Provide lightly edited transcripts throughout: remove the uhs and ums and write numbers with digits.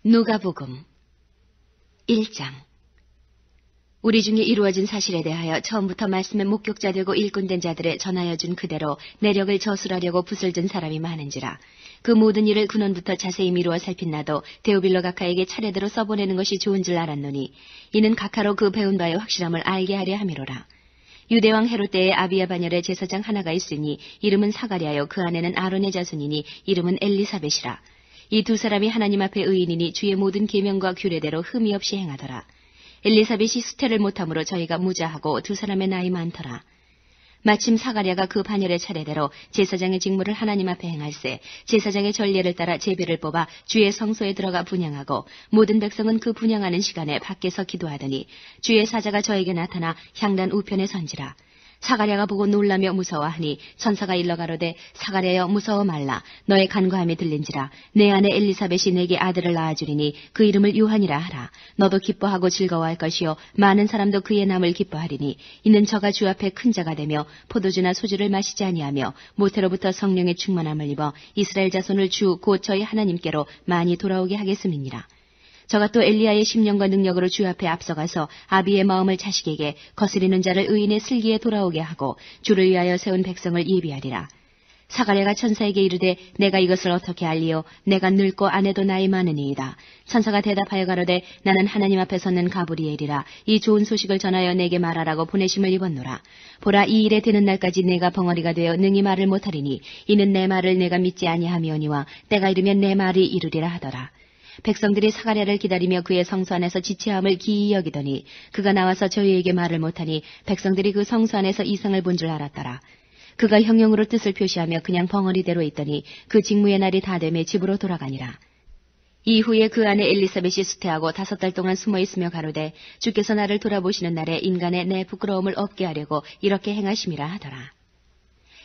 누가복음 1장. 우리 중에 이루어진 사실에 대하여 처음부터 말씀의 목격자 되고 일꾼된 자들의 전하여 준 그대로 내력을 저술하려고 붓을 든 사람이 많은지라. 그 모든 일을 근원부터 자세히 미루어 살핀 나도 데오빌로 각하에게 차례대로 써보내는 것이 좋은 줄 알았노니 이는 각하로 그 배운 바의 확실함을 알게 하려 함이로라. 유대왕 헤롯 때에 아비야 반열에 제사장 하나가 있으니 이름은 사가랴요, 그 아내는 아론의 자손이니 이름은 엘리사벳이라. 이 두 사람이 하나님 앞에 의인이니 주의 모든 계명과 규례대로 흠이 없이 행하더라. 엘리사벳이 수태를 못함으로 저희가 무자하고 두 사람의 나이 많더라. 마침 사가랴가 그 반열의 차례대로 제사장의 직무를 하나님 앞에 행할세 제사장의 전례를 따라 제비를 뽑아 주의 성소에 들어가 분향하고 모든 백성은 그 분향하는 시간에 밖에서 기도하더니 주의 사자가 저에게 나타나 향단 우편에 선지라. 사가랴가 보고 놀라며 무서워하니 천사가 일러 가로되 사가랴여 무서워 말라. 너의 간과함이 들린지라. 내 아내 엘리사벳이 내게 아들을 낳아주리니 그 이름을 요한이라 하라. 너도 기뻐하고 즐거워할 것이요 많은 사람도 그의 남을 기뻐하리니 이는 저가 주 앞에 큰 자가 되며 포도주나 소주를 마시지 아니하며 모태로부터 성령의 충만함을 입어 이스라엘 자손을 주 곧 저희 하나님께로 많이 돌아오게 하겠음이니라. 저가 또 엘리야의 심령과 능력으로 주 앞에 앞서가서 아비의 마음을 자식에게 거스리는 자를 의인의 슬기에 돌아오게 하고 주를 위하여 세운 백성을 예비하리라. 사가랴가 천사에게 이르되 내가 이것을 어떻게 알리요? 내가 늙고 아내도 나이 많으니이다. 천사가 대답하여 가로되 나는 하나님 앞에 섰는 가브리엘이라. 이 좋은 소식을 전하여 내게 말하라고 보내심을 입었노라. 보라, 이 일에 되는 날까지 내가 벙어리가 되어 능히 말을 못하리니 이는 내 말을 내가 믿지 아니하미오니와 때가 이르면 내 말이 이루리라 하더라. 백성들이 사가랴를 기다리며 그의 성소 안에서 지체함을 기이 여기더니 그가 나와서 저희에게 말을 못하니 백성들이 그 성소 안에서 이상을 본 줄 알았더라. 그가 형용으로 뜻을 표시하며 그냥 벙어리대로 있더니 그 직무의 날이 다 되매 집으로 돌아가니라. 이후에 그 아내 엘리사벳이 수태하고 5달 동안 숨어있으며 가로되 주께서 나를 돌아보시는 날에 인간의 내 부끄러움을 없게 하려고 이렇게 행하심이라 하더라.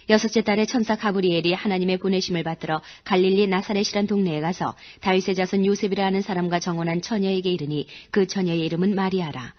6째 달에 천사 가브리엘이 하나님의 보내심을 받들어 갈릴리 나사렛이란 동네에 가서 다윗의 자손 요셉이라 하는 사람과 정혼한 처녀에게 이르니 그 처녀의 이름은 마리아라.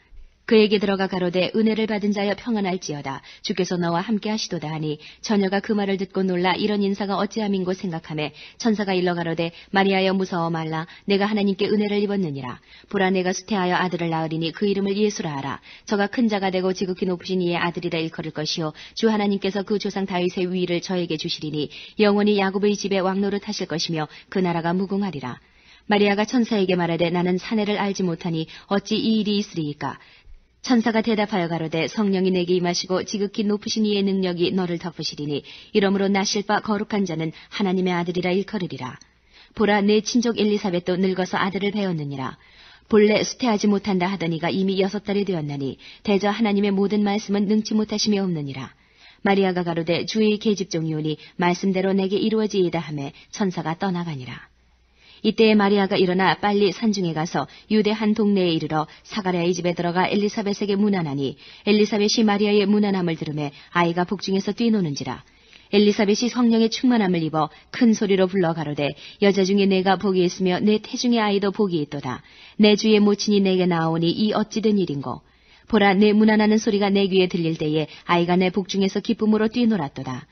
그에게 들어가 가로되 은혜를 받은 자여 평안할지어다. 주께서 너와 함께 하시도다 하니 처녀가 그 말을 듣고 놀라 이런 인사가 어찌함인고 생각하매 천사가 일러 가로되 마리아여 무서워 말라. 내가 하나님께 은혜를 입었느니라. 보라, 내가 수태하여 아들을 낳으리니 그 이름을 예수라 하라. 저가 큰 자가 되고 지극히 높으신 이의 아들이라 일컬을 것이요 주 하나님께서 그 조상 다윗의 위를 저에게 주시리니 영원히 야곱의 집에 왕노릇 하실 것이며 그 나라가 무궁하리라. 마리아가 천사에게 말하되 나는 사내를 알지 못하니 어찌 이 일이 있으리이까. 천사가 대답하여 가로되 성령이 내게 임하시고 지극히 높으신 이의 능력이 너를 덮으시리니 이러므로 나실 바 거룩한 자는 하나님의 아들이라 일컬으리라. 보라, 내 친족 엘리사벳도 늙어서 아들을 배웠느니라. 본래 수태하지 못한다 하더니가 이미 6달이 되었나니 대저 하나님의 모든 말씀은 능치 못하심이 없느니라. 마리아가 가로되 주의 계집종이오니 말씀대로 내게 이루어지이다 하매 천사가 떠나가니라. 이때에 마리아가 일어나 빨리 산중에 가서 유대 한 동네에 이르러 사가랴의 집에 들어가 엘리사벳에게 문안하니 엘리사벳이 마리아의 문안함을 들으매 아이가 복중에서 뛰노는지라. 엘리사벳이 성령의 충만함을 입어 큰 소리로 불러 가로되 여자 중에 내가 복이 있으며 내 태중의 아이도 복이 있도다. 내 주의 모친이 내게 나오니 이 어찌 된 일인고. 보라, 내 문안하는 소리가 내 귀에 들릴 때에 아이가 내 복중에서 기쁨으로 뛰놀았도다.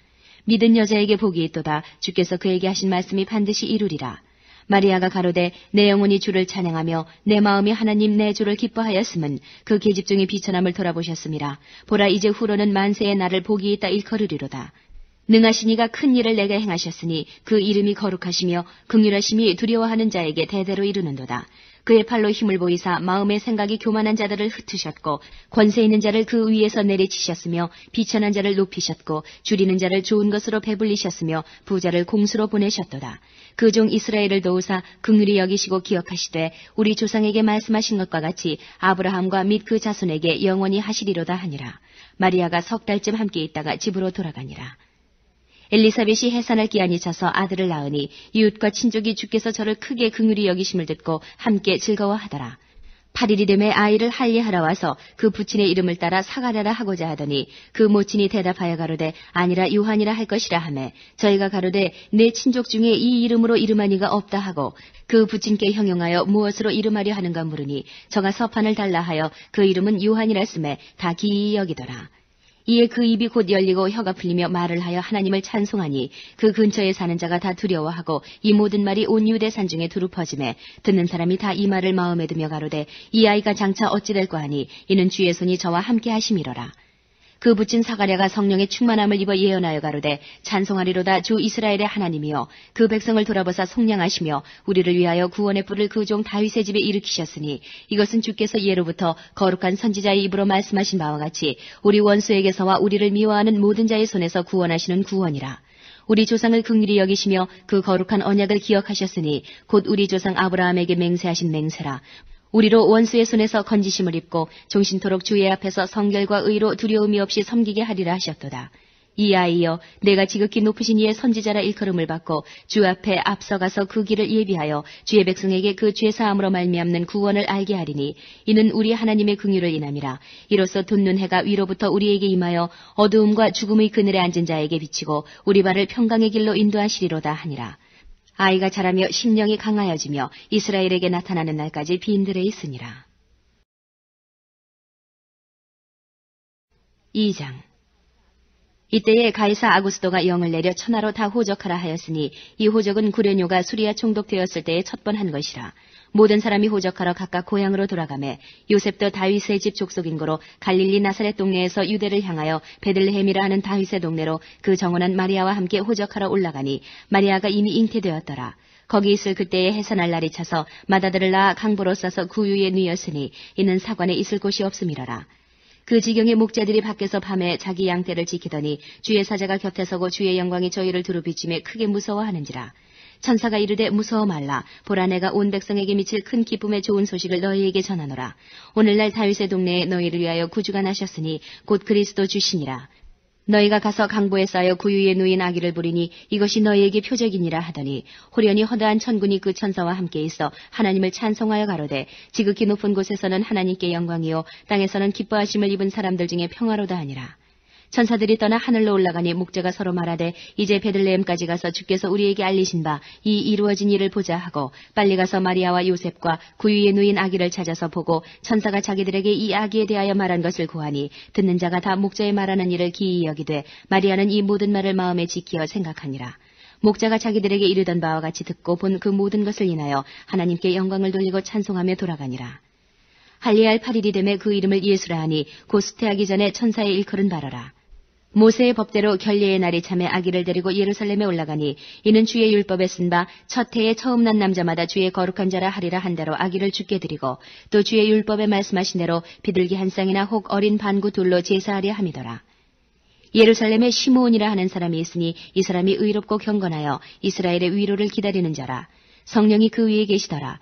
믿은 여자에게 복이 있도다. 주께서 그에게 하신 말씀이 반드시 이루리라. 마리아가 가로되 내 영혼이 주를 찬양하며 내 마음이 하나님 내 주를 기뻐하였음은 그 계집종의 비천함을 돌아보셨음이라. 보라, 이제 후로는 만세의 나를 복이 있다 일컬으리로다. 능하신 이가 큰 일을 내게 행하셨으니 그 이름이 거룩하시며 긍휼하심이 두려워하는 자에게 대대로 이루는도다. 그의 팔로 힘을 보이사 마음의 생각이 교만한 자들을 흩으셨고 권세 있는 자를 그 위에서 내리치셨으며 비천한 자를 높이셨고 줄이는 자를 좋은 것으로 배불리셨으며 부자를 공수로 보내셨도다. 그 종 이스라엘을 도우사 긍휼히 여기시고 기억하시되 우리 조상에게 말씀하신 것과 같이 아브라함과 및 그 자손에게 영원히 하시리로다 하니라. 마리아가 6달쯤 함께 있다가 집으로 돌아가니라. 엘리사벳이 해산할 기한이 차서 아들을 낳으니 이웃과 친족이 주께서 저를 크게 긍휼히 여기심을 듣고 함께 즐거워하더라. 8일이 되매 아이를 할례하러 와서 그 부친의 이름을 따라 사가랴라 하고자 하더니 그 모친이 대답하여 가로되 아니라 요한이라 할 것이라 하매 저희가 가로되 내 친족 중에 이 이름으로 이름한 이가 없다 하고 그 부친께 형용하여 무엇으로 이름하려 하는가 물으니 저가 서판을 달라 하여 그 이름은 요한이라 쓰매 다 기이 여기더라. 이에 그 입이 곧 열리고 혀가 풀리며 말을 하여 하나님을 찬송하니 그 근처에 사는 자가 다 두려워하고 이 모든 말이 온 유대 산중에 두루 퍼지매 듣는 사람이 다 이 말을 마음에 두며 가로되 이 아이가 장차 어찌 될까 하니 이는 주의 손이 저와 함께 하심이로라. 그 붙진 사가랴가 성령의 충만함을 입어 예언하여 가로되 찬송하리로다 주 이스라엘의 하나님이여 그 백성을 돌아보사 속량하시며 우리를 위하여 구원의 뿔을 그 종 다윗의 집에 일으키셨으니 이것은 주께서 예로부터 거룩한 선지자의 입으로 말씀하신 바와 같이 우리 원수에게서와 우리를 미워하는 모든 자의 손에서 구원하시는 구원이라. 우리 조상을 긍휼히 여기시며 그 거룩한 언약을 기억하셨으니 곧 우리 조상 아브라함에게 맹세하신 맹세라. 우리로 원수의 손에서 건지심을 입고 종신토록 주의 앞에서 성결과 의로 두려움이 없이 섬기게 하리라 하셨도다. 이 아이여 내가 지극히 높으신 이의 선지자라 일컬음을 받고 주 앞에 앞서가서 그 길을 예비하여 주의 백성에게 그 죄사함으로 말미암는 구원을 알게 하리니 이는 우리 하나님의 긍휼을 인함이라. 이로써 돋는 해가 위로부터 우리에게 임하여 어두움과 죽음의 그늘에 앉은 자에게 비치고 우리 발을 평강의 길로 인도하시리로다 하니라. 아이가 자라며 심령이 강하여지며 이스라엘에게 나타나는 날까지 빈들에 있으니라. 2장. 이때에 가이사 아구스도가 영을 내려 천하로 다 호적하라 하였으니 이 호적은 구레뇨가 수리아 총독되었을 때에 첫 번 한 것이라. 모든 사람이 호적하러 각각 고향으로 돌아가매 요셉도 다윗의 집 족속인 고로 갈릴리 나사렛 동네에서 유대를 향하여 베들레헴이라 하는 다윗의 동네로 그 정원한 마리아와 함께 호적하러 올라가니 마리아가 이미 잉태되었더라. 거기 있을 그때에 해산할 날이 차서 맏아들을 낳아 강보로 싸서 구유에 누였으니 이는 사관에 있을 곳이 없음이러라. 그 지경의 목자들이 밖에서 밤에 자기 양떼를 지키더니 주의 사자가 곁에 서고 주의 영광이 저희를 두루 비치며 크게 무서워하는지라. 천사가 이르되 무서워 말라. 보라 내가 온 백성에게 미칠 큰 기쁨의 좋은 소식을 너희에게 전하노라. 오늘날 다윗의 동네에 너희를 위하여 구주가 나셨으니 곧 그리스도 주시니라. 너희가 가서 강보에 쌓여 구유에 누인 아기를 부리니 이것이 너희에게 표적이니라 하더니 호련히 허다한 천군이 그 천사와 함께 있어 하나님을 찬송하여 가로되 지극히 높은 곳에서는 하나님께 영광이요 땅에서는 기뻐하심을 입은 사람들 중에 평화로다 하니라. 천사들이 떠나 하늘로 올라가니 목자가 서로 말하되 이제 베들레헴까지 가서 주께서 우리에게 알리신 바 이 이루어진 일을 보자 하고 빨리 가서 마리아와 요셉과 구유에 누인 아기를 찾아서 보고 천사가 자기들에게 이 아기에 대하여 말한 것을 고하니 듣는 자가 다 목자의 말하는 일을 기이히 여기되 마리아는 이 모든 말을 마음에 지키어 생각하니라. 목자가 자기들에게 이르던 바와 같이 듣고 본 그 모든 것을 인하여 하나님께 영광을 돌리고 찬송하며 돌아가니라. 할례할 8일이 되매 그 이름을 예수라 하니 곧 수태하기 전에 천사의 일컬은 바라라. 모세의 법대로 결례의 날이 참에 아기를 데리고 예루살렘에 올라가니 이는 주의 율법에 쓴 바 첫 해에 처음 난 남자마다 주의 거룩한 자라 하리라 한 대로 아기를 죽게 드리고 또 주의 율법에 말씀하신 대로 비둘기 한 쌍이나 혹 어린 반구 둘로 제사하려 함이더라. 예루살렘에 시므온이라 하는 사람이 있으니 이 사람이 의롭고 경건하여 이스라엘의 위로를 기다리는 자라. 성령이 그 위에 계시더라.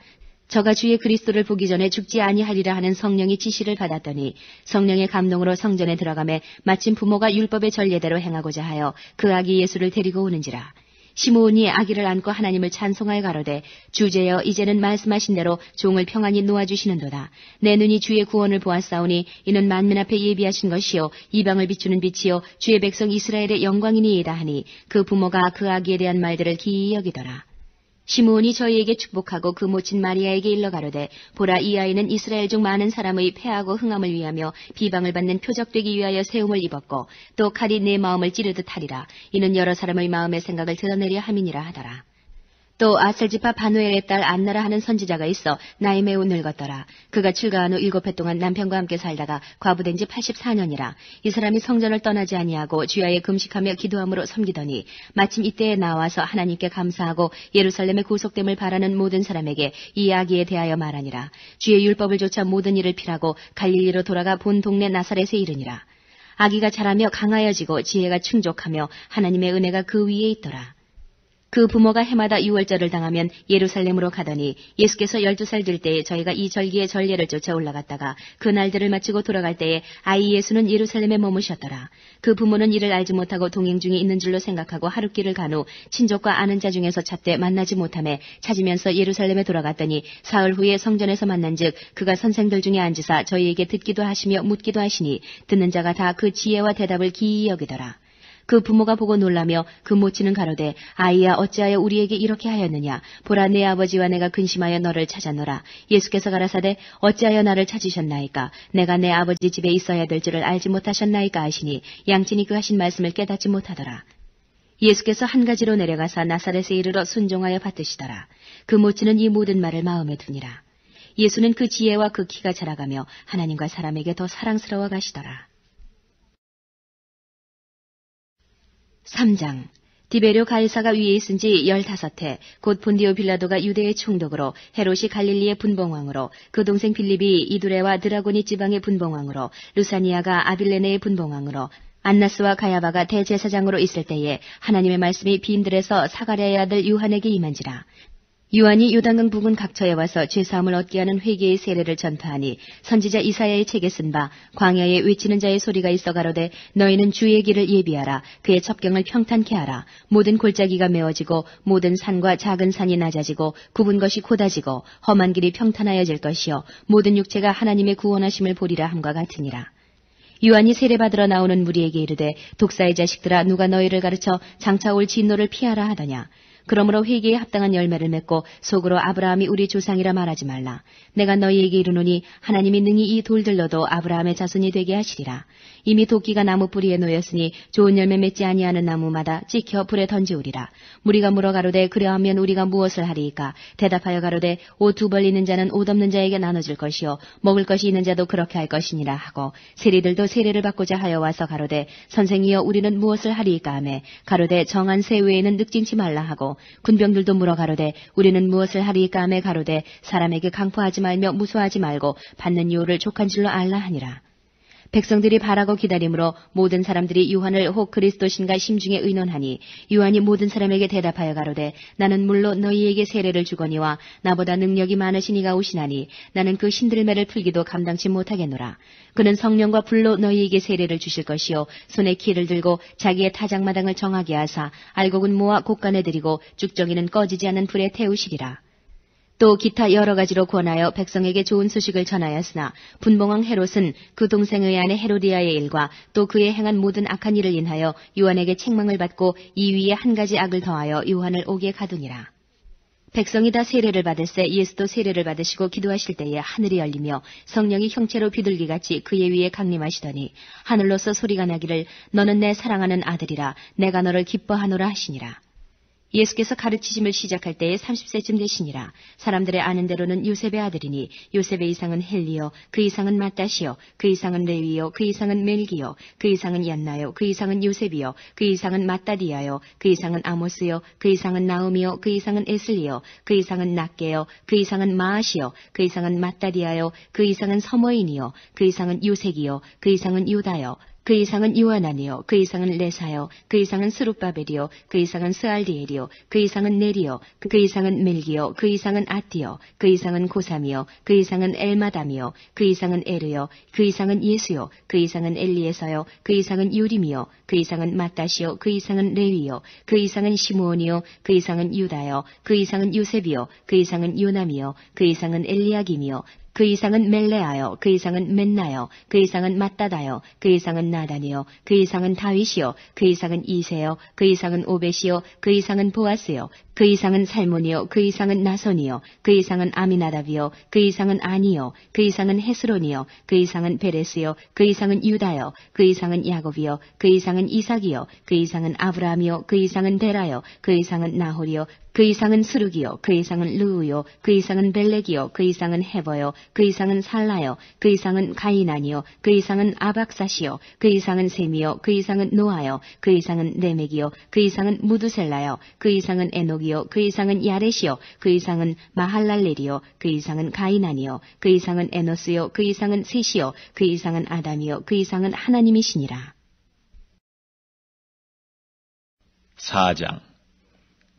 저가 주의 그리스도를 보기 전에 죽지 아니하리라 하는 성령이 지시를 받았더니 성령의 감동으로 성전에 들어가매 마침 부모가 율법의 전례대로 행하고자 하여 그 아기 예수를 데리고 오는지라. 시므온이 아기를 안고 하나님을 찬송하여 가로되 주제여 이제는 말씀하신 대로 종을 평안히 놓아주시는도다. 내 눈이 주의 구원을 보았사오니 이는 만민 앞에 예비하신 것이요 이방을 비추는 빛이요 주의 백성 이스라엘의 영광이니이다 하니 그 부모가 그 아기에 대한 말들을 기이히 여기더라. 시므온이 저희에게 축복하고 그 모친 마리아에게 일러 가로되 보라 이 아이는 이스라엘 중 많은 사람의 패하고 흥함을 위하며 비방을 받는 표적되기 위하여 세움을 입었고 또 칼이 내 마음을 찌르듯 하리라. 이는 여러 사람의 마음의 생각을 드러내려 함이니라 하더라. 또 아셀지파 바누엘의 딸 안나라 하는 선지자가 있어 나이 매우 늙었더라. 그가 출가한 후 7해 동안 남편과 함께 살다가 과부된 지 84년이라. 이 사람이 성전을 떠나지 아니하고 주야에 금식하며 기도함으로 섬기더니 마침 이때에 나와서 하나님께 감사하고 예루살렘의 구속됨을 바라는 모든 사람에게 이 아기에 대하여 말하니라. 주의 율법을 조차 모든 일을 필하고 갈릴리로 돌아가 본 동네 나사렛에 이르니라. 아기가 자라며 강하여지고 지혜가 충족하며 하나님의 은혜가 그 위에 있더라. 그 부모가 해마다 유월절을 당하면 예루살렘으로 가더니 예수께서 12살 될 때에 저희가 이 절기의 전례를 쫓아 올라갔다가 그 날들을 마치고 돌아갈 때에 아이 예수는 예루살렘에 머무셨더라. 그 부모는 이를 알지 못하고 동행 중에 있는 줄로 생각하고 하룻길을 간 후 친족과 아는 자 중에서 찾되 만나지 못하매 찾으면서 예루살렘에 돌아갔더니 사흘 후에 성전에서 만난즉 그가 선생들 중에 앉으사 저희에게 듣기도 하시며 묻기도 하시니 듣는 자가 다 그 지혜와 대답을 기이히 여기더라. 그 부모가 보고 놀라며 그 모친은 가로되 아이야 어찌하여 우리에게 이렇게 하였느냐. 보라 내 아버지와 내가 근심하여 너를 찾았노라. 예수께서 가라사대 어찌하여 나를 찾으셨나이까. 내가 내 아버지 집에 있어야 될 줄을 알지 못하셨나이까 하시니 양친이 그 하신 말씀을 깨닫지 못하더라. 예수께서 한 가지로 내려가사 나사렛에 이르러 순종하여 받드시더라. 그 모친은 이 모든 말을 마음에 두니라. 예수는 그 지혜와 그 키가 자라가며 하나님과 사람에게 더 사랑스러워 가시더라. 3장. 디베료 가이사가 위에 있은 지 15해 곧 본디오 빌라도가 유대의 총독으로 헤롯이 갈릴리의 분봉왕으로 그 동생 빌립이 이두레와 드라고니 지방의 분봉왕으로 루사니아가 아빌레네의 분봉왕으로 안나스와 가야바가 대제사장으로 있을 때에 하나님의 말씀이 빈들에서 사가랴의 아들 요한에게 임한지라. 요한이 요단강 부근 각처에 와서 죄사함을 얻게 하는 회개의 세례를 전파하니 선지자 이사야의 책에 쓴 바 광야에 외치는 자의 소리가 있어 가로되 너희는 주의 길을 예비하라. 그의 첩경을 평탄케 하라. 모든 골짜기가 메워지고 모든 산과 작은 산이 낮아지고 굽은 것이 곧아지고 험한 길이 평탄하여질 것이요 모든 육체가 하나님의 구원하심을 보리라 함과 같으니라. 요한이 세례받으러 나오는 무리에게 이르되 독사의 자식들아 누가 너희를 가르쳐 장차 올 진노를 피하라 하더냐. 그러므로 회개에 합당한 열매를 맺고 속으로 아브라함이 우리 조상이라 말하지 말라. 내가 너희에게 이르노니 하나님이 능히 이 돌들로도 아브라함의 자손이 되게 하시리라. 이미 도끼가 나무 뿌리에 놓였으니 좋은 열매 맺지 아니하는 나무마다 찍혀 불에 던지우리라. 무리가 물어 가로되 그러하면 우리가 무엇을 하리이까. 대답하여 가로되 옷 두 벌리는 자는 옷 없는 자에게 나눠줄 것이요 먹을 것이 있는 자도 그렇게 할 것이니라 하고 세리들도 세례를 받고자 하여 와서 가로되 선생이여 우리는 무엇을 하리이까 하매 가로되 정한 새 외에는 늑진치 말라 하고 군병들도 물어 가로되 우리는 무엇을 하리이까 하매 가로되 사람에게 강포하지 말며 무수하지 말고 받는 유혹을 족한 줄로 알라 하니라. 백성들이 바라고 기다림으로 모든 사람들이 요한을 혹 그리스도신가 심중에 의논하니 요한이 모든 사람에게 대답하여 가로되 나는 물로 너희에게 세례를 주거니와 나보다 능력이 많으신 이가 오시나니 나는 그 신들매를 풀기도 감당치 못하겠노라. 그는 성령과 불로 너희에게 세례를 주실 것이요 손에 키를 들고 자기의 타작마당을 정하게 하사 알곡은 모아 곡간에 들이고 쭉정이는 꺼지지 않는 불에 태우시리라. 또 기타 여러 가지로 권하여 백성에게 좋은 소식을 전하였으나 분봉왕 헤롯은 그 동생의 아내 헤로디아의 일과 또 그의 행한 모든 악한 일을 인하여 요한에게 책망을 받고 이 위에 한 가지 악을 더하여 요한을 옥에 가두니라. 백성이 다 세례를 받을새 예수도 세례를 받으시고 기도하실 때에 하늘이 열리며 성령이 형체로 비둘기같이 그의 위에 강림하시더니 하늘로서 소리가 나기를 너는 내 사랑하는 아들이라 내가 너를 기뻐하노라 하시니라. 예수께서 가르치심을 시작할 때에 30세쯤 되시니라. 사람들의 아는 대로는 요셉의 아들이니 요셉의 이상은 헬리요 그 이상은 마따시요 그 이상은 레위요 그 이상은 멜기요 그 이상은 얀나요 그 이상은 요셉이요 그 이상은 마따디야요 그 이상은 아모스요 그 이상은 나음이요 그 이상은 에슬리요 그 이상은 낫게요 그 이상은 마아시요 그 이상은 마따디야요 그 이상은 서머인이요 그 이상은 요색이요 그 이상은 요다요 그 이상은 요하나니요 그 이상은 레사요 그 이상은 스룹바벨이요 그 이상은 스알디엘이요 그 이상은 네리요 그 이상은 멜기요 그 이상은 아띠요 그 이상은 고삼이요 그 이상은 엘마담이요 그 이상은 에르요 그 이상은 예수요 그 이상은 엘리에서요 그 이상은 요림이요 그 이상은 마따시요 그 이상은 레위요 그 이상은 시므온이요 그 이상은 유다요 그 이상은 요셉이요 그 이상은 요남이요 그 이상은 엘리야김이요 그 이상은 멜레아요 그 이상은 맨나요 그 이상은 mat다다요 그 이상은 나단이요 그 이상은 다윗이요 그 이상은 이세요 그 이상은 오벳이요 그 이상은 보아스요 그 이상은 살몬이요 그 이상은 나손이요 그 이상은 아미나답이요 그 이상은 아니요 그 이상은 헤스론이요 그 이상은 베레스요 그 이상은 유다요 그 이상은 야곱이요 그 이상은 이삭이요 그 이상은 아브라함이요 그 이상은 데라요 그 이상은 나홀이요 그 이상은 스룩이요 그 이상은 르우요 그 이상은 벨렉이요 그 이상은 헤버요 그 이상은 살라요 그 이상은 가이난이요 그 이상은 아박사시요 그 이상은 셈이요 그 이상은 노아요 그 이상은 레멕이요 그 이상은 무두셀라요 그 이상은 에녹이요 그 이상은 야렛이요 그 이상은 마할랄렐이요 그 이상은 가이난이요 그 이상은 에노스요 그 이상은 셋이요 그 이상은 아담이요 그 이상은 하나님이시니라. 4장.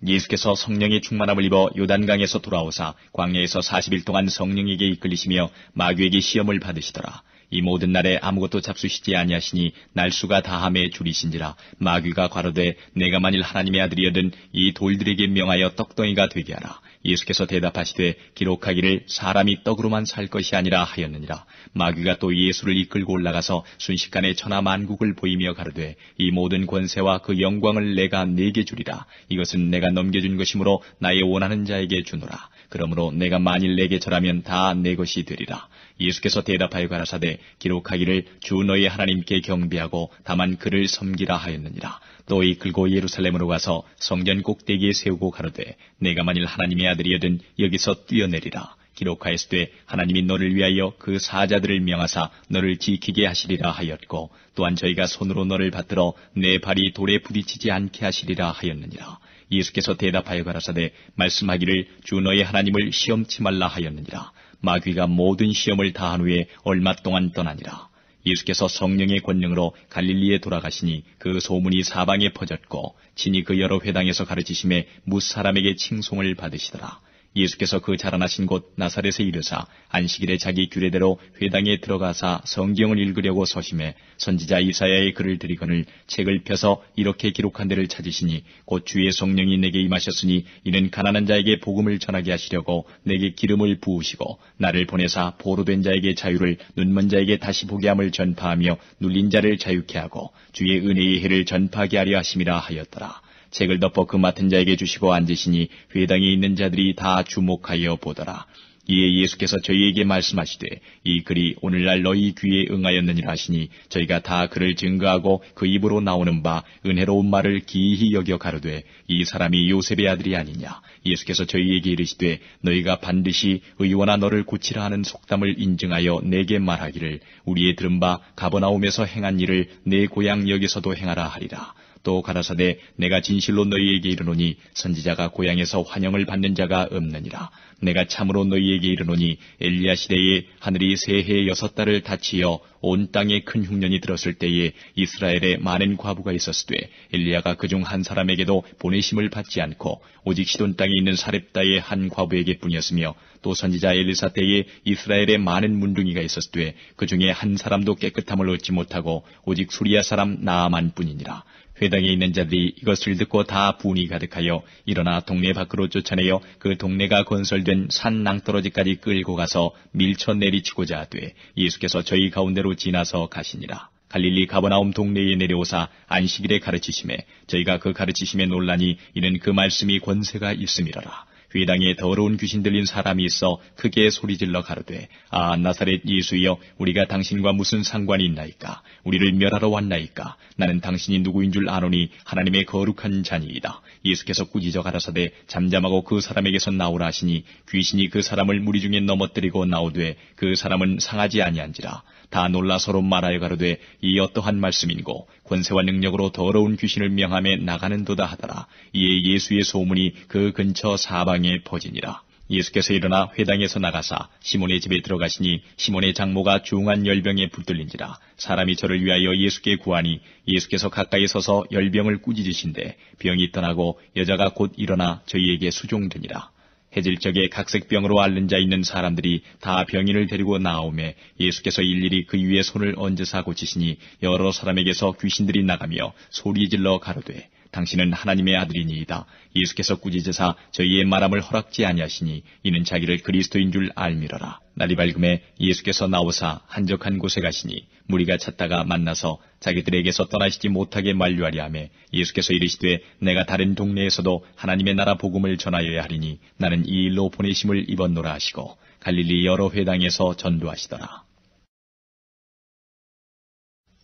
예수께서 성령의 충만함을 입어 요단강에서 돌아오사 광야에서 40일 동안 성령에게 이끌리시며 마귀에게 시험을 받으시더라. 이 모든 날에 아무것도 잡수시지 아니하시니 날수가 다함에 줄이신지라. 마귀가 가로되 내가 만일 하나님의 아들이여든 이 돌들에게 명하여 떡덩이가 되게 하라. 예수께서 대답하시되 기록하기를 사람이 떡으로만 살 것이 아니라 하였느니라. 마귀가 또 예수를 이끌고 올라가서 순식간에 천하 만국을 보이며 가로되 이 모든 권세와 그 영광을 내가 네게 주리라. 이것은 내가 넘겨준 것이므로 나의 원하는 자에게 주노라. 그러므로 내가 만일 내게 절하면 다 내 것이 되리라. 예수께서 대답하여 가라사대 기록하기를 주 너희 하나님께 경배하고 다만 그를 섬기라 하였느니라. 또 이끌고 예루살렘으로 가서 성전 꼭대기에 세우고 가로되 내가 만일 하나님의 아들이여든 여기서 뛰어내리라. 기록하였으되 하나님이 너를 위하여 그 사자들을 명하사 너를 지키게 하시리라 하였고 또한 저희가 손으로 너를 받들어 내 발이 돌에 부딪히지 않게 하시리라 하였느니라. 예수께서 대답하여 가라사대 말씀하기를 주 너희 하나님을 시험치 말라 하였느니라. 마귀가 모든 시험을 다한 후에 얼마 동안 떠나니라. 예수께서 성령의 권능으로 갈릴리에 돌아가시니 그 소문이 사방에 퍼졌고 친히 그 여러 회당에서 가르치심에 뭇 사람에게 칭송을 받으시더라. 예수께서 그 자라나신 곳 나사렛에 이르사 안식일에 자기 규례대로 회당에 들어가사 성경을 읽으려고 서심해 선지자 이사야의 글을 들이거늘 책을 펴서 이렇게 기록한 데를 찾으시니 곧 주의 성령이 내게 임하셨으니 이는 가난한 자에게 복음을 전하게 하시려고 내게 기름을 부으시고 나를 보내사 보로된 자에게 자유를 눈먼 자에게 다시 보게 함을 전파하며 눌린 자를 자유케 하고 주의 은혜의 해를 전파하게 하려 하심이라 하였더라. 책을 덮어 그 맡은 자에게 주시고 앉으시니 회당에 있는 자들이 다 주목하여 보더라. 이에 예수께서 저희에게 말씀하시되 이 글이 오늘날 너희 귀에 응하였느니라 하시니 저희가 다 그를 증거하고 그 입으로 나오는 바 은혜로운 말을 기이히 여겨 가로되 이 사람이 요셉의 아들이 아니냐. 예수께서 저희에게 이르시되 너희가 반드시 의원아 너를 고치라 하는 속담을 인증하여 내게 말하기를 우리의 들은 바 가버나움에서 행한 일을 내 고향 여기서도 행하라 하리라. 또 가라사대 내가 진실로 너희에게 이르노니 선지자가 고향에서 환영을 받는 자가 없느니라. 내가 참으로 너희에게 이르노니 엘리야 시대에 하늘이 새해 6달을 닫히어 온 땅에 큰 흉년이 들었을 때에 이스라엘에 많은 과부가 있었으되 엘리야가 그중 한 사람에게도 보내심을 받지 않고 오직 시돈 땅에 있는 사렙다의 한 과부에게 뿐이었으며 또 선지자 엘리사 때에 이스라엘에 많은 문둥이가 있었으되 그 중에 한 사람도 깨끗함을 얻지 못하고 오직 수리아 사람 나아만 뿐이니라. 회당에 있는 자들이 이것을 듣고 다 분이 가득하여 일어나 동네 밖으로 쫓아내어 그 동네가 건설된 산 낭떠러지까지 끌고 가서 밀쳐 내리치고자 하되 예수께서 저희 가운데로 지나서 가시니라. 갈릴리 가버나움 동네에 내려오사 안식일에 가르치심에 저희가 그 가르치심에 놀라니 이는 그 말씀이 권세가 있음이라라. 회당에 더러운 귀신 들린 사람이 있어 크게 소리질러 가로되 아 나사렛 예수여 우리가 당신과 무슨 상관이 있나이까. 우리를 멸하러 왔나이까. 나는 당신이 누구인 줄 아노니 하나님의 거룩한 자니이다. 예수께서 꾸짖어 가라사대 잠잠하고 그 사람에게서 나오라 하시니 귀신이 그 사람을 무리 중에 넘어뜨리고 나오되 그 사람은 상하지 아니한지라. 다 놀라 서로 말하여 가로되 이 어떠한 말씀인고 권세와 능력으로 더러운 귀신을 명함에 나가는도다 하더라. 이에 예수의 소문이 그 근처 사방에 퍼지니라. 예수께서 일어나 회당에서 나가사 시몬의 집에 들어가시니 시몬의 장모가 중한 열병에 붙들린지라. 사람이 저를 위하여 예수께 구하니 예수께서 가까이 서서 열병을 꾸짖으신데 병이 떠나고 여자가 곧 일어나 저희에게 수종드니라. 해질 적에 각색병으로 앓는 자 있는 사람들이 다 병인을 데리고 나오매 예수께서 일일이 그 위에 손을 얹으사 고치시니 여러 사람에게서 귀신들이 나가며 소리질러 가로되 당신은 하나님의 아들이니이다. 예수께서 꾸짖으사 저희의 말함을 허락지 아니하시니 이는 자기를 그리스도인 줄 알미러라. 날이 밝음에 예수께서 나오사 한적한 곳에 가시니 무리가 찾다가 만나서 자기들에게서 떠나시지 못하게 만류하려 하매 예수께서 이르시되 내가 다른 동네에서도 하나님의 나라 복음을 전하여야 하리니 나는 이 일로 보내심을 입었노라 하시고 갈릴리 여러 회당에서 전도하시더라.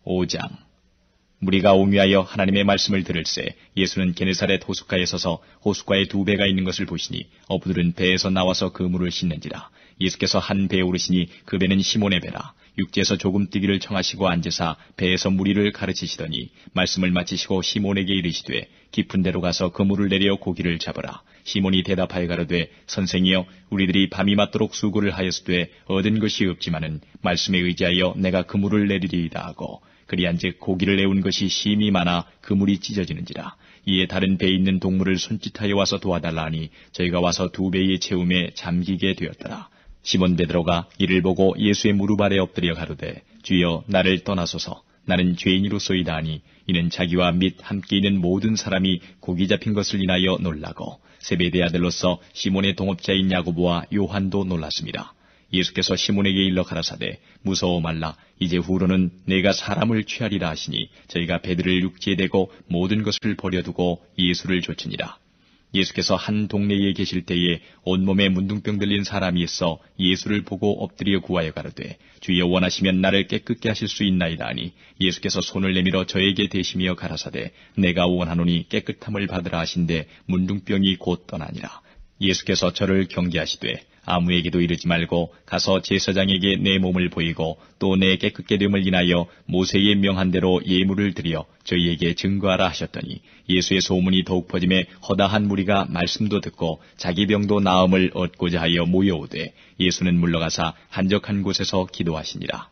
5장 무리가 오미하여 하나님의 말씀을 들을새 예수는 게네사렛 호숫가에 서서 호숫가에 2배가 있는 것을 보시니 어부들은 배에서 나와서 그물을 싣는지라. 예수께서 한 배에 오르시니 그 배는 시몬의 배라. 육지에서 조금 뛰기를 청하시고 앉으사 배에서 무리를 가르치시더니 말씀을 마치시고 시몬에게 이르시되 깊은 데로 가서 그물을 내려 고기를 잡으라. 시몬이 대답하여 가로되 선생이여 우리들이 밤이 맞도록 수고를 하였으되 얻은 것이 없지만은 말씀에 의지하여 내가 그물을 내리리이다 하고 그리한즉 고기를 내온 것이 심히 많아 그물이 찢어지는지라. 이에 다른 배에 있는 동물을 손짓하여 와서 도와달라 하니 저희가 와서 2배의 채움에 잠기게 되었더라. 시몬 베드로가 이를 보고 예수의 무릎 아래 엎드려 가로되 주여 나를 떠나소서 나는 죄인으로소이다 하니 이는 자기와 및 함께 있는 모든 사람이 고기 잡힌 것을 인하여 놀라고 세베대 아들로서 시몬의 동업자인 야고보와 요한도 놀랐습니다. 예수께서 시몬에게 일러 가라사대 무서워 말라. 이제 후로는 내가 사람을 취하리라 하시니 저희가 배들을 육지에 대고 모든 것을 버려두고 예수를 좇으니라. 예수께서 한 동네에 계실 때에 온몸에 문둥병 들린 사람이 있어 예수를 보고 엎드려 구하여 가로되 주여 원하시면 나를 깨끗게 하실 수 있나이다 하니 예수께서 손을 내밀어 저에게 대시며 가라사대 내가 원하노니 깨끗함을 받으라 하신대 문둥병이 곧 떠나니라. 예수께서 저를 경계하시되 아무에게도 이르지 말고 가서 제사장에게 내 몸을 보이고 또 내 깨끗게 됨을 인하여 모세의 명한 대로 예물을 드려 저희에게 증거하라 하셨더니 예수의 소문이 더욱 퍼짐에 허다한 무리가 말씀도 듣고 자기 병도 나음을 얻고자 하여 모여오되 예수는 물러가사 한적한 곳에서 기도하시니라.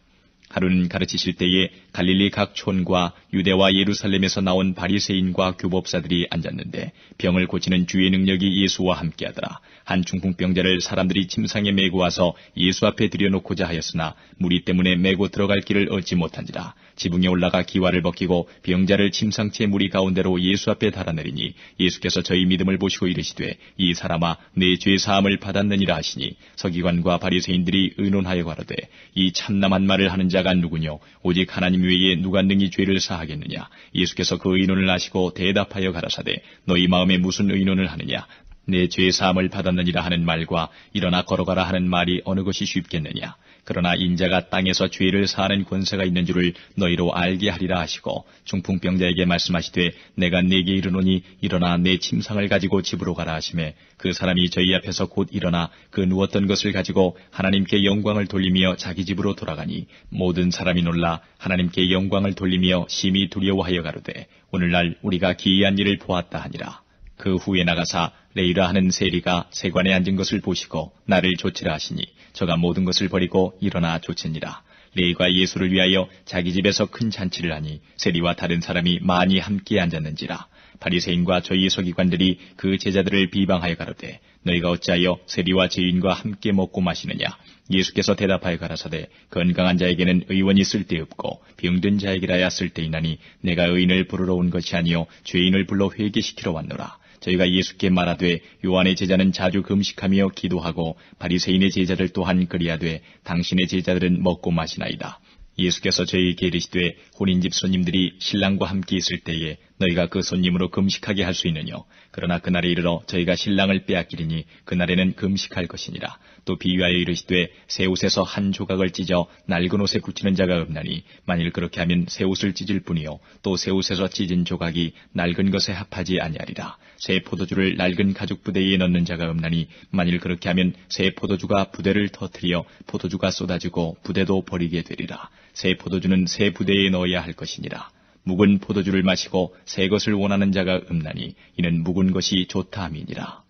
하루는 가르치실 때에 갈릴리 각 촌과 유대와 예루살렘에서 나온 바리새인과 교법사들이 앉았는데 병을 고치는 주의 능력이 예수와 함께하더라. 한 중풍병자를 사람들이 침상에 메고 와서 예수 앞에 들여놓고자 하였으나 무리 때문에 메고 들어갈 길을 얻지 못한지라. 지붕에 올라가 기와를 벗기고 병자를 침상채 무리 가운데로 예수 앞에 달아내리니 예수께서 저희 믿음을 보시고 이르시되 이 사람아 내 죄 사함을 받았느니라 하시니 서기관과 바리새인들이 의논하여 가로되 이 참남한 말을 하는 자가 누구뇨? 오직 하나님 외에 누가 능히 죄를 사하겠느냐? 예수께서 그 의논을 아시고 대답하여 가라사대 너희 마음에 무슨 의논을 하느냐? 내 죄 사함을 받았느니라 하는 말과 일어나 걸어가라 하는 말이 어느 것이 쉽겠느냐? 그러나 인자가 땅에서 죄를 사하는 권세가 있는 줄을 너희로 알게 하리라 하시고 중풍병자에게 말씀하시되 내가 네게 이르노니 일어나 내 침상을 가지고 집으로 가라 하시매 그 사람이 저희 앞에서 곧 일어나 그 누웠던 것을 가지고 하나님께 영광을 돌리며 자기 집으로 돌아가니 모든 사람이 놀라 하나님께 영광을 돌리며 심히 두려워하여 가로되 오늘날 우리가 기이한 일을 보았다 하니라. 그 후에 나가사 레이라 하는 세리가 세관에 앉은 것을 보시고 나를 좇으라 하시니 저가 모든 것을 버리고 일어나 좇으니라. 레이가 예수를 위하여 자기 집에서 큰 잔치를 하니 세리와 다른 사람이 많이 함께 앉았는지라. 바리새인과 저희 서기관들이 그 제자들을 비방하여 가로되 너희가 어찌하여 세리와 죄인과 함께 먹고 마시느냐? 예수께서 대답하여 가라사대 건강한 자에게는 의원이 쓸데없고 병든 자에게라야 쓸데있나니 내가 의인을 부르러 온 것이 아니요 죄인을 불러 회개시키러 왔노라. 저희가 예수께 말하되 요한의 제자는 자주 금식하며 기도하고 바리새인의 제자들 또한 그리하되 당신의 제자들은 먹고 마시나이다. 예수께서 저희에게 이르시되 혼인집 손님들이 신랑과 함께 있을 때에 너희가 그 손님으로 금식하게 할 수 있느뇨? 그러나 그날에 이르러 저희가 신랑을 빼앗기리니 그날에는 금식할 것이니라. 또 비유하여 이르시되 새 옷에서 한 조각을 찢어 낡은 옷에 붙이는 자가 없나니 만일 그렇게 하면 새 옷을 찢을 뿐이요 또 새 옷에서 찢은 조각이 낡은 것에 합하지 아니하리라. 새 포도주를 낡은 가죽 부대에 넣는 자가 없나니 만일 그렇게 하면 새 포도주가 부대를 터뜨려 포도주가 쏟아지고 부대도 버리게 되리라. 새 포도주는 새 부대에 넣어야 할 것이니라. 묵은 포도주를 마시고 새 것을 원하는 자가 없나니 이는 묵은 것이 좋다 함이니라.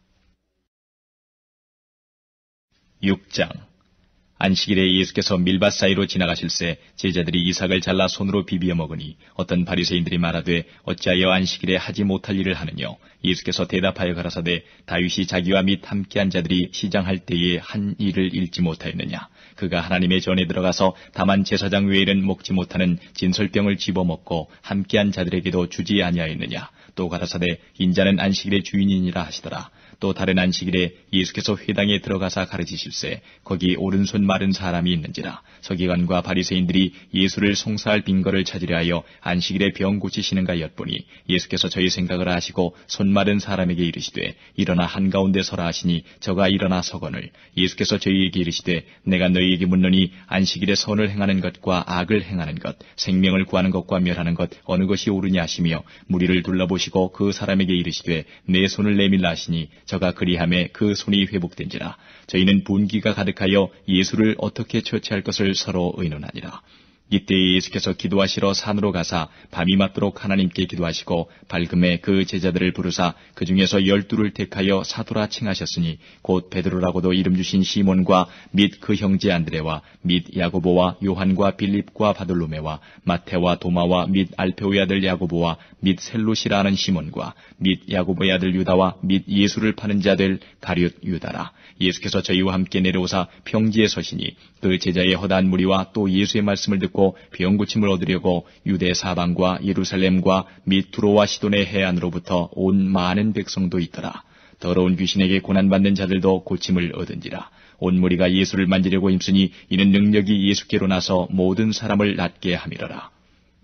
6장 안식일에 예수께서 밀밭 사이로 지나가실새 제자들이 이삭을 잘라 손으로 비비어 먹으니 어떤 바리새인들이 말하되 어찌하여 안식일에 하지 못할 일을 하느뇨? 예수께서 대답하여 가라사대 다윗이 자기와 및 함께한 자들이 시장할 때에 한 일을 잃지 못하였느냐? 그가 하나님의 전에 들어가서 다만 제사장 외에는 먹지 못하는 진설병을 집어먹고 함께한 자들에게도 주지 아니하였느냐? 또 가라사대 인자는 안식일의 주인이니라 하시더라. 또 다른 안식일에 예수께서 회당에 들어가사 가르치실새 거기 오른손 마른 사람이 있는지라. 서기관과 바리새인들이 예수를 송사할 빈거를 찾으려 하여 안식일에 병 고치시는가 엿보니 예수께서 저희 생각을 아시고 손 마른 사람에게 이르시되 일어나 한가운데 서라 하시니 저가 일어나 서거늘 예수께서 저희에게 이르시되 내가 너희에게 묻노니 안식일에 선을 행하는 것과 악을 행하는 것 생명을 구하는 것과 멸하는 것 어느 것이 옳으냐 하시며 무리를 둘러보시고 그 사람에게 이르시되 내 손을 내밀라 하시니 저가 그리하매 그 손이 회복된지라. 저희는 분기가 가득하여 예수를 어떻게 처치할 것을 서로 의논하니라. 이때에 예수께서 기도하시러 산으로 가사 밤이 맞도록 하나님께 기도하시고 밝음에 그 제자들을 부르사 그 중에서 12를 택하여 사도라 칭하셨으니 곧 베드로라고도 이름 주신 시몬과 및 그 형제 안드레와 및 야고보와 요한과 빌립과 바돌로메와 마테와 도마와 및 알페오의 아들 야고보와 및 셀롯이라 하는 시몬과 및 야고보의 아들 유다와 및 예수를 파는 자들 가룟 유다라. 예수께서 저희와 함께 내려오사 평지에 서시니 그 제자의 허다한 무리와 또 예수의 말씀을 듣고 잃고 병 고침을 얻으려고 유대 사방과 예루살렘과 및 두로와 시돈의 해안으로부터 온 많은 백성도 있더라. 더러운 귀신에게 고난받는 자들도 고침을 얻은지라. 온 무리가 예수를 만지려고 힘쓰니 이는 능력이 예수께로 나서 모든 사람을 낫게 함이러라.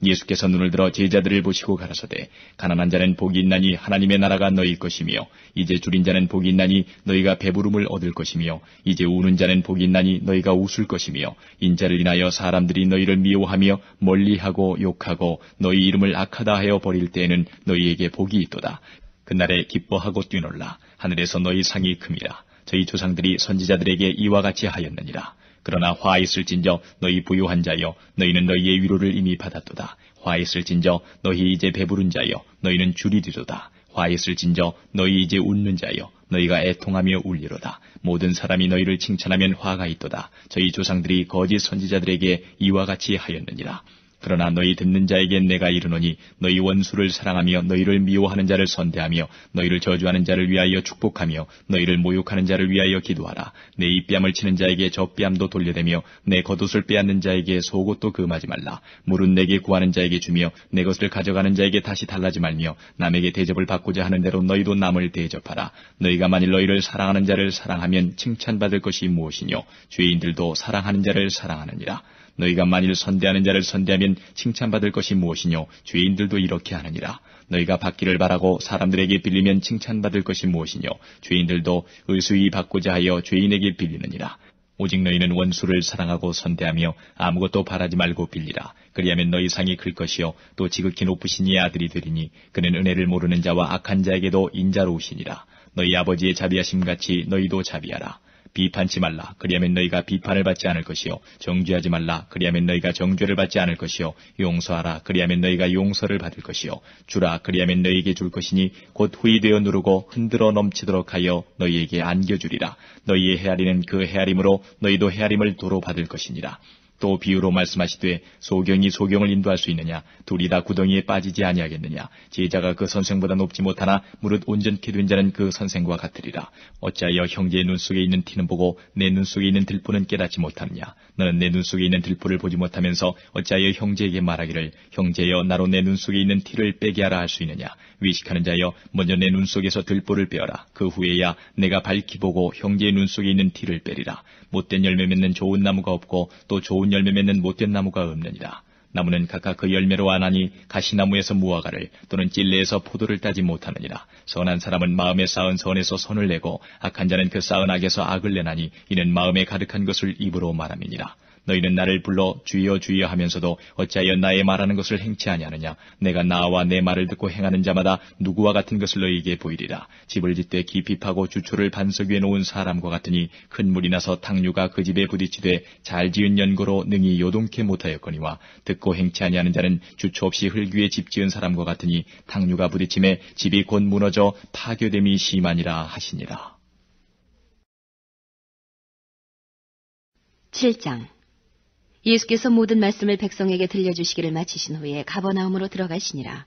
예수께서 눈을 들어 제자들을 보시고 가라사대 가난한 자는 복이 있나니 하나님의 나라가 너희일 것이며 이제 줄인 자는 복이 있나니 너희가 배부름을 얻을 것이며 이제 우는 자는 복이 있나니 너희가 웃을 것이며 인자를 인하여 사람들이 너희를 미워하며 멀리하고 욕하고 너희 이름을 악하다 하여 버릴 때에는 너희에게 복이 있도다. 그날에 기뻐하고 뛰놀라. 하늘에서 너희 상이 큼이라. 저희 조상들이 선지자들에게 이와 같이 하였느니라. 그러나 화 있을진저 너희 부유한 자여 너희는 너희의 위로를 이미 받았도다. 화 있을진저 너희 이제 배부른 자여 너희는 줄이리로다. 화 있을진저 너희 이제 웃는 자여 너희가 애통하며 울리로다. 모든 사람이 너희를 칭찬하면 화가 있도다. 저희 조상들이 거짓 선지자들에게 이와 같이 하였느니라. 그러나 너희 듣는 자에게 내가 이르노니 너희 원수를 사랑하며 너희를 미워하는 자를 선대하며 너희를 저주하는 자를 위하여 축복하며 너희를 모욕하는 자를 위하여 기도하라. 내 입뺨을 치는 자에게 젖뺨도 돌려대며 내 겉옷을 빼앗는 자에게 속옷도 금하지 말라. 물은 내게 구하는 자에게 주며 내 것을 가져가는 자에게 다시 달라지 말며 남에게 대접을 받고자 하는 대로 너희도 남을 대접하라. 너희가 만일 너희를 사랑하는 자를 사랑하면 칭찬받을 것이 무엇이뇨? 죄인들도 사랑하는 자를 사랑하느니라. 너희가 만일 선대하는 자를 선대하면 칭찬받을 것이 무엇이뇨? 죄인들도 이렇게 하느니라. 너희가 받기를 바라고 사람들에게 빌리면 칭찬받을 것이 무엇이뇨? 죄인들도 의수히 받고자 하여 죄인에게 빌리느니라. 오직 너희는 원수를 사랑하고 선대하며 아무것도 바라지 말고 빌리라. 그리하면 너희 상이 클 것이요 또 지극히 높으신 이의 아들이 되리니 그는 은혜를 모르는 자와 악한 자에게도 인자로우시니라. 너희 아버지의 자비하심같이 너희도 자비하라. 비판치 말라. 그리하면 너희가 비판을 받지 않을 것이요. 정죄하지 말라. 그리하면 너희가 정죄를 받지 않을 것이요. 용서하라. 그리하면 너희가 용서를 받을 것이요. 주라. 그리하면 너희에게 줄 것이니 곧 후이 되어 누르고 흔들어 넘치도록 하여 너희에게 안겨주리라. 너희의 헤아리는 그 헤아림으로 너희도 헤아림을 도로 받을 것이니라. 또 비유로 말씀하시되 소경이 소경을 인도할 수 있느냐? 둘이 다 구덩이에 빠지지 아니하겠느냐? 제자가 그 선생보다 높지 못하나 무릇 온전케 된 자는 그 선생과 같으리라. 어찌하여 형제의 눈 속에 있는 티는 보고 내 눈 속에 있는 들보는 깨닫지 못하느냐? 너는 내 눈 속에 있는 들보를 보지 못하면서 어찌하여 형제에게 말하기를 형제여 나로 내 눈 속에 있는 티를 빼게 하라 할 수 있느냐? 위식하는 자여 먼저 내 눈 속에서 들보를 빼어라. 그 후에야 내가 밝히 보고 형제의 눈 속에 있는 티를 빼리라. 못된 열매 맺는 좋은 나무가 없고 또 좋은 열매 맺는 못된 나무가 없느니라. 나무는 각각 그 열매로 아나니 가시나무에서 무화과를 또는 찔레에서 포도를 따지 못하느니라. 선한 사람은 마음에 쌓은 선에서 선을 내고 악한 자는 그 쌓은 악에서 악을 내나니 이는 마음에 가득한 것을 입으로 말함이니라. 너희는 나를 불러 주여 주여 하면서도 어찌하여 나의 말하는 것을 행치 아니하느냐? 내가 나와 내 말을 듣고 행하는 자마다 누구와 같은 것을 너희에게 보이리라. 집을 짓되 깊이 파고 주초를 반석 위에 놓은 사람과 같으니 큰 물이 나서 탕류가 그 집에 부딪히되 잘 지은 연고로 능히 요동케 못하였거니와 듣고 행치 아니하는 자는 주초 없이 흙 위에 집 지은 사람과 같으니 탕류가 부딪힘에 집이 곧 무너져 파괴됨이 심하니라 하시니라. 7장 예수께서 모든 말씀을 백성에게 들려주시기를 마치신 후에 가버나움으로 들어가시니라.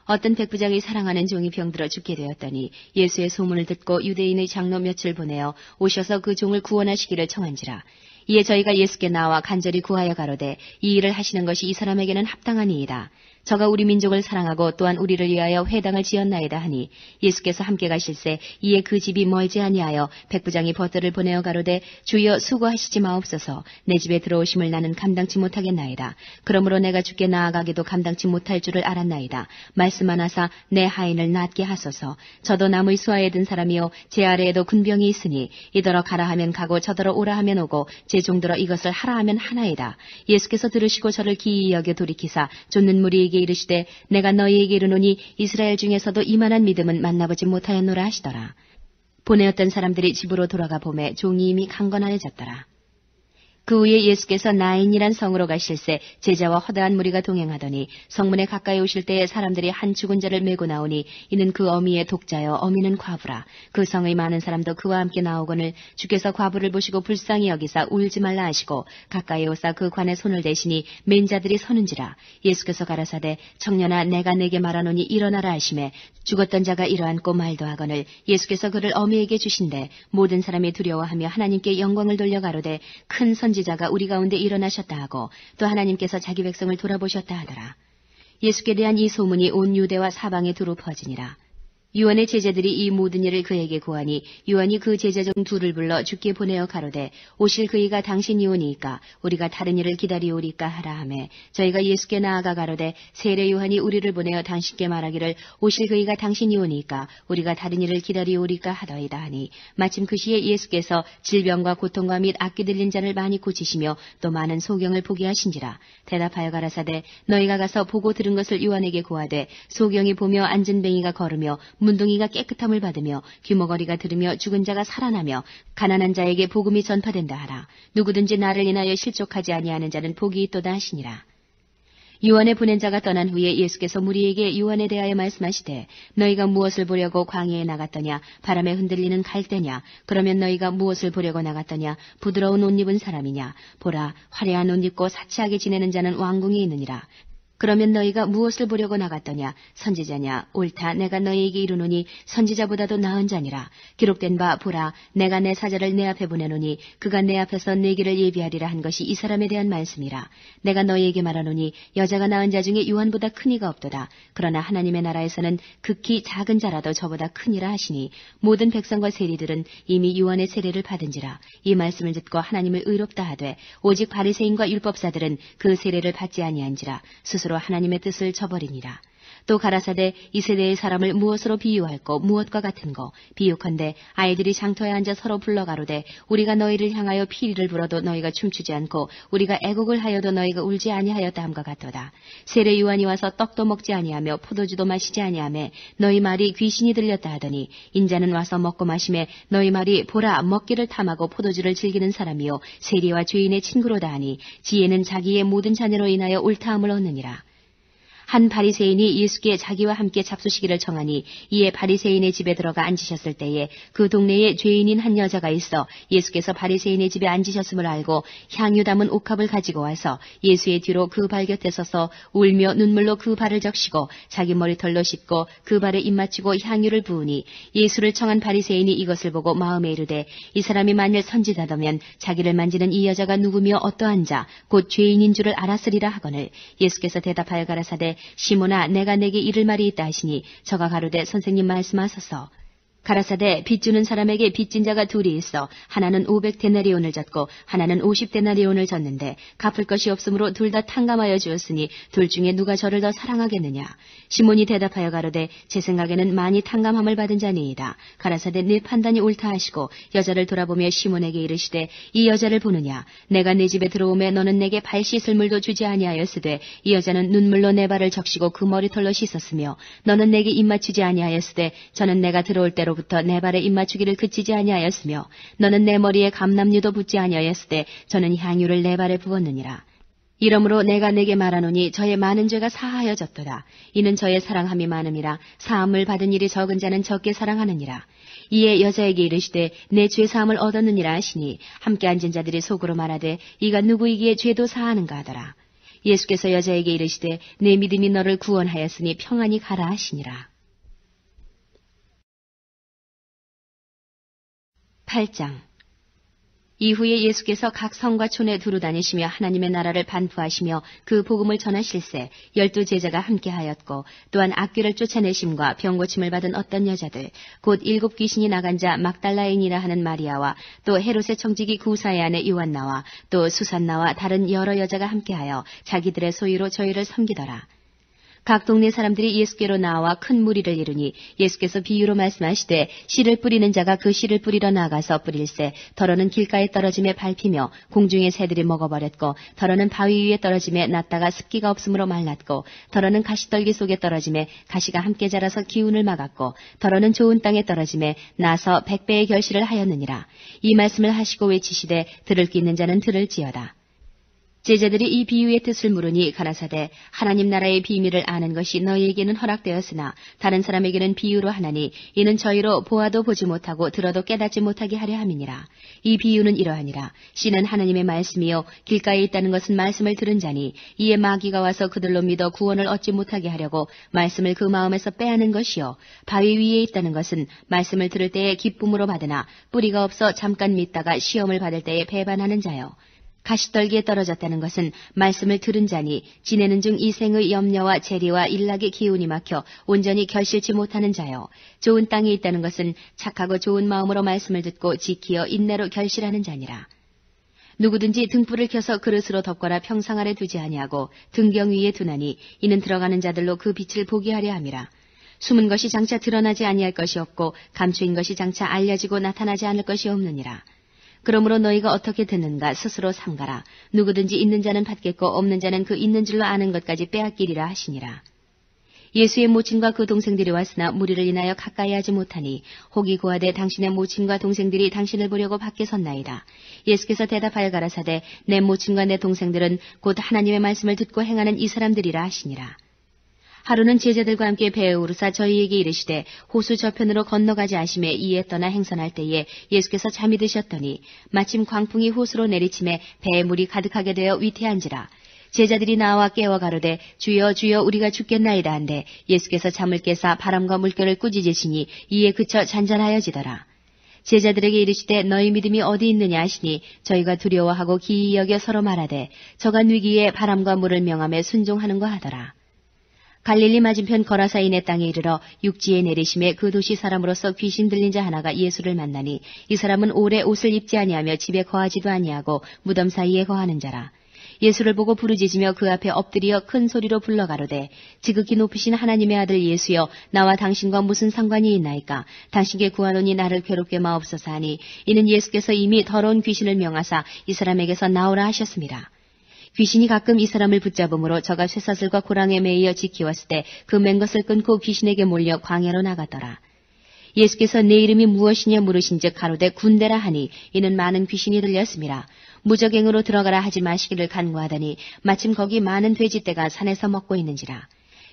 어떤 백부장이 사랑하는 종이 병들어 죽게 되었더니 예수의 소문을 듣고 유대인의 장로 몇을 보내어 오셔서 그 종을 구원하시기를 청한지라. 이에 저희가 예수께 나와 간절히 구하여 가로되 이 일을 하시는 것이 이 사람에게는 합당하니이다. 저가 우리 민족을 사랑하고 또한 우리를 위하여 회당을 지었나이다 하니 예수께서 함께 가실새 이에 그 집이 멀지 아니하여 백부장이 벗들을 보내어 가로되 주여 수고하시지 마옵소서. 내 집에 들어오심을 나는 감당치 못하겠나이다. 그러므로 내가 주께 나아가기도 감당치 못할 줄을 알았나이다. 말씀하나사 내 하인을 낫게 하소서. 저도 남의 수하에 든 사람이요 제 아래에도 군병이 있으니 이더러 가라 하면 가고 저더러 오라 하면 오고 제 종들어 이것을 하라 하면 하나이다. 예수께서 들으시고 저를 기이히 여겨 돌이키사 쫓는 무리에게 이르시되 내가 너희에게 이르노니 이스라엘 중에서도 이만한 믿음은 만나보지 못하였노라 하시더라. 보내었던 사람들이 집으로 돌아가 보매 종이 이미 강건하여졌더라. 그 후에 예수께서 나인이란 성으로 가실새 제자와 허다한 무리가 동행하더니 성문에 가까이 오실 때에 사람들이 한 죽은 자를 메고 나오니 이는 그 어미의 독자여 어미는 과부라. 그 성의 많은 사람도 그와 함께 나오거늘 주께서 과부를 보시고 불쌍히 여기사 울지 말라 하시고 가까이 오사 그 관에 손을 대시니 맨 자들이 서는지라. 예수께서 가라사대 청년아 내가 내게 말하노니 일어나라 하시매 죽었던 자가 일어앉고 말도 하거늘 예수께서 그를 어미에게 주신대 모든 사람이 두려워하며 하나님께 영광을 돌려 가로되 큰 선지자가 우리 가운데 일어나셨다 하고 또 하나님께서 자기 백성을 돌아보셨다 하더라. 예수께 대한 이 소문이 온 유대와 사방에 두루 퍼지니라. 요한의 제자들이 이 모든 일을 그에게 고하니 요한이 그 제자 중 둘을 불러 주께 보내어 가로되 오실 그이가 당신이오니이까 우리가 다른 일을 기다리오리까 하라 하매 저희가 예수께 나아가 가로되 세례 요한이 우리를 보내어 당신께 말하기를 오실 그이가 당신이오니이까 우리가 다른 일을 기다리오리까 하더이다 하니 마침 그 시에 예수께서 질병과 고통과 및 악기 들린 자를 많이 고치시며 또 많은 소경을 보게 하신지라. 대답하여 가라사대 너희가 가서 보고 들은 것을 요한에게 고하되 소경이 보며 앉은 뱅이가 걸으며 문둥이가 깨끗함을 받으며 귀머거리가 들으며 죽은 자가 살아나며 가난한 자에게 복음이 전파된다 하라. 누구든지 나를 인하여 실족하지 아니하는 자는 복이 있도다 하시니라. 요한의 보낸 자가 떠난 후에 예수께서 무리에게 요한에 대하여 말씀하시되 너희가 무엇을 보려고 광야에 나갔더냐 바람에 흔들리는 갈대냐 그러면 너희가 무엇을 보려고 나갔더냐 부드러운 옷 입은 사람이냐 보라 화려한 옷 입고 사치하게 지내는 자는 왕궁에 있느니라. 그러면 너희가 무엇을 보려고 나갔더냐 선지자냐 옳다 내가 너희에게 이르노니 선지자보다도 나은 자니라. 기록된 바 보라 내가 내 사자를 내 앞에 보내노니 그가 내 앞에서 내 길을 예비하리라 한 것이 이 사람에 대한 말씀이라. 내가 너희에게 말하노니 여자가 낳은 자 중에 요한보다 큰 이가 없도다. 그러나 하나님의 나라에서는 극히 작은 자라도 저보다 크니라 하시니 모든 백성과 세리들은 이미 요한의 세례를 받은지라. 이 말씀을 듣고 하나님을 의롭다 하되 오직 바리새인과 율법사들은 그 세례를 받지 아니한지라. 스스로 하나님의 뜻을 저버리니라. 또 가라사대 이 세대의 사람을 무엇으로 비유할꼬 무엇과 같은고 비유컨대 아이들이 장터에 앉아 서로 불러가로되 우리가 너희를 향하여 피리를 불어도 너희가 춤추지 않고 우리가 애곡을 하여도 너희가 울지 아니하였다 함과 같도다. 세례 요한이 와서 떡도 먹지 아니하며 포도주도 마시지 아니하며 너희 말이 귀신이 들렸다 하더니 인자는 와서 먹고 마시매 너희 말이 보라 먹기를 탐하고 포도주를 즐기는 사람이요 세리와 죄인의 친구로다 하니 지혜는 자기의 모든 자녀로 인하여 옳다함을 얻느니라. 한 바리새인이 예수께 자기와 함께 잡수시기를 청하니 이에 바리새인의 집에 들어가 앉으셨을 때에 그 동네에 죄인인 한 여자가 있어 예수께서 바리새인의 집에 앉으셨음을 알고 향유 담은 옥합을 가지고 와서 예수의 뒤로 그 발 곁에 서서 울며 눈물로 그 발을 적시고 자기 머리털로 씻고 그 발에 입 맞추고 향유를 부으니 예수를 청한 바리새인이 이것을 보고 마음에 이르되 이 사람이 만일 선지자다면 자기를 만지는 이 여자가 누구며 어떠한 자 곧 죄인인 줄을 알았으리라 하거늘 예수께서 대답하여 가라사대 시몬아 내가 내게 이를 말이 있다 하시니 저가 가로되 선생님 말씀하소서. 가라사대 빚 주는 사람에게 빚진 자가 둘이 있어 하나는 500데나리온을 졌고 하나는 50데나리온을 졌는데 갚을 것이 없으므로 둘 다 탕감하여 주었으니 둘 중에 누가 저를 더 사랑하겠느냐. 시몬이 대답하여 가로되 제 생각에는 많이 탕감함을 받은 자니이다. 가라사대 네 판단이 옳다 하시고 여자를 돌아보며 시몬에게 이르시되 이 여자를 보느냐. 내가 네 집에 들어오매 너는 내게 발 씻을 물도 주지 아니하였으되 이 여자는 눈물로 내 발을 적시고 그 머리털로 씻었으며 너는 내게 입 맞추지 아니하였으되 저는 내가 들어올 때로 부터 내 발에 입맞추기를 그치지 아니하였으며 너는 내 머리에 감람류도 붓지 아니하였으되 저는 향유를 내 발에 부었느니라. 이러므로 내가 내게 말하노니 저의 많은 죄가 사하여졌도다. 이는 저의 사랑함이 많음이라. 사함을 받은 일이 적은 자는 적게 사랑하느니라. 이에 여자에게 이르시되 내 죄사함을 얻었느니라 하시니 함께 앉은 자들이 속으로 말하되 이가 누구이기에 죄도 사하는가 하더라. 예수께서 여자에게 이르시되 내 믿음이 너를 구원하였으니 평안히 가라 하시니라. 8장. 이후에 예수께서 각 성과 촌에 두루 다니시며 하나님의 나라를 반포하시며 그 복음을 전하실세 12 제자가 함께하였고 또한 악귀를 쫓아내심과 병 고침을 받은 어떤 여자들 곧 7 귀신이 나간 자 막달라인이라 하는 마리아와 또 헤롯의 청지기 구사의 아내 요한나와 또 수산나와 다른 여러 여자가 함께하여 자기들의 소유로 저희를 섬기더라. 각 동네 사람들이 예수께로 나와 큰 무리를 이루니 예수께서 비유로 말씀하시되 씨를 뿌리는 자가 그 씨를 뿌리러 나가서 뿌릴새 더러는 길가에 떨어짐에 밟히며 공중의 새들이 먹어버렸고 더러는 바위 위에 떨어짐에 났다가 습기가 없으므로 말랐고 더러는 가시떨기 속에 떨어짐에 가시가 함께 자라서 기운을 막았고 더러는 좋은 땅에 떨어짐에 나서 100배의 결실을 하였느니라. 이 말씀을 하시고 외치시되 들을 귀 있는 자는 들을지어다. 제자들이 이 비유의 뜻을 물으니 가라사대 하나님 나라의 비밀을 아는 것이 너희에게는 허락되었으나 다른 사람에게는 비유로 하나니 이는 저희로 보아도 보지 못하고 들어도 깨닫지 못하게 하려 함이니라. 이 비유는 이러하니라. 씨는 하나님의 말씀이요 길가에 있다는 것은 말씀을 들은 자니 이에 마귀가 와서 그들로 믿어 구원을 얻지 못하게 하려고 말씀을 그 마음에서 빼앗는 것이요 바위 위에 있다는 것은 말씀을 들을 때에 기쁨으로 받으나 뿌리가 없어 잠깐 믿다가 시험을 받을 때에 배반하는 자요. 가시떨기에 떨어졌다는 것은 말씀을 들은 자니 지내는 중 이생의 염려와 재리와 일락의 기운이 막혀 온전히 결실치 못하는 자요. 좋은 땅에 있다는 것은 착하고 좋은 마음으로 말씀을 듣고 지키어 인내로 결실하는 자니라. 누구든지 등불을 켜서 그릇으로 덮거나 평상 아래 두지 아니하고 등경 위에 두나니 이는 들어가는 자들로 그 빛을 보게 하려 함이라. 숨은 것이 장차 드러나지 아니할 것이 없고 감추인 것이 장차 알려지고 나타나지 않을 것이 없느니라. 그러므로 너희가 어떻게 듣는가 스스로 삼가라. 누구든지 있는 자는 받겠고 없는 자는 그 있는 줄로 아는 것까지 빼앗기리라 하시니라. 예수의 모친과 그 동생들이 왔으나 무리를 인하여 가까이 하지 못하니 혹이 고하되 당신의 모친과 동생들이 당신을 보려고 밖에 섰나이다. 예수께서 대답하여 가라사대 내 모친과 내 동생들은 곧 하나님의 말씀을 듣고 행하는 이 사람들이라 하시니라. 하루는 제자들과 함께 배에 오르사 저희에게 이르시되 호수 저편으로 건너가지 아심에 이에 떠나 행선할 때에 예수께서 잠이 드셨더니 마침 광풍이 호수로 내리침에 배에 물이 가득하게 되어 위태한지라. 제자들이 나와 깨워 가로되 주여 주여 우리가 죽겠나이다 한데 예수께서 잠을 깨사 바람과 물결을 꾸짖으시니 이에 그쳐 잔잔하여지더라. 제자들에게 이르시되 너희 믿음이 어디 있느냐 하시니 저희가 두려워하고 기이 여겨 서로 말하되 저간 위기에 바람과 물을 명함에 순종하는가 하더라. 갈릴리 맞은편 거라사인의 땅에 이르러 육지에 내리심에 그 도시 사람으로서 귀신 들린 자 하나가 예수를 만나니 이 사람은 오래 옷을 입지 아니하며 집에 거하지도 아니하고 무덤 사이에 거하는 자라. 예수를 보고 부르짖으며 그 앞에 엎드려 큰 소리로 불러 가로되 지극히 높으신 하나님의 아들 예수여 나와 당신과 무슨 상관이 있나이까. 당신께 구하노니 나를 괴롭게 마옵소서 하니 이는 예수께서 이미 더러운 귀신을 명하사 이 사람에게서 나오라 하셨습니다. 귀신이 가끔 이 사람을 붙잡음으로 저가 쇠사슬과 고랑에 매이어 지키었을 때 그 맨 것을 끊고 귀신에게 몰려 광야로 나가더라. 예수께서 내 이름이 무엇이냐 물으신즉 가로되 군대라 하니 이는 많은 귀신이 들렸음이라. 무적행으로 들어가라 하지 마시기를 간구하더니 마침 거기 많은 돼지떼가 산에서 먹고 있는지라.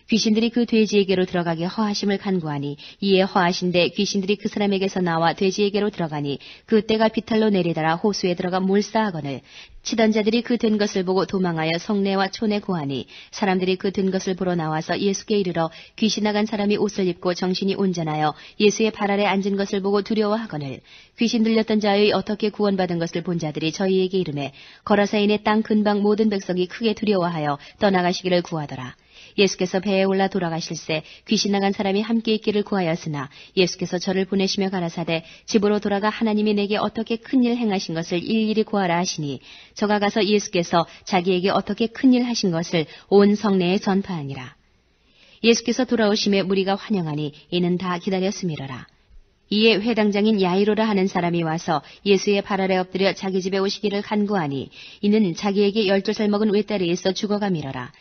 귀신들이 그 돼지에게로 들어가게 허하심을 간구하니 이에 허하신데 귀신들이 그 사람에게서 나와 돼지에게로 들어가니 그 떼가 비탈로 내리더라 호수에 들어가 몰사하거늘 치던 자들이 그 된 것을 보고 도망하여 성내와 촌에 고하니 사람들이 그 된 것을 보러 나와서 예수께 이르러 귀신 나간 사람이 옷을 입고 정신이 온전하여 예수의 발 아래 앉은 것을 보고 두려워하거늘 귀신 들렸던 자의 어떻게 구원받은 것을 본 자들이 저희에게 이르매 거라사인의 땅 근방 모든 백성이 크게 두려워하여 떠나가시기를 구하더라. 예수께서 배에 올라 돌아가실새 귀신 나간 사람이 함께 있기를 구하였으나 예수께서 저를 보내시며 가라사대 집으로 돌아가 하나님이 내게 어떻게 큰일 행하신 것을 일일이 구하라 하시니 저가 가서 예수께서 자기에게 어떻게 큰일 하신 것을 온 성내에 전파하니라. 예수께서 돌아오심에 무리가 환영하니 이는 다 기다렸음이로라. 이에 회당장인 야이로라 하는 사람이 와서 예수의 발 아래 엎드려 자기 집에 오시기를 간구하니 이는 자기에게 12살 먹은 외딸이 있어 죽어가미러라.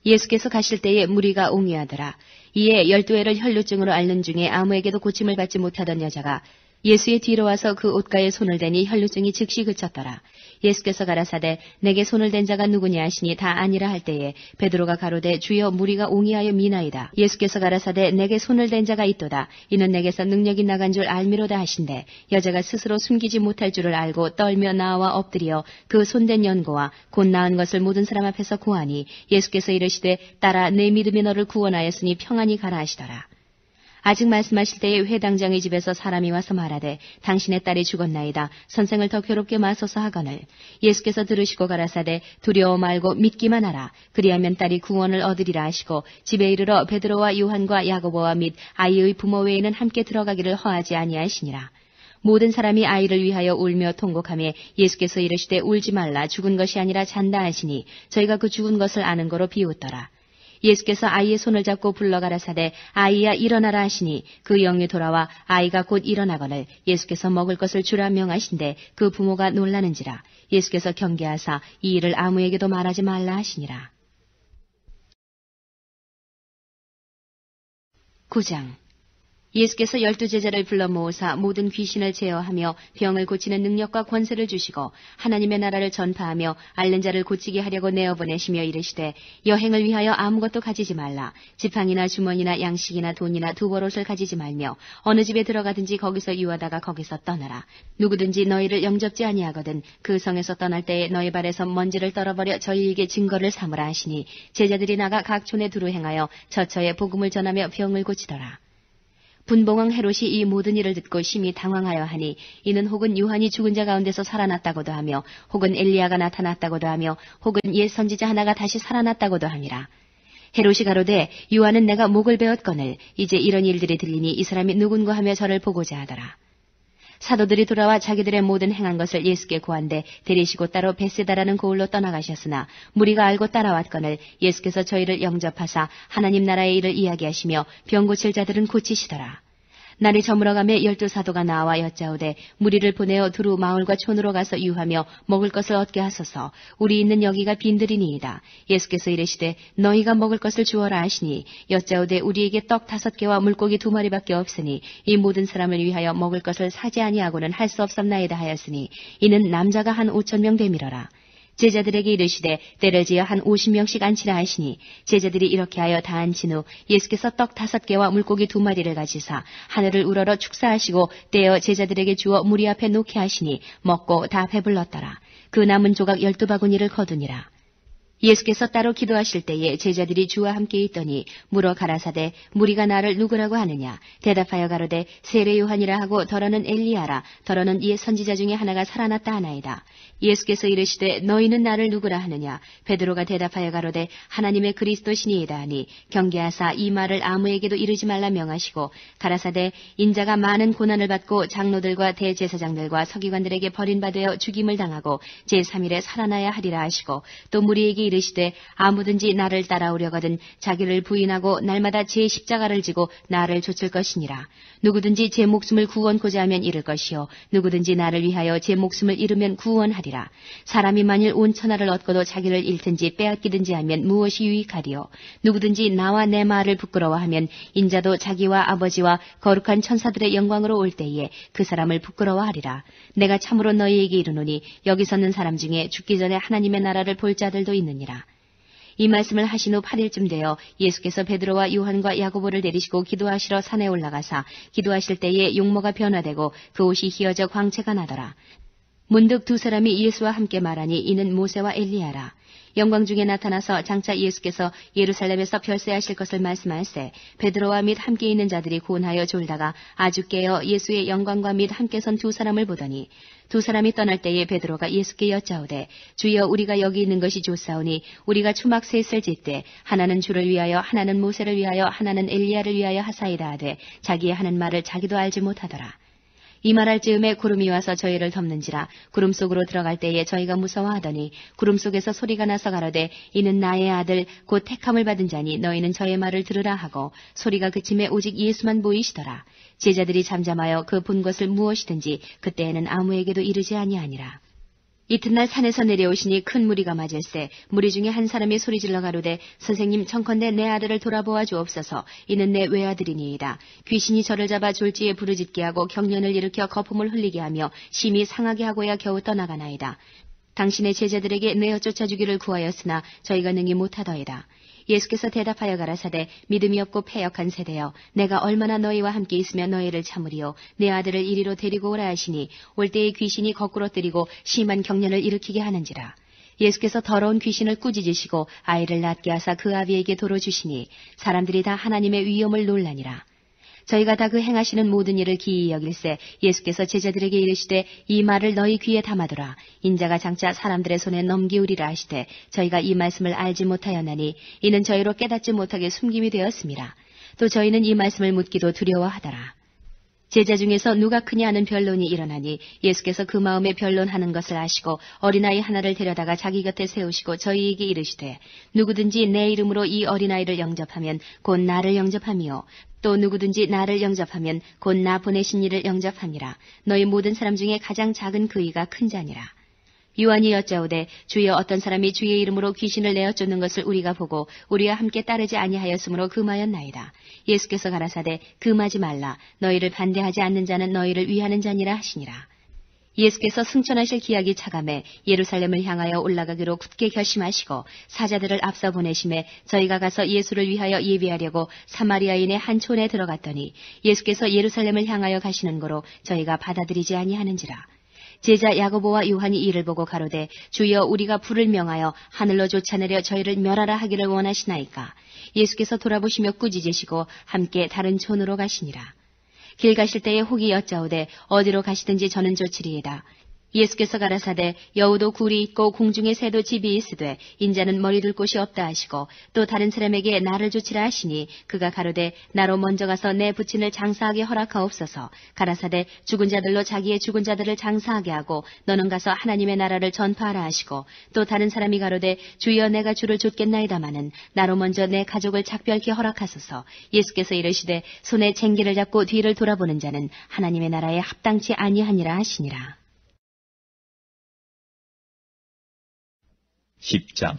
예수께서 가실 때에 무리가 옹이하더라. 이에 12회를 혈루증으로 앓는 중에 아무에게도 고침을 받지 못하던 여자가 예수의 뒤로 와서 그 옷가에 손을 대니 혈루증이 즉시 그쳤더라. 예수께서 가라사대 내게 손을 댄 자가 누구냐 하시니 다 아니라 할 때에 베드로가 가로되 주여 무리가 옹이하여 미나이다. 예수께서 가라사대 내게 손을 댄 자가 있도다. 이는 내게서 능력이 나간 줄 알미로다 하신대 여자가 스스로 숨기지 못할 줄을 알고 떨며 나와 엎드려 그 손댄 연고와 곧 나은 것을 모든 사람 앞에서 고하니 예수께서 이르시되 딸아 내 믿음이 너를 구원하였으니 평안히 가라 하시더라. 아직 말씀하실 때에 회당장의 집에서 사람이 와서 말하되 당신의 딸이 죽었나이다. 선생을 더 괴롭게 마소서 하거늘 예수께서 들으시고 가라사대 두려워 말고 믿기만 하라. 그리하면 딸이 구원을 얻으리라 하시고 집에 이르러 베드로와 요한과 야고보와 및 아이의 부모 외에는 함께 들어가기를 허하지 아니하시니라. 모든 사람이 아이를 위하여 울며 통곡하며 예수께서 이르시되 울지 말라 죽은 것이 아니라 잔다 하시니 저희가 그 죽은 것을 아는 거로 비웃더라. 예수께서 아이의 손을 잡고 불러가라사대 아이야 일어나라 하시니 그 영이 돌아와 아이가 곧 일어나거늘 예수께서 먹을 것을 주라 명하신데 그 부모가 놀라는지라. 예수께서 경계하사 이 일을 아무에게도 말하지 말라 하시니라. 9장 예수께서 12제자를 불러 모으사 모든 귀신을 제어하며 병을 고치는 능력과 권세를 주시고 하나님의 나라를 전파하며 앓는 자를 고치게 하려고 내어보내시며 이르시되 여행을 위하여 아무것도 가지지 말라. 지팡이나 주머니나 양식이나 돈이나 두벌옷을 가지지 말며 어느 집에 들어가든지 거기서 유하다가 거기서 떠나라. 누구든지 너희를 영접지 아니하거든 그 성에서 떠날 때에 너희 발에서 먼지를 떨어버려 저희에게 증거를 삼으라 하시니 제자들이 나가 각 촌에 두루 행하여 저처에 복음을 전하며 병을 고치더라. 분봉왕 헤롯이 이 모든 일을 듣고 심히 당황하여 하니 이는 혹은 요한이 죽은 자 가운데서 살아났다고도 하며 혹은 엘리야가 나타났다고도 하며 혹은 옛 선지자 하나가 다시 살아났다고도 함이라. 헤롯이 가로되 요한은 내가 목을 베었거늘 이제 이런 일들이 들리니 이 사람이 누군가 하며 저를 보고자 하더라. 사도들이 돌아와 자기들의 모든 행한 것을 예수께 고한데 데리시고 따로 베세다라는 고을로 떠나가셨으나 무리가 알고 따라왔거늘 예수께서 저희를 영접하사 하나님 나라의 일을 이야기하시며 병 고칠 자들은 고치시더라. 날이 저물어가며 12사도가 나와 여짜오되 무리를 보내어 두루 마을과 촌으로 가서 유하며 먹을 것을 얻게 하소서. 우리 있는 여기가 빈들이니이다. 예수께서 이르시되 너희가 먹을 것을 주어라 하시니 여짜오되 우리에게 떡 5개와 물고기 2마리밖에 없으니 이 모든 사람을 위하여 먹을 것을 사지 아니하고는 할 수 없었나이다 하였으니 이는 남자가 한 5,000명 되밀어라. 제자들에게 이르시되 때를 지어 한 50명씩 앉히라 하시니 제자들이 이렇게 하여 다 앉힌 후 예수께서 떡 5개와 물고기 2마리를 가지사 하늘을 우러러 축사하시고 떼어 제자들에게 주어 무리 앞에 놓게 하시니 먹고 다 배불렀더라. 그 남은 조각 12바구니를 거두니라. 예수께서 따로 기도하실 때에 제자들이 주와 함께 있더니 물어 가라사대 무리가 나를 누구라고 하느냐. 대답하여 가로되 세례 요한이라 하고 더러는 엘리야라. 더러는 옛 선지자 중에 하나가 살아났다 하나이다. 예수께서 이르시되 너희는 나를 누구라 하느냐. 베드로가 대답하여 가로되 하나님의 그리스도시니이다 하니 경계하사 이 말을 아무에게도 이르지 말라 명하시고 가라사대 인자가 많은 고난을 받고 장로들과 대제사장들과 서기관들에게 버림받아 죽임을 당하고 제3일에 살아나야 하리라 하시고 또 무리에게 이르시되 아무든지 나를 따라오려거든 자기를 부인하고 날마다 제 십자가를 지고 나를 좇을 것이니라. 누구든지 제 목숨을 구원코자 하면 잃을 것이요 누구든지 나를 위하여 제 목숨을 잃으면 구원하리라. 사람이 만일 온 천하를 얻고도 자기를 잃든지 빼앗기든지 하면 무엇이 유익하리요. 누구든지 나와 내 말을 부끄러워하면 인자도 자기와 아버지와 거룩한 천사들의 영광으로 올 때에 그 사람을 부끄러워하리라. 내가 참으로 너희에게 이르노니 여기 서는 사람 중에 죽기 전에 하나님의 나라를 볼 자들도 있느니라. 이 말씀을 하신 후 8일쯤 되어 예수께서 베드로와 요한과 야고보를 데리시고 기도하시러 산에 올라가사 기도하실 때에 용모가 변화되고 그 옷이 휘어져 광채가 나더라. 문득 두 사람이 예수와 함께 말하니 이는 모세와 엘리야라. 영광 중에 나타나서 장차 예수께서 예루살렘에서 별세하실 것을 말씀할세 베드로와 및 함께 있는 자들이 고운하여 졸다가 아주 깨어 예수의 영광과 및 함께 선 두 사람을 보더니 두 사람이 떠날 때에 베드로가 예수께 여짜오되 주여 우리가 여기 있는 것이 좋사오니 우리가 초막 셋을 짓되 하나는 주를 위하여 하나는 모세를 위하여 하나는 엘리야를 위하여 하사이다 하되 자기의 하는 말을 자기도 알지 못하더라. 이 말할 즈음에 구름이 와서 저희를 덮는지라. 구름 속으로 들어갈 때에 저희가 무서워하더니 구름 속에서 소리가 나서 가로되 이는 나의 아들 곧 택함을 받은 자니 너희는 저의 말을 들으라 하고 소리가 그침에 오직 예수만 보이시더라. 제자들이 잠잠하여 그 본 것을 무엇이든지 그때에는 아무에게도 이르지 아니하니라. 이튿날 산에서 내려오시니 큰 무리가 맞을세 무리 중에 한 사람이 소리질러 가로되 선생님 청컨대 내 아들을 돌아보아 주옵소서. 이는 내 외아들이니이다. 귀신이 저를 잡아 졸지에 부르짖게 하고 경련을 일으켜 거품을 흘리게 하며 심히 상하게 하고야 겨우 떠나가나이다. 당신의 제자들에게 내어 쫓아주기를 구하였으나 저희가 능히 못하더이다. 예수께서 대답하여 가라사대 믿음이 없고 패역한 세대여 내가 얼마나 너희와 함께 있으며 너희를 참으리요. 내 아들을 이리로 데리고 오라 하시니 올 때에 귀신이 거꾸로 때리고 심한 경련을 일으키게 하는지라. 예수께서 더러운 귀신을 꾸짖으시고 아이를 낳게 하사 그 아비에게 도로 주시니 사람들이 다 하나님의 위엄을 놀라니라. 저희가 다 그 행하시는 모든 일을 기이히 여길세 예수께서 제자들에게 이르시되 이 말을 너희 귀에 담아두라. 인자가 장차 사람들의 손에 넘기우리라 하시되 저희가 이 말씀을 알지 못하였나니 이는 저희로 깨닫지 못하게 숨김이 되었습니다. 또 저희는 이 말씀을 묻기도 두려워하더라. 제자 중에서 누가 크냐 하는 변론이 일어나니 예수께서 그 마음에 변론하는 것을 아시고 어린아이 하나를 데려다가 자기 곁에 세우시고 저희에게 이르시되 누구든지 내 이름으로 이 어린아이를 영접하면 곧 나를 영접함이요 또 누구든지 나를 영접하면 곧 나 보내신 이를 영접함이라. 너희 모든 사람 중에 가장 작은 그이가 큰 자니라. 요한이 여짜오되 주여 어떤 사람이 주의 이름으로 귀신을 내어 쫓는 것을 우리가 보고 우리와 함께 따르지 아니하였으므로 금하였나이다. 예수께서 가라사대 금하지 말라. 너희를 반대하지 않는 자는 너희를 위하는 자니라 하시니라. 예수께서 승천하실 기약이 차감해 예루살렘을 향하여 올라가기로 굳게 결심하시고 사자들을 앞서 보내심에 저희가 가서 예수를 위하여 예비하려고 사마리아인의 한 촌에 들어갔더니 예수께서 예루살렘을 향하여 가시는 거로 저희가 받아들이지 아니하는지라. 제자 야고보와 요한이 이를 보고 가로되 주여 우리가 불을 명하여 하늘로 쫓아내려 저희를 멸하라 하기를 원하시나이까. 예수께서 돌아보시며 꾸짖으시고 함께 다른 촌으로 가시니라. 길 가실 때에 혹이 여짜오되 어디로 가시든지 저는 좋으리이다. 예수께서 가라사대 여우도 굴이 있고 공중에 새도 집이 있으되 인자는 머리 둘 곳이 없다 하시고 또 다른 사람에게 나를 주치라 하시니 그가 가로되 나로 먼저 가서 내 부친을 장사하게 허락하옵소서. 가라사대 죽은 자들로 자기의 죽은 자들을 장사하게 하고 너는 가서 하나님의 나라를 전파하라 하시고 또 다른 사람이 가로되 주여 내가 주를 좇겠나이다마는 나로 먼저 내 가족을 작별케 허락하소서. 예수께서 이르시되 손에 쟁기를 잡고 뒤를 돌아보는 자는 하나님의 나라에 합당치 아니하니라 하시니라. 10장.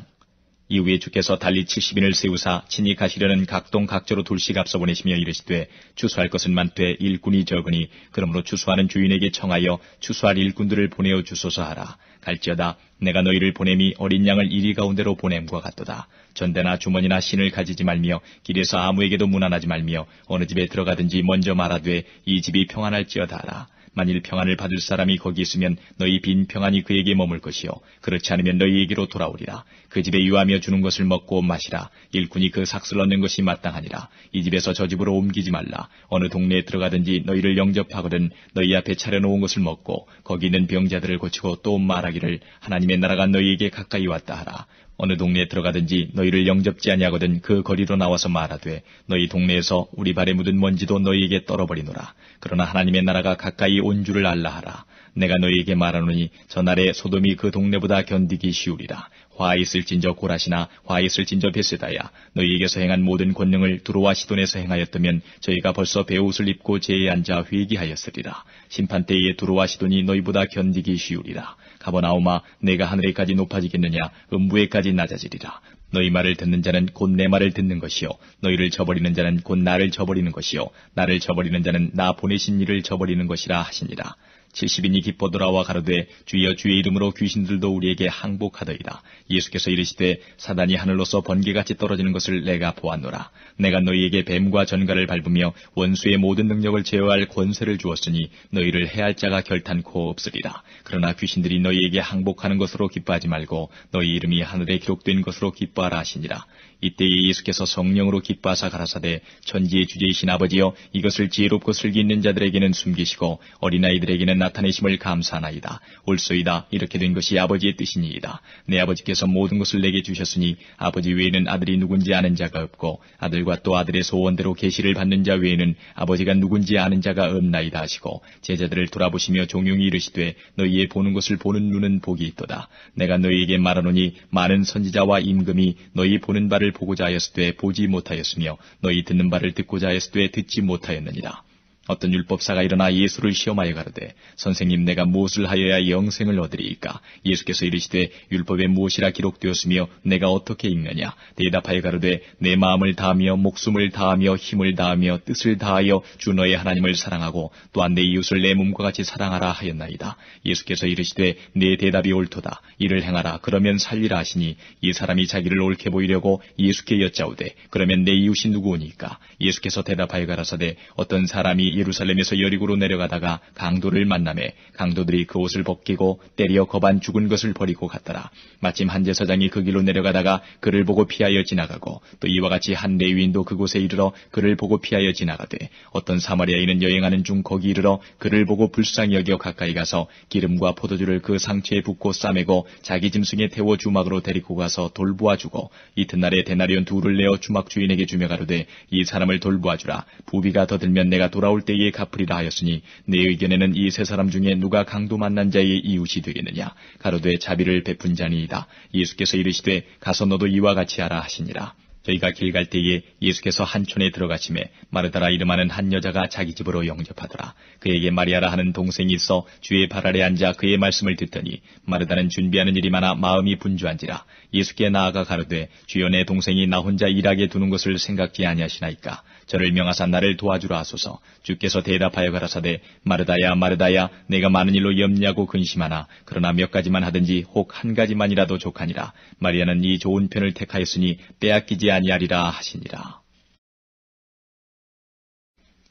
이후에 주께서 달리 70인을 세우사 친히 가시려는 각동 각조로 둘씩 앞서 보내시며 이르시되 추수할 것은 많되 일꾼이 적으니 그러므로 추수하는 주인에게 청하여 추수할 일꾼들을 보내어 주소서 하라. 갈지어다 내가 너희를 보냄이 어린 양을 이리 가운데로 보냄과 같도다. 전대나 주머니나 신을 가지지 말며 길에서 아무에게도 문안하지 말며 어느 집에 들어가든지 먼저 말하되 이 집이 평안할지어다 하라. 만일 평안을 받을 사람이 거기 있으면 너희 빈 평안이 그에게 머물 것이요 그렇지 않으면 너희에게로 돌아오리라. 그 집에 유하며 주는 것을 먹고 마시라. 일꾼이 그 삭슬 얻는 것이 마땅하니라. 이 집에서 저 집으로 옮기지 말라. 어느 동네에 들어가든지 너희를 영접하거든 너희 앞에 차려놓은 것을 먹고 거기 있는 병자들을 고치고 또 말하기를 하나님의 나라가 너희에게 가까이 왔다 하라. 어느 동네에 들어가든지 너희를 영접지 아니하거든 그 거리로 나와서 말하되 너희 동네에서 우리 발에 묻은 먼지도 너희에게 떨어버리노라. 그러나 하나님의 나라가 가까이 온 줄을 알라 하라. 내가 너희에게 말하노니 저날에 소돔이 그 동네보다 견디기 쉬우리라. 화 있을진저 고라시나 화 있을진저 베세다야 너희에게서 행한 모든 권능을 두로와 시돈에서 행하였다면 저희가 벌써 베옷을 입고 제에 앉아 회개하였으리라. 심판 때에 두로와 시돈이 너희보다 견디기 쉬우리라. 가버나오마 내가 하늘에까지 높아지겠느냐 음부에까지 낮아지리라. 너희 말을 듣는 자는 곧 내 말을 듣는 것이요 너희를 저버리는 자는 곧 나를 저버리는 것이요 나를 저버리는 자는 나 보내신 이를 저버리는 것이라 하시니라. 70인이 기뻐 돌아와 가로되 주여 주의 이름으로 귀신들도 우리에게 항복하더이다. 예수께서 이르시되 사단이 하늘로서 번개같이 떨어지는 것을 내가 보았노라. 내가 너희에게 뱀과 전갈을 밟으며 원수의 모든 능력을 제어할 권세를 주었으니 너희를 해할 자가 결탄코 없으리라. 그러나 귀신들이 너희에게 항복하는 것으로 기뻐하지 말고 너희 이름이 하늘에 기록된 것으로 기뻐하라 하시니라. 이때에 예수께서 성령으로 기뻐하사 가라사대 천지의 주제이신 아버지여 이것을 지혜롭고 슬기 있는 자들에게는 숨기시고 어린아이들에게는 나타내심을 감사하나이다. 옳소이다. 이렇게 된 것이 아버지의 뜻이니이다. 내 아버지께서 모든 것을 내게 주셨으니 아버지 외에는 아들이 누군지 아는 자가 없고 아들과 또 아들의 소원대로 계시를 받는 자 외에는 아버지가 누군지 아는 자가 없나이다 하시고 제자들을 돌아보시며 종용이 이르시되 너희의 보는 것을 보는 눈은 복이 있도다. 내가 너희에게 말하노니 많은 선지자와 임금이 너희 보는 바를 보고자 하였으되 보지 못하였으며 너희 듣는 바를 듣고자 하였으되 듣지 못하였느니라. 어떤 율법사가 일어나 예수를 시험하여 가로되 선생님 내가 무엇을 하여야 영생을 얻으리이까? 예수께서 이르시되 율법에 무엇이라 기록되었으며 내가 어떻게 읽느냐? 대답하여 가로되 내 마음을 다하며 목숨을 다하며 힘을 다하며 뜻을 다하여 주 너의 하나님을 사랑하고 또한 내 이웃을 내 몸과 같이 사랑하라 하였나이다. 예수께서 이르시되 내 대답이 옳도다. 이를 행하라. 그러면 살리라 하시니 이 사람이 자기를 옳게 보이려고 예수께 여짜오되 그러면 내 이웃이 누구오니까? 예수께서 대답하여 가라사대 어떤 사람이 예루살렘에서 여리고로 내려가다가 강도를 만나매 강도들이 그 옷을 벗기고 때려 거반 죽은 것을 버리고 갔더라. 마침 한 제사장이 그 길로 내려가다가 그를 보고 피하여 지나가고 또 이와 같이 한 레위인도 그곳에 이르러 그를 보고 피하여 지나가되 어떤 사마리아인은 여행하는 중 거기 이르러 그를 보고 불쌍히 여겨 가까이 가서 기름과 포도주를 그 상처에 붓고 싸매고 자기 짐승에 태워 주막으로 데리고 가서 돌보아주고 이튿날에 데나리온 둘을 내어 주막 주인에게 주며 가로되 이 사람을 돌보아주라. 부비가 더 들면 내가 돌아올 때에 갚으리라 하였으니 내 의견에는 이 세 사람 중에 누가 강도 만난 자의 이웃이 되겠느냐? 가로되 자비를 베푼 자니이다. 예수께서 이르시되 가서 너도 이와 같이 하라 하시니라. 저희가 길 갈 때에 예수께서 한 촌에 들어가심에 마르다라 이름하는 한 여자가 자기 집으로 영접하더라. 그에게 마리아라 하는 동생이 있어 주의 발 아래 앉아 그의 말씀을 듣더니 마르다는 준비하는 일이 많아 마음이 분주한지라. 예수께 나아가 가로되 주여 내 동생이 나 혼자 일하게 두는 것을 생각지 아니하시나이까? 저를 명하사 나를 도와주라 하소서. 주께서 대답하여 가라사대 마르다야 마르다야 내가 많은 일로 염려하고 근심하나 그러나 몇 가지만 하든지 혹 한 가지만이라도 족하니라. 마리아는 이 좋은 편을 택하였으니 빼앗기지 아니하리라 하시니라.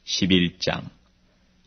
11장.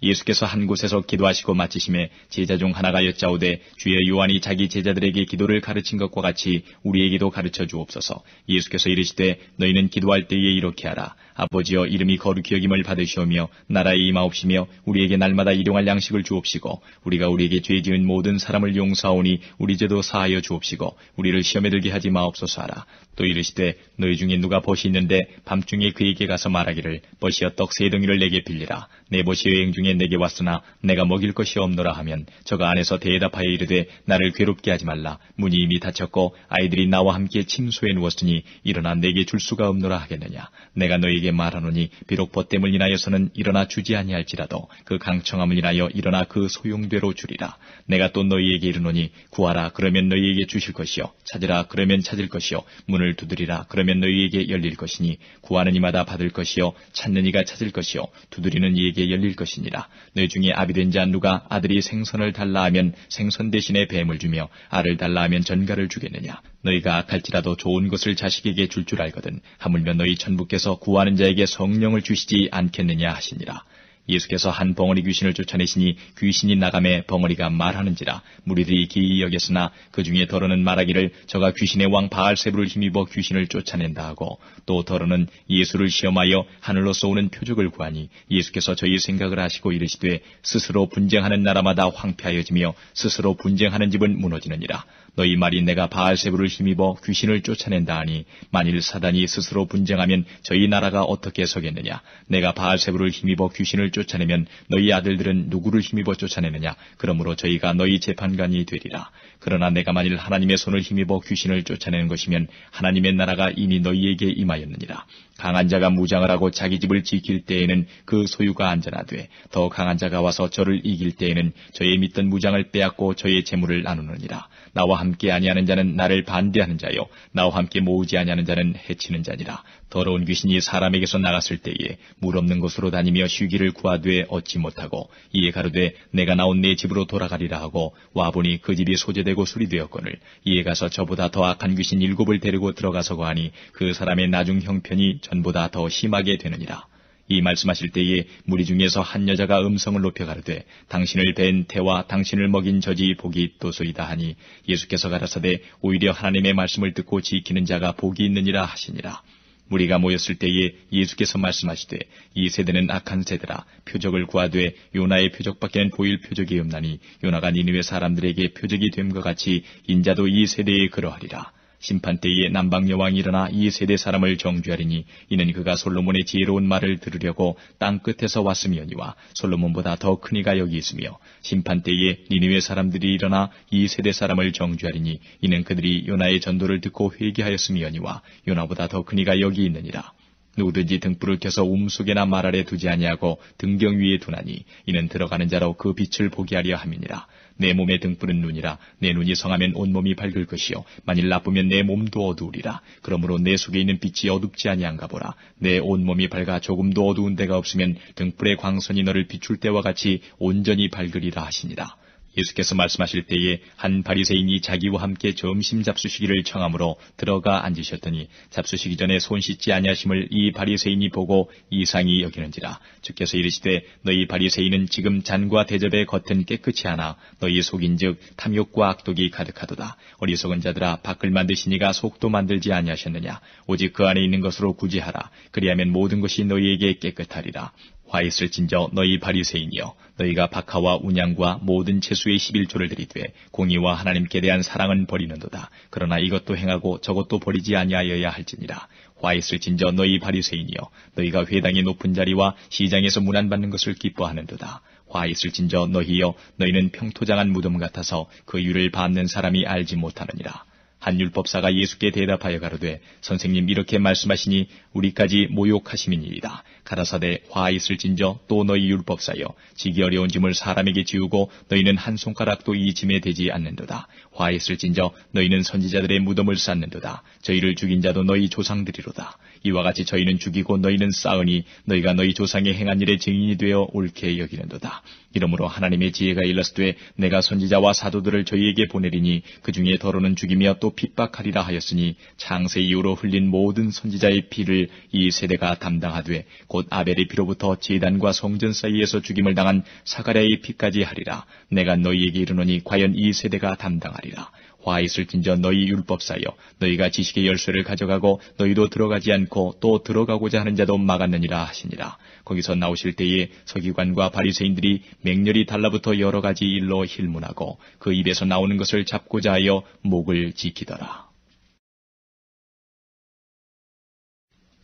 예수께서 한 곳에서 기도하시고 마치심에 제자 중 하나가 여짜오되 주여 요한이 자기 제자들에게 기도를 가르친 것과 같이 우리에게도 가르쳐 주옵소서. 예수께서 이르시되 너희는 기도할 때에 이렇게 하라. 아버지여 이름이 거룩히 여김을 받으시오며 나라에 임하옵시며 우리에게 날마다 일용할 양식을 주옵시고 우리가 우리에게 죄 지은 모든 사람을 용서하오니 우리 죄도 사하여 주옵시고 우리를 시험에 들게 하지 마옵소서 하라. 또 이르시되 너희 중에 누가 벗이 있는데 밤중에 그에게 가서 말하기를 벗이여 떡 세 덩이를 내게 빌리라. 내 벗이 여행 중에 내게 왔으나 내가 먹일 것이 없노라 하면 저가 안에서 대답하여 이르되 나를 괴롭게 하지 말라. 문이 이미 닫혔고 아이들이 나와 함께 침소에 누웠으니 일어나 내게 줄 수가 없노라 하겠느냐. 내가 너희에게 말하노니 비록 벗됨을 인하여서는 일어나 주지 아니할지라도 그 강청함을 인하여 일어나 그 소용대로 주리라. 내가 또 너희에게 이르노니 구하라 그러면 너희에게 주실 것이요 찾으라 그러면 찾을 것이요 문을 두드리라 그러면 너희에게 열릴 것이니 구하는 이마다 받을 것이요 찾는 이가 찾을 것이요 두드리는 이에게 열릴 것이니라. 너희 중에 아비된 자 누가 아들이 생선을 달라 하면 생선 대신에 뱀을 주며 알을 달라 하면 전갈을 주겠느냐. 너희가 악할지라도 좋은 것을 자식에게 줄 줄 알거든 하물며 너희 천부께서 구하는 자에게 성령을 주시지 않겠느냐 하시니라. 예수께서 한 벙어리 귀신을 쫓아내시니 귀신이 나가매 벙어리가 말하는지라. 무리들이 기이 여겼으나 그 중에 더러는 말하기를 저가 귀신의 왕 바알세부를 힘입어 귀신을 쫓아낸다 하고 또 더러는 예수를 시험하여 하늘로서 오는 표적을 구하니 예수께서 저희 생각을 하시고 이르시되 스스로 분쟁하는 나라마다 황폐하여지며 스스로 분쟁하는 집은 무너지느니라. 너희 말이 내가 바알세부를 힘입어 귀신을 쫓아낸다 하니 만일 사단이 스스로 분쟁하면 저희 나라가 어떻게 서겠느냐. 내가 바알세부를 힘입어 귀신을 쫓아내면 너희 아들들은 누구를 힘입어 쫓아내느냐. 그러므로 저희가 너희 재판관이 되리라. 그러나 내가 만일 하나님의 손을 힘입어 귀신을 쫓아내는 것이면 하나님의 나라가 이미 너희에게 임하였느니라. 강한 자가 무장을 하고 자기 집을 지킬 때에는 그 소유가 안전하되 더 강한 자가 와서 저를 이길 때에는 저의 믿던 무장을 빼앗고 저의 재물을 나누느니라. 나와 함께 아니하는 자는 나를 반대하는 자요 나와 함께 모으지 아니하는 자는 해치는 자니라. 더러운 귀신이 사람에게서 나갔을 때에 물 없는 곳으로 다니며 쉬기를 구하되 얻지 못하고 이에 가로되 내가 나온 내 집으로 돌아가리라 하고 와보니 그 집이 소재되고 수리되었거늘 이에 가서 저보다 더 악한 귀신 7을 데리고 들어가서 거하니 그 사람의 나중 형편이 전보다 더 심하게 되느니라. 이 말씀하실 때에 무리 중에서 한 여자가 음성을 높여 가르되 당신을 뵌 태와 당신을 먹인 젖이 복이 있도소이다 하니 예수께서 가라사대 오히려 하나님의 말씀을 듣고 지키는 자가 복이 있느니라 하시니라. 무리가 모였을 때에 예수께서 말씀하시되 이 세대는 악한 세대라. 표적을 구하되 요나의 표적밖에는 보일 표적이 없나니 요나가 니느웨 사람들에게 표적이 됨과 같이 인자도 이 세대에 그러하리라. 심판 때에 남방 여왕이 일어나 이 세대 사람을 정죄하리니 이는 그가 솔로몬의 지혜로운 말을 들으려고 땅 끝에서 왔음이오니와 솔로몬보다 더 큰 이가 여기 있으며 심판 때에 니느웨 사람들이 일어나 이 세대 사람을 정죄하리니 이는 그들이 요나의 전도를 듣고 회개하였음이오니와 요나보다 더 큰 이가 여기 있느니라. 누구든지 등불을 켜서 움속에나 말 아래 두지 아니하고 등경 위에 두나니 이는 들어가는 자로 그 빛을 보게 하려 함이니라. 내 몸의 등불은 눈이라. 내 눈이 성하면 온몸이 밝을 것이요 만일 나쁘면 내 몸도 어두우리라. 그러므로 내 속에 있는 빛이 어둡지 아니한가 보라. 내 온몸이 밝아 조금도 어두운 데가 없으면 등불의 광선이 너를 비출 때와 같이 온전히 밝으리라 하시니라. 예수께서 말씀하실 때에 한 바리새인이 자기와 함께 점심 잡수시기를 청함으로 들어가 앉으셨더니 잡수시기 전에 손 씻지 아니하심을 이 바리새인이 보고 이상히 여기는지라. 주께서 이르시되 너희 바리새인은 지금 잔과 대접의 겉은 깨끗이 하나 너희 속인즉 탐욕과 악독이 가득하도다. 어리석은 자들아 밖을 만드시니가 속도 만들지 아니하셨느냐. 오직 그 안에 있는 것으로 구제하라. 그리하면 모든 것이 너희에게 깨끗하리라. 화 있을진저 너희 바리새인이여 너희가 박하와 운양과 모든 채수의 11조를 드리되 공의와 하나님께 대한 사랑은 버리는도다. 그러나 이것도 행하고 저것도 버리지 아니하여야 할지니라. 화 있을진저 너희 바리새인이여 너희가 회당의 높은 자리와 시장에서 문안받는 것을 기뻐하는도다. 화 있을진저 너희여 너희는 평토장한 무덤 같아서 그 유를 밟는 사람이 알지 못하느니라. 한 율법사가 예수께 대답하여 가로되 선생님 이렇게 말씀하시니 우리까지 모욕하심이니이다. 가라사대 화 있을진저 또 너희 율법사여 지기 어려운 짐을 사람에게 지우고 너희는 한 손가락도 이 짐에 대지 않는도다. 화 있을진저 너희는 선지자들의 무덤을 쌓는도다. 저희를 죽인 자도 너희 조상들이로다. 이와 같이 저희는 죽이고 너희는 쌓으니 너희가 너희 조상의 행한 일의 증인이 되어 옳게 여기는도다. 이러므로 하나님의 지혜가 일렀으되 내가 선지자와 사도들을 저희에게 보내리니 그 중에 더러는 죽이며 또 세대도 핍박하리라 하였으니 창세 이후로 흘린 모든 선지자의 피를 이 세대가 담당하되 곧 아벨의 피로부터 제단과 성전 사이에서 죽임을 당한 사가랴의 피까지 하리라. 내가 너희에게 이르노니 과연 이 세대가 담당하리라. 화 있을진저 너희 율법사여 너희가 지식의 열쇠를 가져가고 너희도 들어가지 않고 또 들어가고자 하는 자도 막았느니라 하시니라. 거기서 나오실 때에 서기관과 바리새인들이 맹렬히 달라붙어 여러 가지 일로 힐문하고 그 입에서 나오는 것을 잡고자 하여 목을 지키더라.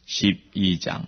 12장.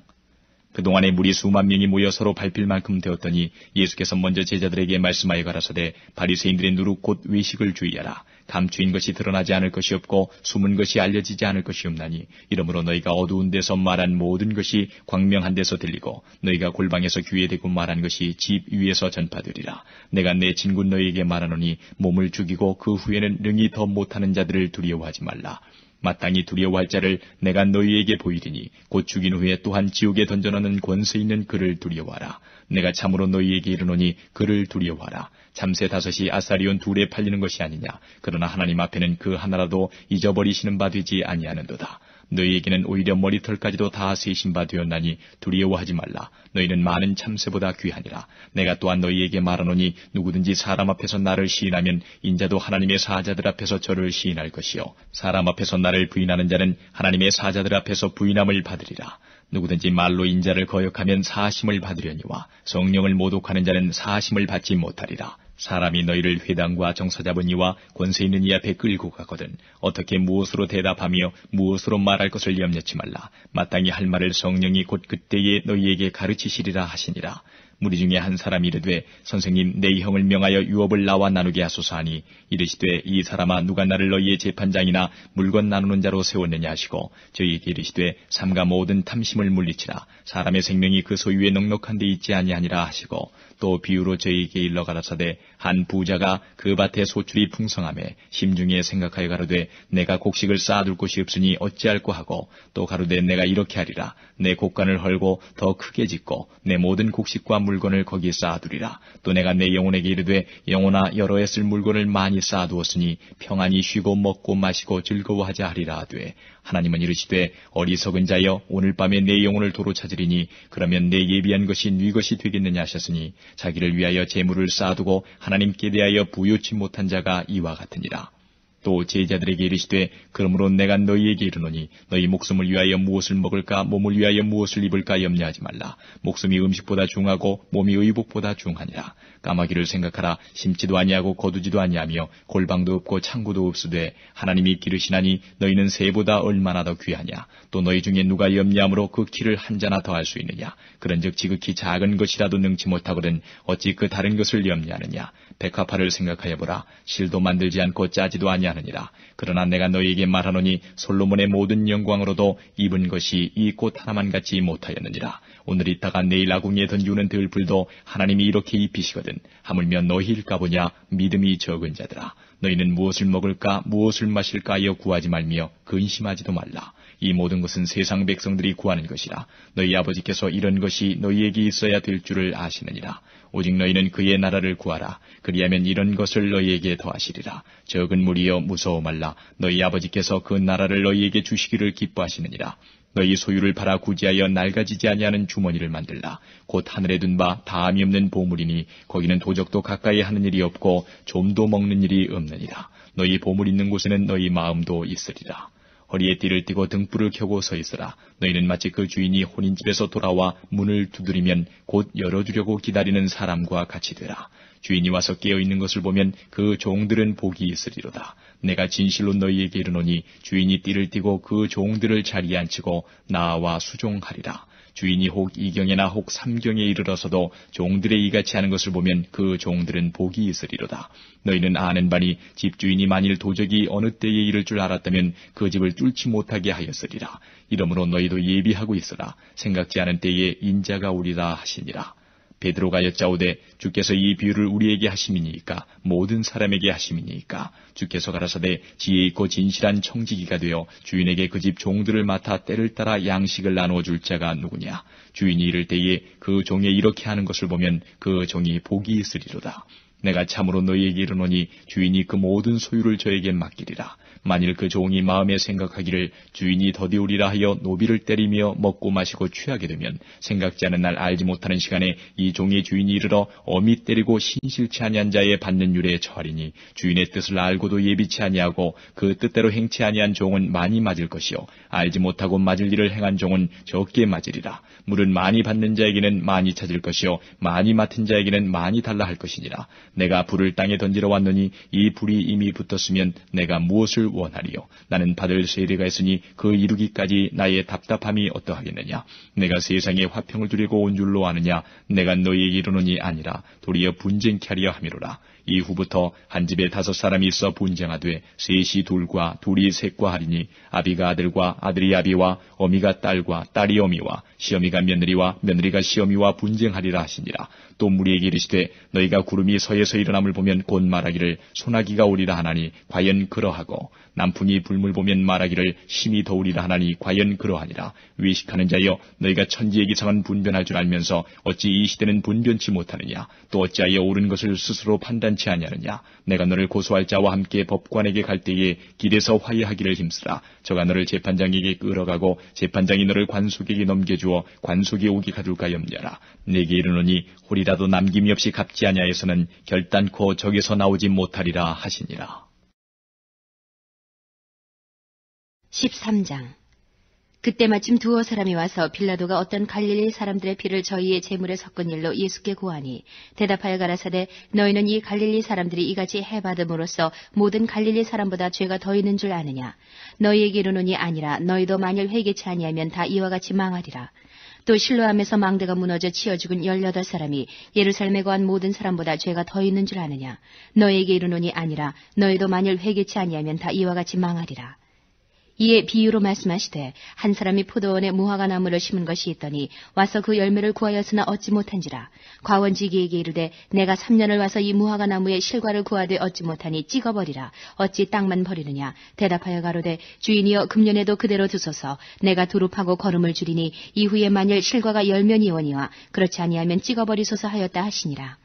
그동안에 무리 수만 명이 모여 서로 밟힐 만큼 되었더니 예수께서 먼저 제자들에게 말씀하여 가라사대 바리새인들의 누룩 곧 외식을 주의하라. 감추인 것이 드러나지 않을 것이 없고 숨은 것이 알려지지 않을 것이 없나니 이러므로 너희가 어두운 데서 말한 모든 것이 광명한 데서 들리고 너희가 골방에서 귀에 대고 말한 것이 집 위에서 전파되리라. 내가 내 친구 너희에게 말하노니 몸을 죽이고 그 후에는 능히 더 못하는 자들을 두려워하지 말라. 마땅히 두려워할 자를 내가 너희에게 보이리니 곧 죽인 후에 또한 지옥에 던져넣는 권세 있는 그를 두려워하라. 내가 참으로 너희에게 이르노니 그를 두려워하라. 참새 5이 아사리온 2에 팔리는 것이 아니냐. 그러나 하나님 앞에는 그 하나라도 잊어버리시는 바 되지 아니하는도다. 너희에게는 오히려 머리털까지도 다 세신 바 되었나니 두려워하지 말라. 너희는 많은 참새보다 귀하니라. 내가 또한 너희에게 말하노니 누구든지 사람 앞에서 나를 시인하면 인자도 하나님의 사자들 앞에서 저를 시인할 것이요 사람 앞에서 나를 부인하는 자는 하나님의 사자들 앞에서 부인함을 받으리라. 누구든지 말로 인자를 거역하면 사하심을 받으려니와 성령을 모독하는 자는 사하심을 받지 못하리라. 사람이 너희를 회당과 정사자분이와 권세 있는 이 앞에 끌고 가거든 어떻게 무엇으로 대답하며 무엇으로 말할 것을 염려치 말라. 마땅히 할 말을 성령이 곧 그때에 너희에게 가르치시리라 하시니라. 무리 중에 한 사람이 이르되 선생님 내 형을 명하여 유업을 나와 나누게 하소서 하니 이르시되 이 사람아 누가 나를 너희의 재판장이나 물건 나누는 자로 세웠느냐 하시고 저희에게 이르시되 삼가 모든 탐심을 물리치라. 사람의 생명이 그 소유에 넉넉한 데 있지 아니하니라 하시고 또 비유로 저희에게 일러 가라사대 한 부자가 그 밭에 소출이 풍성하매 심중에 생각하여 가로되 내가 곡식을 쌓아둘 곳이 없으니 어찌할꼬 하고 또 가로되 내가 이렇게 하리라. 내 곡간을 헐고 더 크게 짓고 내 모든 곡식과 물건을 거기에 쌓아두리라. 또 내가 내 영혼에게 이르되 영혼아 여러 해 쓸 물건을 많이 쌓아두었으니 평안히 쉬고 먹고 마시고 즐거워하자 하리라 하되 하나님은 이르시되 어리석은 자여 오늘 밤에 내 영혼을 도로 찾으리니 그러면 내 예비한 것이 네 것이 되겠느냐 하셨으니 자기를 위하여 재물을 쌓아두고 하나님께 대하여 부요치 못한 자가 이와 같으니라. 또 제자들에게 이르시되 그러므로 내가 너희에게 이르노니 너희 목숨을 위하여 무엇을 먹을까 몸을 위하여 무엇을 입을까 염려하지 말라. 목숨이 음식보다 중하고 몸이 의복보다 중하니라. 까마귀를 생각하라. 심지도 아니하고 거두지도 아니하며 골방도 없고 창고도 없으되 하나님이 기르시나니 너희는 새보다 얼마나 더 귀하냐. 또 너희 중에 누가 염려함으로 그 키를 한 자나 더할 수 있느냐. 그런즉 지극히 작은 것이라도 능치 못하거든 어찌 그 다른 것을 염려하느냐. 백합화를 생각하여 보라. 실도 만들지 않고 짜지도 아니하느니라. 그러나 내가 너희에게 말하노니 솔로몬의 모든 영광으로도 입은 것이 이 꽃 하나만 같지 못하였느니라. 오늘 있다가 내일 아궁이에 던지우는 들불도 하나님이 이렇게 입히시거든 하물며 너희일까 보냐. 믿음이 적은 자들아 너희는 무엇을 먹을까 무엇을 마실까 하여 구하지 말며 근심하지도 말라. 이 모든 것은 세상 백성들이 구하는 것이라. 너희 아버지께서 이런 것이 너희에게 있어야 될 줄을 아시느니라. 오직 너희는 그의 나라를 구하라. 그리하면 이런 것을 너희에게 더하시리라. 적은 무리여 무서워 말라. 너희 아버지께서 그 나라를 너희에게 주시기를 기뻐하시느니라. 너희 소유를 팔아 구제하여 낡아지지 아니하는 주머니를 만들라. 곧 하늘에 둔 바 다함이 없는 보물이니 거기는 도적도 가까이 하는 일이 없고 좀도 먹는 일이 없느니라. 너희 보물 있는 곳에는 너희 마음도 있으리라. 허리에 띠를 띠고 등불을 켜고 서 있으라. 너희는 마치 그 주인이 혼인집에서 돌아와 문을 두드리면 곧 열어주려고 기다리는 사람과 같이 되라. 주인이 와서 깨어있는 것을 보면 그 종들은 복이 있으리로다. 내가 진실로 너희에게 이르노니 주인이 띠를 띠고 그 종들을 자리에 앉히고 나와 수종하리라. 주인이 혹 2경에나 혹 3경에 이르러서도 종들의 이같이 하는 것을 보면 그 종들은 복이 있으리로다. 너희는 아는 바니 집주인이 만일 도적이 어느 때에 이를 줄 알았다면 그 집을 뚫지 못하게 하였으리라. 이러므로 너희도 예비하고 있으라. 생각지 않은 때에 인자가 오리라 하시니라. 베드로가 여짜오되 주께서 이 비유를 우리에게 하심이니이까 모든 사람에게 하심이니이까. 주께서 가라사대 지혜 있고 진실한 청지기가 되어 주인에게 그 집 종들을 맡아 때를 따라 양식을 나누어 줄 자가 누구냐. 주인이 이를 때에 그 종에 이렇게 하는 것을 보면 그 종이 복이 있으리로다. 내가 참으로 너희에게 이르노니 주인이 그 모든 소유를 저에게 맡기리라. 만일 그 종이 마음에 생각하기를 주인이 더디우리라 하여 노비를 때리며 먹고 마시고 취하게 되면 생각지 않은 날 알지 못하는 시간에 이 종의 주인이 이르러 엄히 때리고 신실치 아니한 자의 받는 율에 처하리니 주인의 뜻을 알고도 예비치 아니하고 그 뜻대로 행치 아니한 종은 많이 맞을 것이요 알지 못하고 맞을 일을 행한 종은 적게 맞으리라. 물은 많이 받는 자에게는 많이 찾을 것이요 많이 맡은 자에게는 많이 달라 할 것이니라. 내가 불을 땅에 던지러 왔느니 이 불이 이미 붙었으면 내가 무엇을 원하리요? 나는 받을 세례가 있으니 그 이루기까지 나의 답답함이 어떠하겠느냐? 내가 세상에 화평을 두려고 온 줄로 아느냐? 내가 너희에게 이르노니 아니라 도리어 분쟁케 하려 함이로라. 이후부터 한 집에 5사람이 있어 분쟁하되 셋이 둘과 둘이 셋과 하리니 아비가 아들과 아들이 아비와 어미가 딸과 딸이 어미와 시어미가 며느리와 며느리가 시어미와 분쟁하리라 하시니라. 또 무리에게 이르시되 너희가 구름이 서에서 일어남을 보면 곧 말하기를 소나기가 오리라 하나니 과연 그러하고 남풍이 불물 보면 말하기를 심히 더우리라 하나니 과연 그러하니라. 외식하는 자여 너희가 천지의 기상은 분변할 줄 알면서 어찌 이 시대는 분변치 못하느냐? 또 어찌하여 옳은 것을 스스로 판단치 아니하느냐? 내가 너를 고소할 자와 함께 법관에게 갈 때에 길에서 화해하기를 힘쓰라. 저가 너를 재판장에게 끌어가고 재판장이 너를 관속에게 넘겨주어 관속이 오게 가둘까 염려하라. 내게 이르노니 홀이라도 남김이 없이 갚지 아니하여서는 결단코 적에서 나오지 못하리라 하시니라. 13장. 그때 마침 두어 사람이 와서 빌라도가 어떤 갈릴리 사람들의 피를 저희의 제물에 섞은 일로 예수께 고하니 대답하여 가라사대 너희는 이 갈릴리 사람들이 이같이 해받음으로써 모든 갈릴리 사람보다 죄가 더 있는 줄 아느냐? 너희에게 이르노니 아니라 너희도 만일 회개치 아니하면 다 이와 같이 망하리라. 또 실로암에서 망대가 무너져 치어 죽은 18사람이 예루살렘에 거한 모든 사람보다 죄가 더 있는 줄 아느냐? 너희에게 이르노니 아니라 너희도 만일 회개치 아니하면 다 이와 같이 망하리라. 이에 비유로 말씀하시되 한 사람이 포도원에 무화과 나무를 심은 것이 있더니 와서 그 열매를 구하였으나 얻지 못한지라. 과원지기에게 이르되 내가 3년을 와서 이 무화과 나무에 실과를 구하되 얻지 못하니 찍어버리라. 어찌 땅만 버리느냐? 대답하여 가로되 주인이여 금년에도 그대로 두소서. 내가 두릅하고 거름을 줄이니 이후에 만일 실과가 열면이오니와 그렇지 아니하면 찍어버리소서 하였다 하시니라.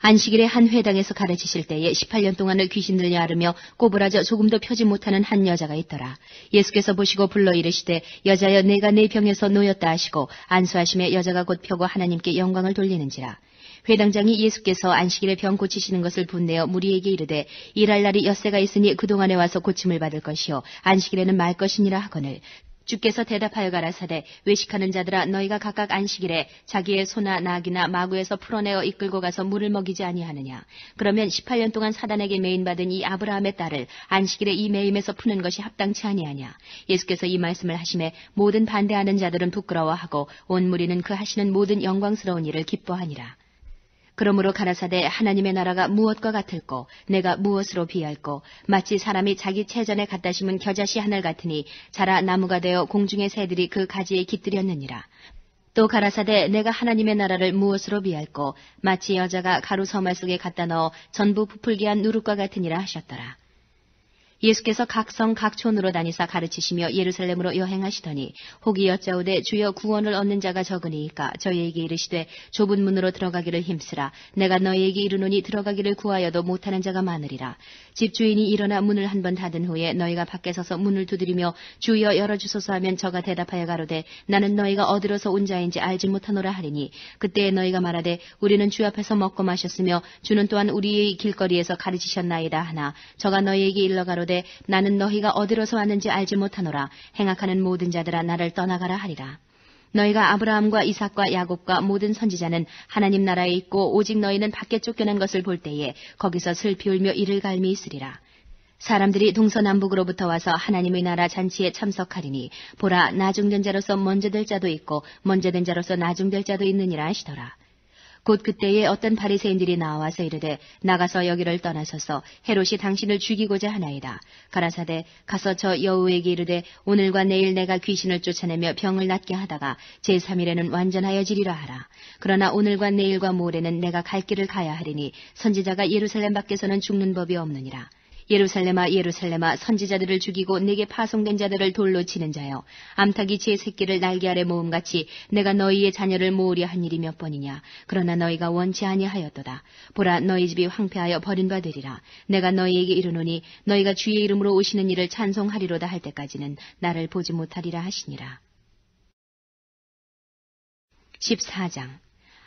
안식일에 한 회당에서 가르치실 때에 18년 동안을 귀신들이 앓으며 꼬부라져 조금도 펴지 못하는 한 여자가 있더라. 예수께서 보시고 불러 이르시되 여자여 내가 내 병에서 놓였다 하시고 안수하심에 여자가 곧 펴고 하나님께 영광을 돌리는지라. 회당장이 예수께서 안식일에 병 고치시는 것을 분내어 무리에게 이르되 일할 날이 엿새가 있으니 그동안에 와서 고침을 받을 것이요 안식일에는 말 것이니라 하거늘 주께서 대답하여 가라사대 외식하는 자들아 너희가 각각 안식일에 자기의 소나 낙이나 마구에서 풀어내어 이끌고 가서 물을 먹이지 아니하느냐. 그러면 18년 동안 사단에게 매인받은 이 아브라함의 딸을 안식일에 이 매임에서 푸는 것이 합당치 아니하냐. 예수께서 이 말씀을 하심에 모든 반대하는 자들은 부끄러워하고 온 무리는 그 하시는 모든 영광스러운 일을 기뻐하니라. 그러므로 가라사대 하나님의 나라가 무엇과 같을꼬 내가 무엇으로 비할꼬 마치 사람이 자기 채전에 갖다 심은 겨자씨 하늘 같으니 자라 나무가 되어 공중의 새들이 그 가지에 깃들였느니라. 또 가라사대 내가 하나님의 나라를 무엇으로 비할꼬 마치 여자가 가루 서말 속에 갖다 넣어 전부 부풀게 한 누룩과 같으니라 하셨더라. 예수께서 각 성 각 촌으로 다니사 가르치시며 예루살렘으로 여행하시더니 혹이 여짜오되 주여 구원을 얻는 자가 적으니이까 저희에게 이르시되 좁은 문으로 들어가기를 힘쓰라. 내가 너희에게 이르노니 들어가기를 구하여도 못하는 자가 많으리라. 집주인이 일어나 문을 한 번 닫은 후에 너희가 밖에 서서 문을 두드리며 주여 열어주소서 하면 저가 대답하여 가로되 나는 너희가 어디로서 온 자인지 알지 못하노라 하리니 그때에 너희가 말하되 우리는 주 앞에서 먹고 마셨으며 주는 또한 우리의 길거리에서 가르치셨나이다 하나 저가 너희에게 일러 가로되 나는 너희가 어디로서 왔는지 알지 못하노라. 행악하는 모든 자들아 나를 떠나가라 하리라. 너희가 아브라함과 이삭과 야곱과 모든 선지자는 하나님 나라에 있고 오직 너희는 밖에 쫓겨난 것을 볼 때에 거기서 슬피 울며 이를 갈미 있으리라. 사람들이 동서남북으로부터 와서 하나님의 나라 잔치에 참석하리니 보라 나중된 자로서 먼저 될 자도 있고 먼저 된 자로서 나중될 자도 있느니라 하시더라. 곧 그때에 어떤 바리새인들이 나와서 이르되 나가서 여기를 떠나소서 헤롯이 당신을 죽이고자 하나이다. 가라사대 가서 저 여우에게 이르되 오늘과 내일 내가 귀신을 쫓아내며 병을 낫게 하다가 제3일에는 완전하여 지리라 하라. 그러나 오늘과 내일과 모레는 내가 갈 길을 가야 하리니 선지자가 예루살렘 밖에서는 죽는 법이 없느니라. 예루살렘아 예루살렘아 선지자들을 죽이고 내게 파송된 자들을 돌로 치는 자여 암탉이 제 새끼를 날개 아래 모음같이 내가 너희의 자녀를 모으려 한 일이 몇 번이냐. 그러나 너희가 원치 아니하였도다. 보라 너희 집이 황폐하여 버린 바 되리라. 내가 너희에게 이르노니 너희가 주의 이름으로 오시는 이를 찬송하리로다 할 때까지는 나를 보지 못하리라 하시니라. 14장.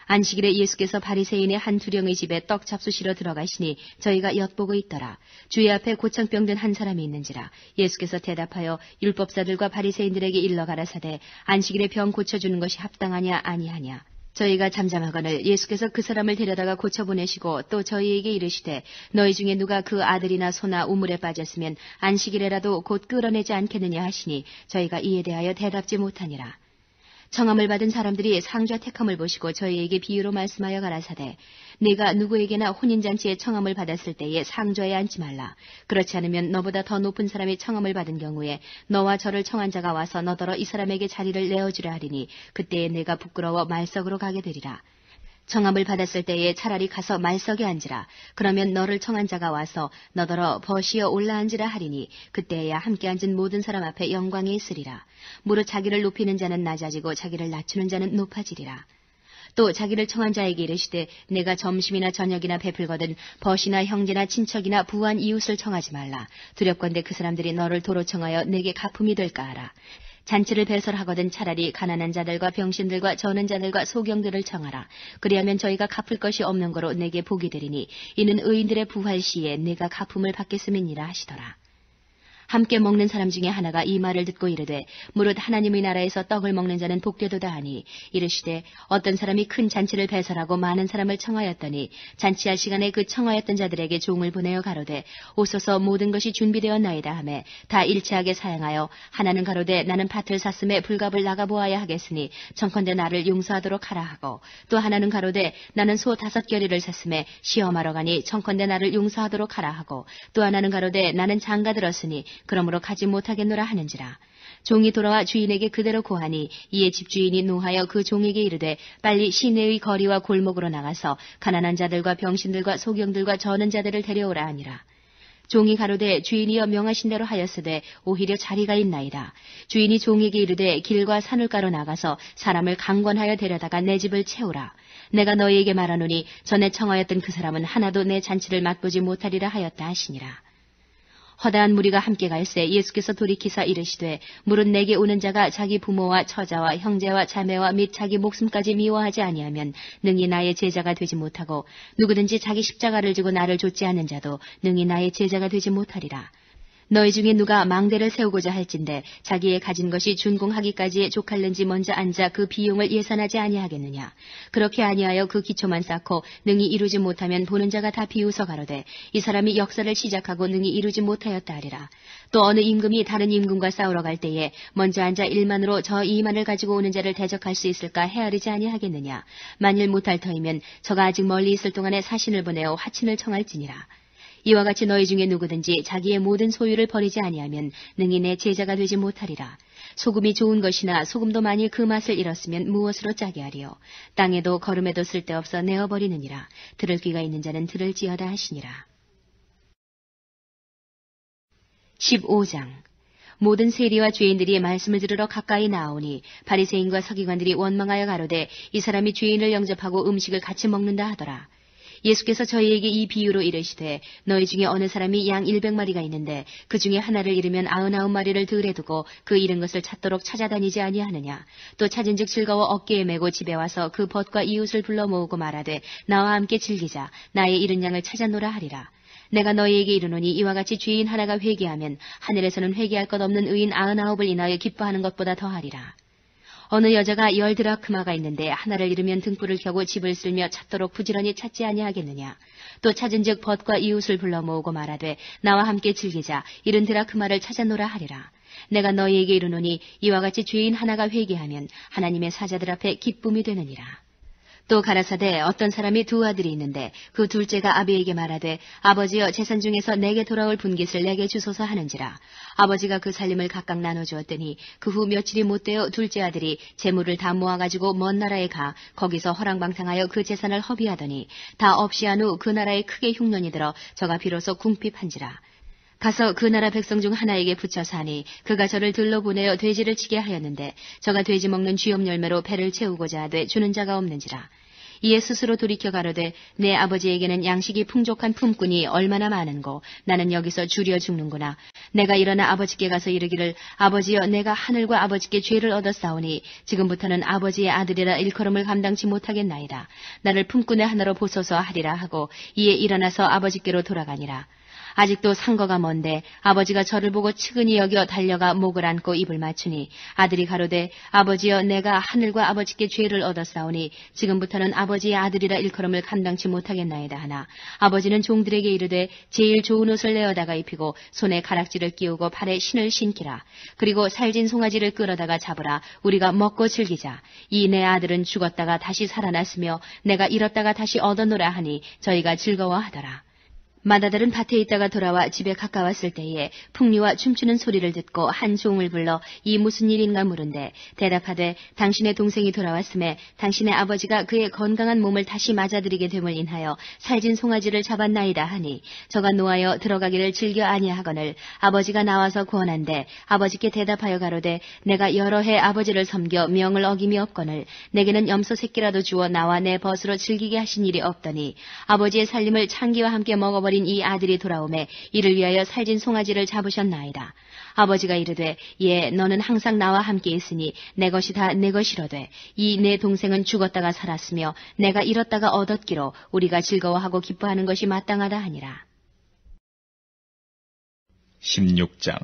안식일에 예수께서 바리새인의 한 두령의 집에 떡 잡수시러 들어가시니 저희가 엿보고 있더라. 주의 앞에 고창병든 한 사람이 있는지라. 예수께서 대답하여 율법사들과 바리새인들에게 일러 가라사대 안식일에 병 고쳐주는 것이 합당하냐 아니하냐. 저희가 잠잠하거늘 예수께서 그 사람을 데려다가 고쳐보내시고 또 저희에게 이르시되 너희 중에 누가 그 아들이나 소나 우물에 빠졌으면 안식일에라도 곧 끌어내지 않겠느냐 하시니 저희가 이에 대하여 대답지 못하니라. 청함을 받은 사람들이 상좌 택함을 보시고 저희에게 비유로 말씀하여 가라사대 네가 누구에게나 혼인잔치에 청함을 받았을 때에 상좌에 앉지 말라. 그렇지 않으면 너보다 더 높은 사람이 청함을 받은 경우에 너와 저를 청한 자가 와서 너더러 이 사람에게 자리를 내어주려 하리니 그때에 내가 부끄러워 말석으로 가게 되리라. 청함을 받았을 때에 차라리 가서 말석에 앉으라. 그러면 너를 청한 자가 와서 너더러 버시어 올라앉으라 하리니 그때에야 함께 앉은 모든 사람 앞에 영광에 있으리라. 무릇 자기를 높이는 자는 낮아지고 자기를 낮추는 자는 높아지리라. 또 자기를 청한 자에게 이르시되 내가 점심이나 저녁이나 베풀거든 벗이나 형제나 친척이나 부한 이웃을 청하지 말라. 두렵건대 그 사람들이 너를 도로 청하여 내게 가품이 될까 하라. 잔치를 배설하거든 차라리 가난한 자들과 병신들과 저는 자들과 소경들을 청하라. 그리하면 저희가 갚을 것이 없는 거로 내게 복이 되리니 이는 의인들의 부활 시에 내가 가품을 받겠음이니라 하시더라. 함께 먹는 사람 중에 하나가 이 말을 듣고 이르되 무릇 하나님의 나라에서 떡을 먹는 자는 복되도다 하니 이르시되 어떤 사람이 큰 잔치를 배설하고 많은 사람을 청하였더니 잔치할 시간에 그 청하였던 자들에게 종을 보내어 가로되 오소서 모든 것이 준비되었나이다 하매 다 일체하게 사양하여 하나는 가로되 나는 밭을 샀음에 불갑을 나가보아야 하겠으니 청컨대 나를 용서하도록 하라 하고 또 하나는 가로되 나는 소 5겨리를 샀음에 시험하러 가니 청컨대 나를 용서하도록 하라 하고 또 하나는 가로되 나는 장가 들었으니 그러므로 가지 못하겠노라 하는지라. 종이 돌아와 주인에게 그대로 고하니 이에 집주인이 노하여 그 종에게 이르되 빨리 시내의 거리와 골목으로 나가서 가난한 자들과 병신들과 소경들과 저는 자들을 데려오라 하니라. 종이 가로되 주인이여 명하신 대로 하였으되 오히려 자리가 있나이다. 주인이 종에게 이르되 길과 산울가로 나가서 사람을 강권하여 데려다가 내 집을 채우라. 내가 너희에게 말하노니 전에 청하였던 그 사람은 하나도 내 잔치를 맛보지 못하리라 하였다 하시니라. 허다한 무리가 함께 갈새 예수께서 돌이키사 이르시되 무릇 내게 오는 자가 자기 부모와 처자와 형제와 자매와 및 자기 목숨까지 미워하지 아니하면 능히 나의 제자가 되지 못하고 누구든지 자기 십자가를 지고 나를 좇지 않는 자도 능히 나의 제자가 되지 못하리라. 너희 중에 누가 망대를 세우고자 할진대 자기의 가진 것이 준공하기까지에 족할는지 먼저 앉아 그 비용을 예산하지 아니하겠느냐. 그렇게 아니하여 그 기초만 쌓고 능히 이루지 못하면 보는 자가 다 비웃어 가로되 이 사람이 역사를 시작하고 능히 이루지 못하였다 하리라. 또 어느 임금이 다른 임금과 싸우러 갈 때에 먼저 앉아 1만으로 저 2만을 가지고 오는 자를 대적할 수 있을까 헤아리지 아니하겠느냐. 만일 못할 터이면 저가 아직 멀리 있을 동안에 사신을 보내어 화친을 청할지니라. 이와 같이 너희 중에 누구든지 자기의 모든 소유를 버리지 아니하면 능히 내 제자가 되지 못하리라. 소금이 좋은 것이나 소금도 만일 그 맛을 잃었으면 무엇으로 짜게 하리요. 땅에도 거름에도 쓸데없어 내어버리느니라. 들을 귀가 있는 자는 들을지어다 하시니라. 15장. 모든 세리와 죄인들이 말씀을 들으러 가까이 나오니 바리새인과 서기관들이 원망하여 가로되 이 사람이 죄인을 영접하고 음식을 같이 먹는다 하더라. 예수께서 저희에게 이 비유로 이르시되 너희 중에 어느 사람이 양 100마리가 있는데 그 중에 하나를 잃으면 99마리를 들에 두고 그 잃은 것을 찾도록 찾아다니지 아니하느냐. 또 찾은즉 즐거워 어깨에 메고 집에 와서 그 벗과 이웃을 불러 모으고 말하되 나와 함께 즐기자. 나의 잃은 양을 찾아노라 하리라. 내가 너희에게 이르노니 이와 같이 죄인 하나가 회개하면 하늘에서는 회개할 것 없는 의인 99을 인하여 기뻐하는 것보다 더하리라. 어느 여자가 10드라크마가 있는데 하나를 잃으면 등불을 켜고 집을 쓸며 찾도록 부지런히 찾지 아니하겠느냐. 또 찾은즉 벗과 이웃을 불러 모으고 말하되 나와 함께 즐기자. 70드라크마를 찾아노라 하리라. 내가 너희에게 이르노니 이와 같이 죄인 하나가 회개하면 하나님의 사자들 앞에 기쁨이 되느니라. 또 가라사대 어떤 사람이 두 아들이 있는데 그 둘째가 아비에게 말하되 아버지여 재산 중에서 내게 돌아올 분깃을 내게 주소서 하는지라. 아버지가 그 살림을 각각 나눠주었더니 그 후 며칠이 못되어 둘째 아들이 재물을 다 모아가지고 먼 나라에 가 거기서 허랑방탕하여 그 재산을 허비하더니 다 없이 한 후 그 나라에 크게 흉년이 들어 저가 비로소 궁핍한지라. 가서 그 나라 백성 중 하나에게 붙여서 하니 그가 저를 들러 보내어 돼지를 치게 하였는데 저가 돼지 먹는 쥐염 열매로 배를 채우고자 하되 주는 자가 없는지라. 이에 스스로 돌이켜 가로되 내 아버지에게는 양식이 풍족한 품꾼이 얼마나 많은고 나는 여기서 줄여 죽는구나. 내가 일어나 아버지께 가서 이르기를 아버지여 내가 하늘과 아버지께 죄를 얻었사오니 지금부터는 아버지의 아들이라 일컬음을 감당치 못하겠나이다. 나를 품꾼의 하나로 보소서 하리라 하고 이에 일어나서 아버지께로 돌아가니라. 아직도 상거가 먼데 아버지가 저를 보고 측은히 여겨 달려가 목을 안고 입을 맞추니 아들이 가로되 아버지여 내가 하늘과 아버지께 죄를 얻었사오니 지금부터는 아버지의 아들이라 일컬음을 감당치 못하겠나이다 하나 아버지는 종들에게 이르되 제일 좋은 옷을 내어다가 입히고 손에 가락지를 끼우고 발에 신을 신기라. 그리고 살진 송아지를 끌어다가 잡으라. 우리가 먹고 즐기자. 이 내 아들은 죽었다가 다시 살아났으며 내가 잃었다가 다시 얻었노라 하니 저희가 즐거워하더라. 맏아들은 밭에 있다가 돌아와 집에 가까웠을 때에 풍류와 춤추는 소리를 듣고 한 종을 불러 이 무슨 일인가 물은데 대답하되 당신의 동생이 돌아왔음에 당신의 아버지가 그의 건강한 몸을 다시 맞아들이게 됨을 인하여 살진 송아지를 잡았나이다 하니 저가 노하여 들어가기를 즐겨 아니하거늘 아버지가 나와서 구원한데 아버지께 대답하여 가로되 내가 여러 해 아버지를 섬겨 명을 어김이 없거늘 내게는 염소 새끼라도 주어 나와 내 벗으로 즐기게 하신 일이 없더니 아버지의 살림을 창기와 함께 먹어버린 이 아들이 돌아오매 이를 위하여 살진 송아지를 잡으셨나이다. 아버지가 이르되 예 너는 항상 나와 함께 있으니 내 것이 다 내 것이로되 이 내 동생은 죽었다가 살았으며 내가 잃었다가 얻었기로 우리가 즐거워하고 기뻐하는 것이 마땅하다 하니라. 16장.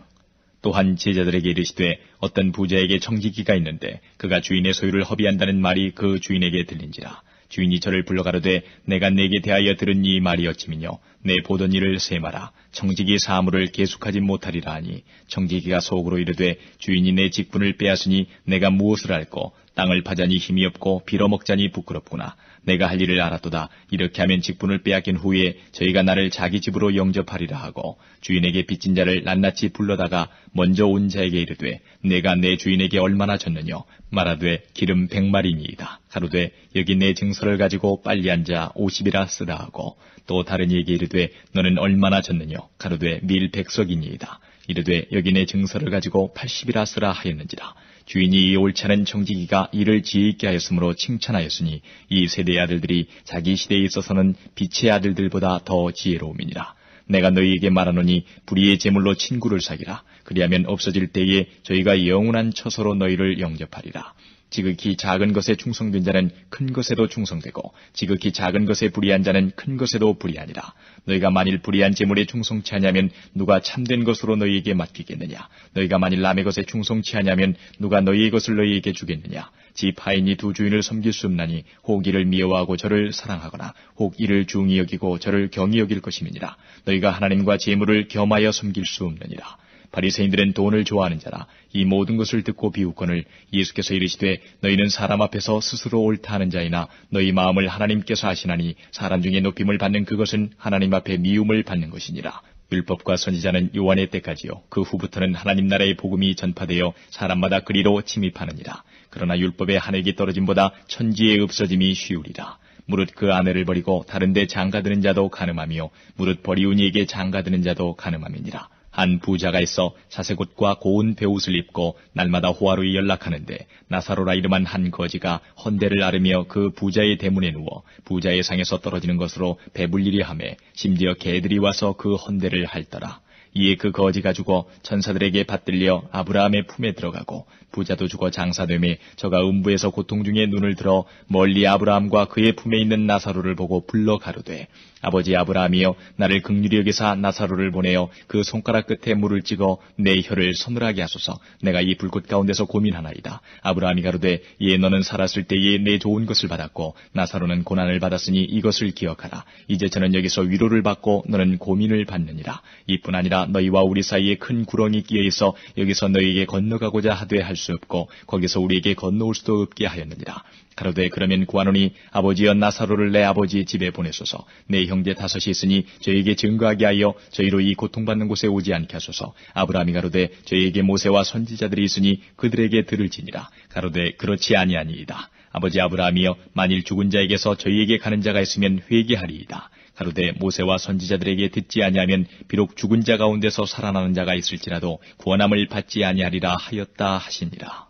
또한 제자들에게 이르시되 어떤 부자에게 청지기가 있는데 그가 주인의 소유를 허비한다는 말이 그 주인에게 들린지라. 주인이 저를 불러 가로되 내가 네게 대하여 들은 이 말이 어찌미뇨 내 보던 일을 세마라. 청지기 사물을 계속하지 못하리라 하니 청지기가 속으로 이르되 주인이 내 직분을 빼앗으니 내가 무엇을 할꼬 땅을 파자니 힘이 없고 빌어먹자니 부끄럽구나. 내가 할 일을 알았도다. 이렇게 하면 직분을 빼앗긴 후에 저희가 나를 자기 집으로 영접하리라 하고 주인에게 빚진 자를 낱낱이 불러다가 먼저 온 자에게 이르되 내가 내 주인에게 얼마나 졌느뇨 말하되 기름 100마리니이다. 가로되 여기 내 증서를 가지고 빨리 앉아 50이라 쓰라 하고 또 다른 이에게 이르되 너는 얼마나 졌느뇨 가로되 밀 100석이니이다. 이르되 여기 내 증서를 가지고 80이라 쓰라 하였는지라. 주인이 이 옳지 않은 청지기가 이를 지혜있게 하였으므로 칭찬하였으니 이 세대의 아들들이 자기 시대에 있어서는 빛의 아들들보다 더 지혜로움이니라. 내가 너희에게 말하노니 불의의 제물로 친구를 사귀라. 그리하면 없어질 때에 저희가 영원한 처소로 너희를 영접하리라. 지극히 작은 것에 충성된 자는 큰 것에도 충성되고 지극히 작은 것에 불의한 자는 큰 것에도 불의하니라. 너희가 만일 불의한 제물에 충성치 하냐면 누가 참된 것으로 너희에게 맡기겠느냐. 너희가 만일 남의 것에 충성치 하냐면 누가 너희의 것을 너희에게 주겠느냐. 집 하인이 두 주인을 섬길 수 없나니 혹 이를 미워하고 저를 사랑하거나 혹 이를 중히 여기고 저를 경히 여길 것임이니라. 너희가 하나님과 제물을 겸하여 섬길 수 없느니라. 바리새인들은 돈을 좋아하는 자라. 이 모든 것을 듣고 비웃거늘 예수께서 이르시되 너희는 사람 앞에서 스스로 옳다 하는 자이나 너희 마음을 하나님께서 아시나니 사람 중에 높임을 받는 그것은 하나님 앞에 미움을 받는 것이니라. 율법과 선지자는 요한의 때까지요 그 후부터는 하나님 나라의 복음이 전파되어 사람마다 그리로 침입하느니라. 그러나 율법의 한 획이 떨어짐보다 천지의 없어짐이 쉬우리라. 무릇 그 아내를 버리고 다른 데 장가드는 자도 가늠하며 무릇 버리운 이에게 장가드는 자도 가늠함이니라. 한 부자가 있어 자색옷과 고운 베옷을 입고 날마다 호화로이 연락하는데 나사로라 이름한 한 거지가 헌대를 앓으며 그 부자의 대문에 누워 부자의 상에서 떨어지는 것으로 배불리리 하매 심지어 개들이 와서 그 헌대를 핥더라. 이에 그 거지가 죽어 천사들에게 받들려 아브라함의 품에 들어가고 부자도 죽어 장사되매 저가 음부에서 고통 중에 눈을 들어 멀리 아브라함과 그의 품에 있는 나사로를 보고 불러 가로되 아버지 아브라함이여 나를 긍휼히 여기사 나사로를 보내어 그 손가락 끝에 물을 찍어 내 혀를 서늘하게 하소서. 내가 이 불꽃 가운데서 고민하나이다. 아브라함이 가로되 예 너는 살았을 때에 내 좋은 것을 받았고 나사로는 고난을 받았으니 이것을 기억하라. 이제 저는 여기서 위로를 받고 너는 고민을 받느니라. 이뿐 아니라 너희와 우리 사이에 큰 구렁이 끼어 있어 여기서 너희에게 건너가고자 하되 할 수 없고 거기서 우리에게 건너올 수도 없게 하였느니라. 가로되 그러면 구하노니 아버지여 나사로를 내 아버지의 집에 보내소서. 내 형제 5이 있으니 저에게 증거하게 하여 저희로 이 고통받는 곳에 오지 않게 하소서. 아브라함이 가로되 저에게 모세와 선지자들이 있으니 그들에게 들을지니라. 가로되 그렇지 아니하니이다. 아버지 아브라함이여 만일 죽은 자에게서 저희에게 가는 자가 있으면 회개하리이다. 가로되 모세와 선지자들에게 듣지 아니하면 비록 죽은 자 가운데서 살아나는 자가 있을지라도 구원함을 받지 아니하리라 하였다 하시니라.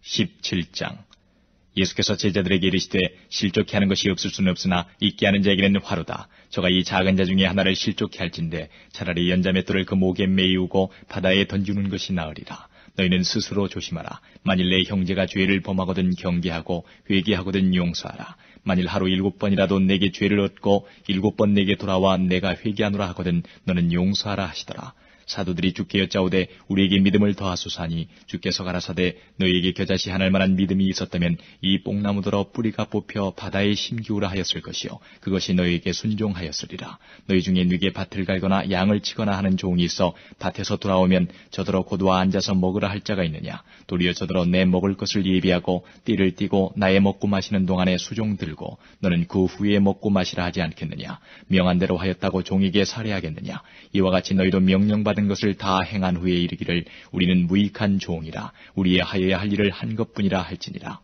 17장. 예수께서 제자들에게 이르시되 실족케 하는 것이 없을 수는 없으나 있게 하는 자에게는 화로다. 저가 이 작은 자 중에 하나를 실족케 할진대 차라리 연자맷돌을 그 목에 메이우고 바다에 던지는 것이 나으리라. 너희는 스스로 조심하라. 만일 내 형제가 죄를 범하거든 경계하고 회개하거든 용서하라. 만일 하루 7번이라도 내게 죄를 얻고 7번 내게 돌아와 내가 회개하노라 하거든 너는 용서하라 하시더라. 사도들이 주께 여짜오되 우리에게 믿음을 더하소서 하니 주께서 가라사대 너희에게 겨자씨 하날 만한 믿음이 있었다면 이 뽕나무더러 뿌리가 뽑혀 바다에 심기우라 하였을 것이요 그것이 너희에게 순종하였으리라. 너희 중에 네게 밭을 갈거나 양을 치거나 하는 종이 있어 밭에서 돌아오면 저더러 고도와 앉아서 먹으라 할 자가 있느냐. 도리어 저더러 내 먹을 것을 예비하고 띠를 띠고 나의 먹고 마시는 동안에 수종 들고 너는 그 후에 먹고 마시라 하지 않겠느냐. 명한 대로 하였다고 종에게 살해하겠느냐. 이와 같이 너희도 명령받은 것을 다 행한 후에 이르기를 우리는 무익한 종이라 우리의 하여야 할 일을 한 것뿐이라 할지니라.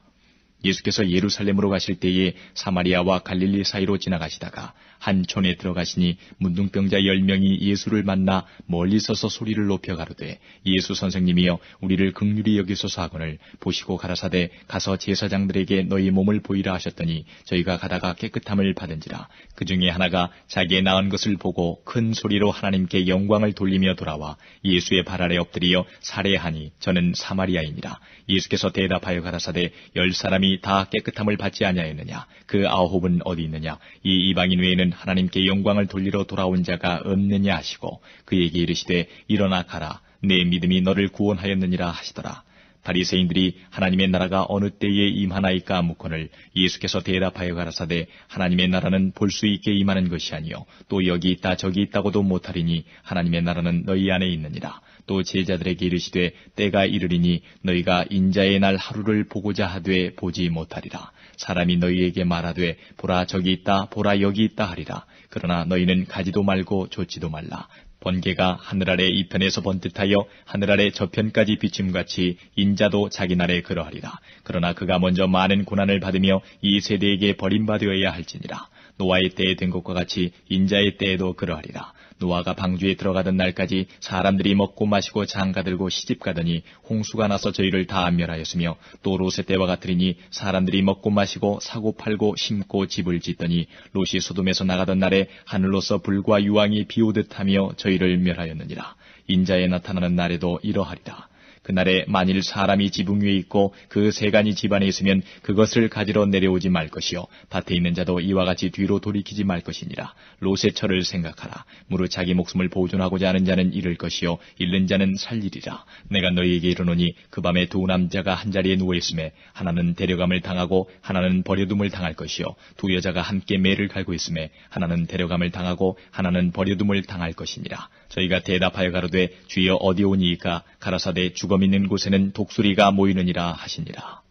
예수께서 예루살렘으로 가실 때에 사마리아와 갈릴리 사이로 지나가시다가 한 촌에 들어가시니 문둥병자 10명이 예수를 만나 멀리 서서 소리를 높여 가로되 예수 선생님이여 우리를 긍휼히 여기소서 하거늘 보시고 가라사대 가서 제사장들에게 너희 몸을 보이라 하셨더니 저희가 가다가 깨끗함을 받은지라. 그 중에 하나가 자기의 나은 것을 보고 큰 소리로 하나님께 영광을 돌리며 돌아와 예수의 발 아래 엎드리어 살해하니 저는 사마리아인이라. 예수께서 대답하여 가라사대 10사람이 다 깨끗함을 받지 아니하였느냐. 그 9은 어디 있느냐. 이 이방인 외에는 하나님께 영광을 돌리러 돌아온 자가 없느냐 하시고 그에게 이르시되 일어나 가라. 내 믿음이 너를 구원하였느니라 하시더라. 바리새인들이 하나님의 나라가 어느 때에 임하나이까 묻거늘 예수께서 대답하여 가라사대 하나님의 나라는 볼 수 있게 임하는 것이 아니요 또 여기 있다 저기 있다고도 못하리니 하나님의 나라는 너희 안에 있느니라. 또 제자들에게 이르시되 때가 이르리니 너희가 인자의 날 하루를 보고자 하되 보지 못하리라. 사람이 너희에게 말하되 보라 저기 있다 보라 여기 있다 하리라. 그러나 너희는 가지도 말고 좇지도 말라. 번개가 하늘 아래 이편에서 번듯하여 하늘 아래 저편까지 비침같이 인자도 자기 날에 그러하리라. 그러나 그가 먼저 많은 고난을 받으며 이 세대에게 버림받아야 할지니라. 노아의 때에 된 것과 같이 인자의 때에도 그러하리라. 노아가 방주에 들어가던 날까지 사람들이 먹고 마시고 장가들고 시집가더니 홍수가 나서 저희를 다 멸하였으며 또 롯의 때와 같으리니 사람들이 먹고 마시고 사고 팔고 심고 집을 짓더니 롯이 소돔에서 나가던 날에 하늘로서 불과 유황이 비오듯 하며 저희를 멸하였느니라. 인자에 나타나는 날에도 이러하리라. 그날에 만일 사람이 지붕 위에 있고 그 세간이 집안에 있으면 그것을 가지러 내려오지 말 것이요 밭에 있는 자도 이와 같이 뒤로 돌이키지 말 것이니라. 롯의 처를 생각하라. 무릇 자기 목숨을 보존하고자 하는 자는 잃을 것이요 잃는 자는 살리리라. 내가 너희에게 이르노니 그 밤에 두 남자가 한자리에 누워있음에 하나는 데려감을 당하고 하나는 버려둠을 당할 것이요 두 여자가 함께 매를 갈고 있음에 하나는 데려감을 당하고 하나는 버려둠을 당할 것이니라. 저희가 대답하여 가로되 주여 어디 오니이까. 가라사대 죽음 있는 곳에는 독수리가 모이느니라 하시니라.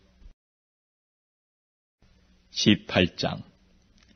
18장.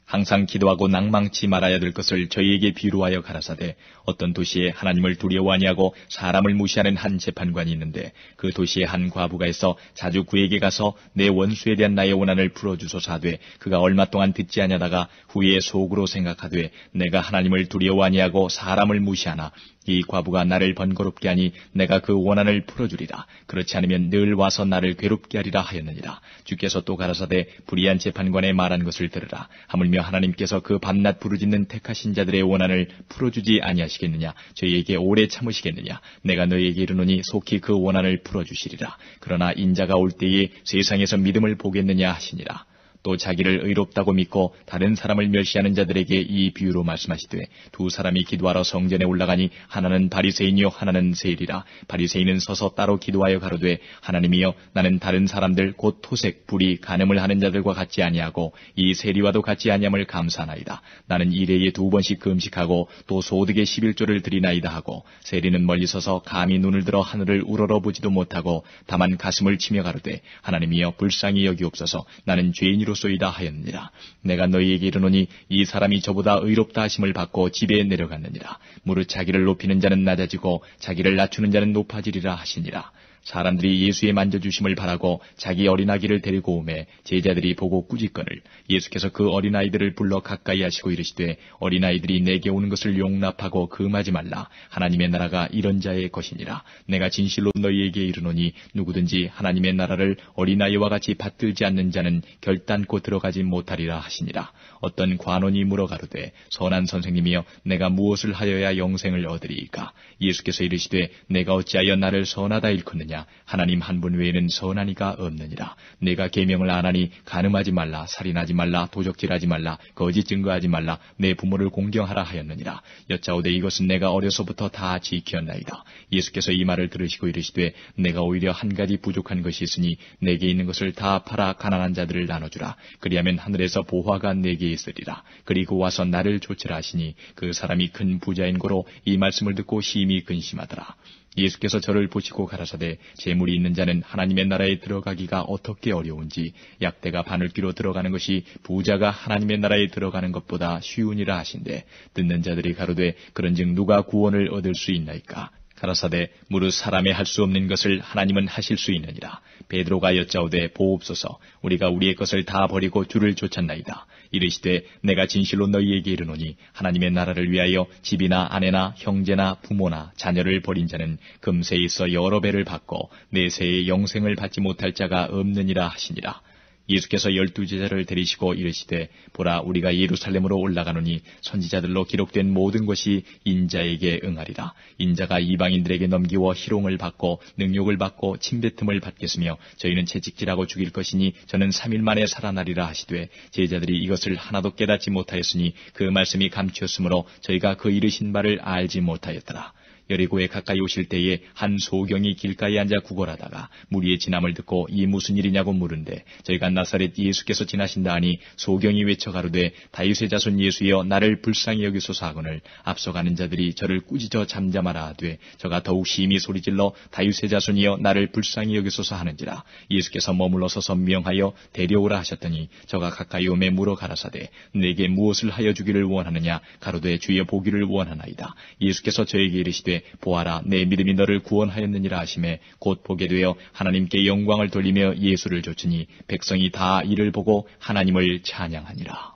항상 기도하고 낭망치 말아야 될 것을 저희에게 비유로 하여 가라사대 어떤 도시에 하나님을 두려워 아니하고 사람을 무시하는 한 재판관이 있는데 그 도시에 한 과부가 있어 자주 그에게 가서 내 원수에 대한 나의 원한을 풀어주소서 하되 그가 얼마 동안 듣지 아니하다가 후에 속으로 생각하되 내가 하나님을 두려워 아니하고 사람을 무시하나 이 과부가 나를 번거롭게 하니 내가 그 원한을 풀어주리라. 그렇지 않으면 늘 와서 나를 괴롭게 하리라 하였느니라. 주께서 또 가라사대 불의한 재판관의 말한 것을 들으라. 하물며 하나님께서 그 밤낮 부르짖는 택하신 자들의 원한을 풀어주지 아니하시겠느냐. 저희에게 오래 참으시겠느냐. 내가 너희에게 이르노니 속히 그 원한을 풀어주시리라. 그러나 인자가 올 때에 세상에서 믿음을 보겠느냐 하시니라. 또 자기를 의롭다고 믿고 다른 사람을 멸시하는 자들에게 이 비유로 말씀하시되 두 사람이 기도하러 성전에 올라가니 하나는 바리새인이요 하나는 세일이라. 바리새인은 서서 따로 기도하여 가로되 하나님이여 나는 다른 사람들 곧 토색 불의 간음을 하는 자들과 같지 아니하고 이 세리와도 같지 아니함을 감사하나이다. 나는 일해에 2번씩 금식하고 또 소득의 11조를 드리나이다 하고 세리는 멀리 서서 감히 눈을 들어 하늘을 우러러보지도 못하고 다만 가슴을 치며 가로되 하나님이여 불쌍히 여기옵소서 나는 죄인이로 소이다 하였느니라. 내가 너희에게 이르노니 이 사람이 저보다 의롭다 하심을 받고 집에 내려갔느니라. 무릇 자기를 높이는 자는 낮아지고 자기를 낮추는 자는 높아지리라 하시니라. 사람들이 예수의 만져주심을 바라고 자기 어린아기를 데리고 오매 제자들이 보고 꾸짖거늘 예수께서 그 어린아이들을 불러 가까이 하시고 이르시되 어린아이들이 내게 오는 것을 용납하고 금하지 말라. 하나님의 나라가 이런 자의 것이니라. 내가 진실로 너희에게 이르노니 누구든지 하나님의 나라를 어린아이와 같이 받들지 않는 자는 결단코 들어가지 못하리라 하시니라. 어떤 관원이 물어 가로되 선한 선생님이여 내가 무엇을 하여야 영생을 얻으리이까? 예수께서 이르시되 내가 어찌하여 나를 선하다 일컫느냐? 하나님 한 분 외에는 선한 이가 없느니라. 내가 계명을 안 하니 간음하지 말라, 살인하지 말라, 도적질하지 말라, 거짓 증거하지 말라, 내 부모를 공경하라 하였느니라. 여짜오되 이것은 내가 어려서부터 다 지켰나이다. 예수께서 이 말을 들으시고 이르시되 내가 오히려 한 가지 부족한 것이 있으니 내게 있는 것을 다 팔아 가난한 자들을 나눠주라. 그리하면 하늘에서 보화가 내게 있으리라. 그리고 와서 나를 좇으라 하시니 그 사람이 큰 부자인 고로 이 말씀을 듣고 심히 근심하더라. 예수께서 저를 보시고 가라사대 재물이 있는 자는 하나님의 나라에 들어가기가 어떻게 어려운지 약대가 바늘귀로 들어가는 것이 부자가 하나님의 나라에 들어가는 것보다 쉬우니라 하신대 듣는 자들이 가로되 그런즉 누가 구원을 얻을 수 있나이까? 가라사대 무릇 사람의 할 수 없는 것을 하나님은 하실 수 있느니라. 베드로가 여짜오되 보옵소서 우리가 우리의 것을 다 버리고 주를 쫓았나이다. 이르시되 내가 진실로 너희에게 이르노니 하나님의 나라를 위하여 집이나 아내나 형제나 부모나 자녀를 버린 자는 금세에 있어 여러 배를 받고 내세에 영생을 받지 못할 자가 없느니라 하시니라. 예수께서 12제자를 데리시고 이르시되 보라 우리가 예루살렘으로 올라가노니 선지자들로 기록된 모든 것이 인자에게 응하리라. 인자가 이방인들에게 넘기워 희롱을 받고 능욕을 받고 침뱉음을 받겠으며 저희는 채찍질하고 죽일 것이니 저는 3일 만에 살아나리라 하시되 제자들이 이것을 하나도 깨닫지 못하였으니 그 말씀이 감추었으므로 저희가 그 이르신 바를 알지 못하였더라. 여리고에 가까이 오실 때에 한 소경이 길가에 앉아 구걸하다가 무리의 진함을 듣고 이 무슨 일이냐고 물은데 저희가 나사렛 예수께서 지나신다 하니 소경이 외쳐 가로되 다윗의 자손 예수여 나를 불쌍히 여기소서 하거늘 앞서가는 자들이 저를 꾸짖어 잠잠하라 하되 저가 더욱 심히 소리질러 다윗의 자손이여 나를 불쌍히 여기소서 하는지라. 예수께서 머물러 서서 명하여 데려오라 하셨더니 저가 가까이 오매 물어 가라사대 내게 무엇을 하여 주기를 원하느냐? 가로되 주여 보기를 원하나이다. 예수께서 저에게 이르시되 보아라 내 믿음이 너를 구원하였느니라 하시매 곧 보게 되어 하나님께 영광을 돌리며 예수를 좇으니 백성이 다 이를 보고 하나님을 찬양하니라.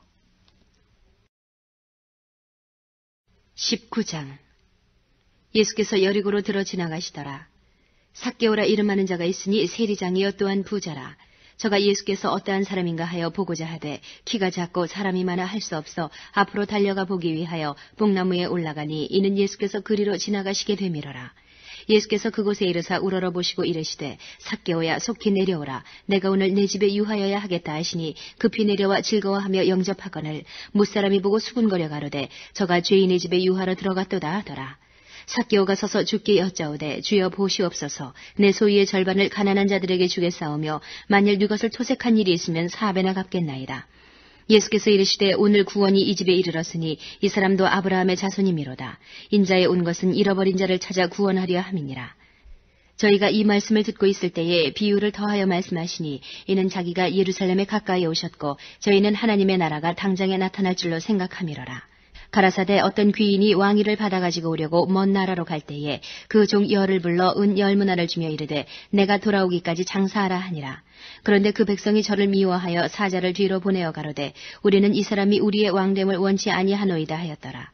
19장 예수께서 여리고로 들어 지나가시더라. 삭개오라 이름하는 자가 있으니 세리장이여 또한 부자라. 저가 예수께서 어떠한 사람인가 하여 보고자 하되 키가 작고 사람이 많아 할 수 없어 앞으로 달려가 보기 위하여 뽕나무에 올라가니 이는 예수께서 그리로 지나가시게 되밀어라. 예수께서 그곳에 이르사 우러러 보시고 이르시되 삭개오야 속히 내려오라. 내가 오늘 내 집에 유하여야 하겠다 하시니 급히 내려와 즐거워하며 영접하거늘 무사람이 보고 수군거려 가로되 저가 죄인의 집에 유하러 들어갔도다 하더라. 삭개오가 서서 주께 여짜오되 주여 보시옵소서 내 소유의 절반을 가난한 자들에게 주겠사오며 만일 네 것을 토색한 일이 있으면 4배나 갚겠나이다. 예수께서 이르시되 오늘 구원이 이 집에 이르렀으니 이 사람도 아브라함의 자손이미로다. 인자에 온 것은 잃어버린 자를 찾아 구원하려 함이니라. 저희가 이 말씀을 듣고 있을 때에 비유를 더하여 말씀하시니 이는 자기가 예루살렘에 가까이 오셨고 저희는 하나님의 나라가 당장에 나타날 줄로 생각함이로라. 가라사대 어떤 귀인이 왕위를 받아가지고 오려고 먼 나라로 갈 때에 그 종 열을 불러 은 10문화를 주며 이르되 내가 돌아오기까지 장사하라 하니라. 그런데 그 백성이 저를 미워하여 사자를 뒤로 보내어 가로되 우리는 이 사람이 우리의 왕됨을 원치 아니하노이다 하였더라.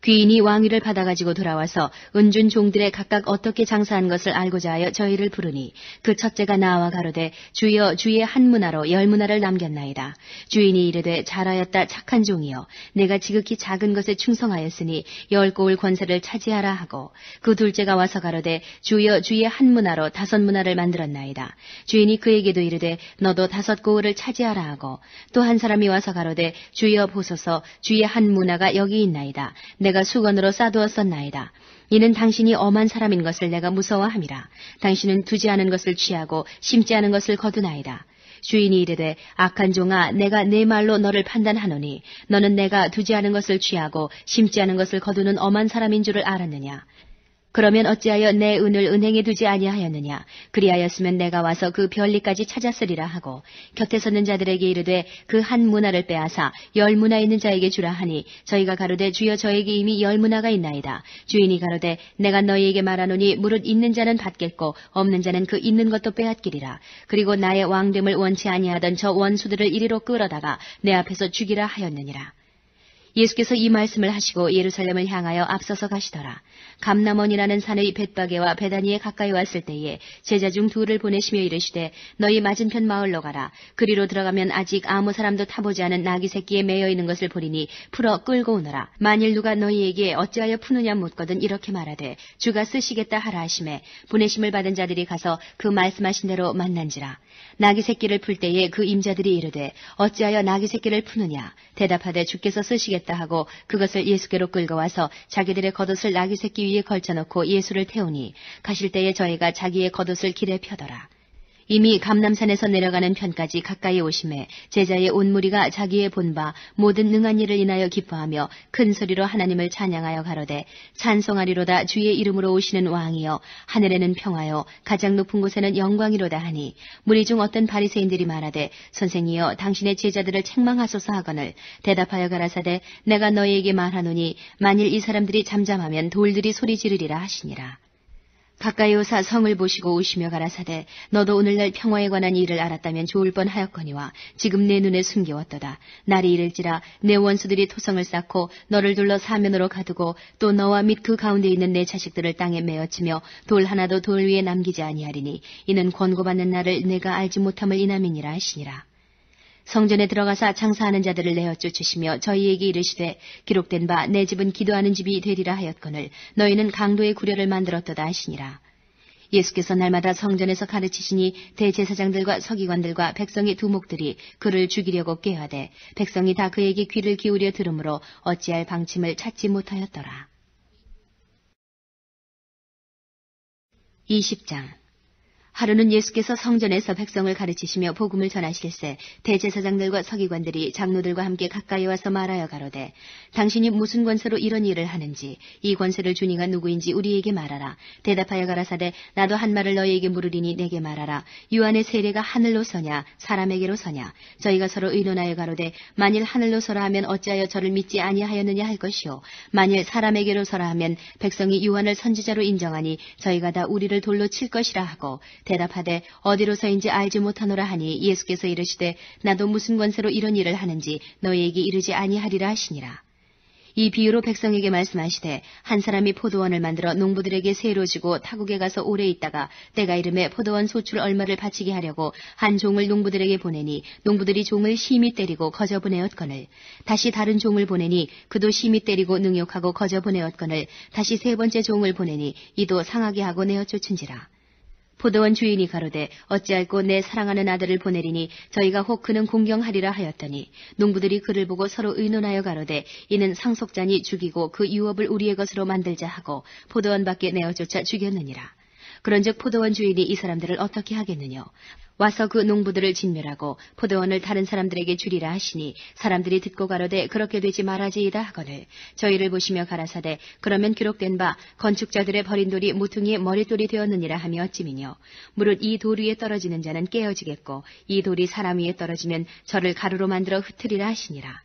귀인이 왕위를 받아가지고 돌아와서 은준 종들의 각각 어떻게 장사한 것을 알고자 하여 저희를 부르니 그 첫째가 나와 가로되 주여 주의 한 문화로 10문화를 남겼나이다. 주인이 이르되 잘하였다 착한 종이여 내가 지극히 작은 것에 충성하였으니 10고을 권세를 차지하라 하고 그 둘째가 와서 가로되 주여 주의 한 문화로 5문화를 만들었나이다. 주인이 그에게도 이르되 너도 5고을을 차지하라 하고 또 한 사람이 와서 가로되 주여 보소서 주의 한 문화가 여기 있나이다. 내가 수건으로 싸두었었나이다. 이는 당신이 엄한 사람인 것을 내가 무서워함이라. 당신은 두지 않은 것을 취하고 심지 않은 것을 거두나이다. 주인이 이르되 악한 종아 내가 내 말로 너를 판단하노니 너는 내가 두지 않은 것을 취하고 심지 않은 것을 거두는 엄한 사람인 줄을 알았느냐. 그러면 어찌하여 내 은을 은행에 두지 아니하였느냐? 그리하였으면 내가 와서 그 별리까지 찾았으리라 하고 곁에 서는 자들에게 이르되 그 한 문화를 빼앗아 10문화 있는 자에게 주라 하니 저희가 가로되 주여 저에게 이미 10문화가 있나이다. 주인이 가로되 내가 너희에게 말하노니 무릇 있는 자는 받겠고 없는 자는 그 있는 것도 빼앗기리라. 그리고 나의 왕됨을 원치 아니하던 저 원수들을 이리로 끌어다가 내 앞에서 죽이라 하였느니라. 예수께서 이 말씀을 하시고 예루살렘을 향하여 앞서서 가시더라. 감람원이라는 산의 벳바게와 베다니에 가까이 왔을 때에 제자 중 둘을 보내시며 이르시되 너희 맞은편 마을로 가라. 그리로 들어가면 아직 아무 사람도 타보지 않은 나귀 새끼에 매여 있는 것을 보리니 풀어 끌고 오너라. 만일 누가 너희에게 어찌하여 푸느냐 묻거든 이렇게 말하되 주가 쓰시겠다 하라 하시매 보내심을 받은 자들이 가서 그 말씀하신 대로 만난지라. 나귀 새끼를 풀 때에 그 임자들이 이르되 어찌하여 나귀 새끼를 푸느냐 대답하되 주께서 쓰시겠다 하고 그것을 예수께로 끌고 와서 자기들의 겉옷을 나귀 새끼 위에 걸쳐놓고 예수를 태우니 가실 때에 저희가 자기의 겉옷을 길에 펴더라. 이미 감람산에서 내려가는 편까지 가까이 오심에 제자의 온 무리가 자기의 본바 모든 능한 일을 인하여 기뻐하며 큰 소리로 하나님을 찬양하여 가로되 찬송하리로다 주의 이름으로 오시는 왕이여 하늘에는 평화요 가장 높은 곳에는 영광이로다 하니 무리 중 어떤 바리새인들이 말하되 선생이여 당신의 제자들을 책망하소서 하거늘 대답하여 가라사대 내가 너희에게 말하노니 만일 이 사람들이 잠잠하면 돌들이 소리 지르리라 하시니라. 가까이 오사 성을 보시고 오시며 가라사대 너도 오늘날 평화에 관한 일을 알았다면 좋을 뻔하였거니와 지금 내 눈에 숨겨왔도다. 날이 이를지라 내 원수들이 토성을 쌓고 너를 둘러 사면으로 가두고 또 너와 및 그 가운데 있는 내 자식들을 땅에 메어치며 돌 하나도 돌 위에 남기지 아니하리니 이는 권고받는 날을 내가 알지 못함을 인함이니라 하시니라. 성전에 들어가사 장사하는 자들을 내어 쫓으시며 저희에게 이르시되 기록된 바 내 집은 기도하는 집이 되리라 하였거늘 너희는 강도의 구려를 만들었도다 하시니라. 예수께서 날마다 성전에서 가르치시니 대제사장들과 서기관들과 백성의 두목들이 그를 죽이려고 꾀하되 백성이 다 그에게 귀를 기울여 들으므로 어찌할 방침을 찾지 못하였더라. 20장 하루는 예수께서 성전에서 백성을 가르치시며 복음을 전하실세 대제사장들과 서기관들이 장로들과 함께 가까이 와서 말하여 가로되 당신이 무슨 권세로 이런 일을 하는지 이 권세를 준 이가 누구인지 우리에게 말하라. 대답하여 가라사대 나도 한 말을 너희에게 물으리니 내게 말하라. 유한의 세례가 하늘로 서냐 사람에게로 서냐. 저희가 서로 의논하여 가로되 만일 하늘로 서라 하면 어찌하여 저를 믿지 아니하였느냐 할 것이요 만일 사람에게로 서라 하면 백성이 유한을 선지자로 인정하니 저희가 다 우리를 돌로 칠 것이라 하고 대답하되 어디로서인지 알지 못하노라 하니 예수께서 이르시되 나도 무슨 권세로 이런 일을 하는지 너희에게 이르지 아니하리라 하시니라. 이 비유로 백성에게 말씀하시되 한 사람이 포도원을 만들어 농부들에게 세로 주고 타국에 가서 오래 있다가 때가 이름에 포도원 소출 얼마를 바치게 하려고 한 종을 농부들에게 보내니 농부들이 종을 심히 때리고 거저 보내었거늘 다시 다른 종을 보내니 그도 심히 때리고 능욕하고 거저 보내었거늘 다시 세 번째 종을 보내니 이도 상하게 하고 내어 쫓은지라. 포도원 주인이 가로되 어찌할꼬 내 사랑하는 아들을 보내리니 저희가 혹 그는 공경하리라 하였더니 농부들이 그를 보고 서로 의논하여 가로되 이는 상속자니 죽이고 그 유업을 우리의 것으로 만들자 하고 포도원 밖에 내어쫓아 죽였느니라. 그런즉 포도원 주인이 이 사람들을 어떻게 하겠느냐. 와서 그 농부들을 진멸하고 포도원을 다른 사람들에게 주리라 하시니 사람들이 듣고 가로되 그렇게 되지 말아지이다 하거늘 저희를 보시며 가라사대 그러면 기록된 바 건축자들의 버린 돌이 모퉁이의 머릿돌이 되었느니라 하며 어찌미뇨. 무릇 이 돌 위에 떨어지는 자는 깨어지겠고 이 돌이 사람 위에 떨어지면 저를 가루로 만들어 흩으리라 하시니라.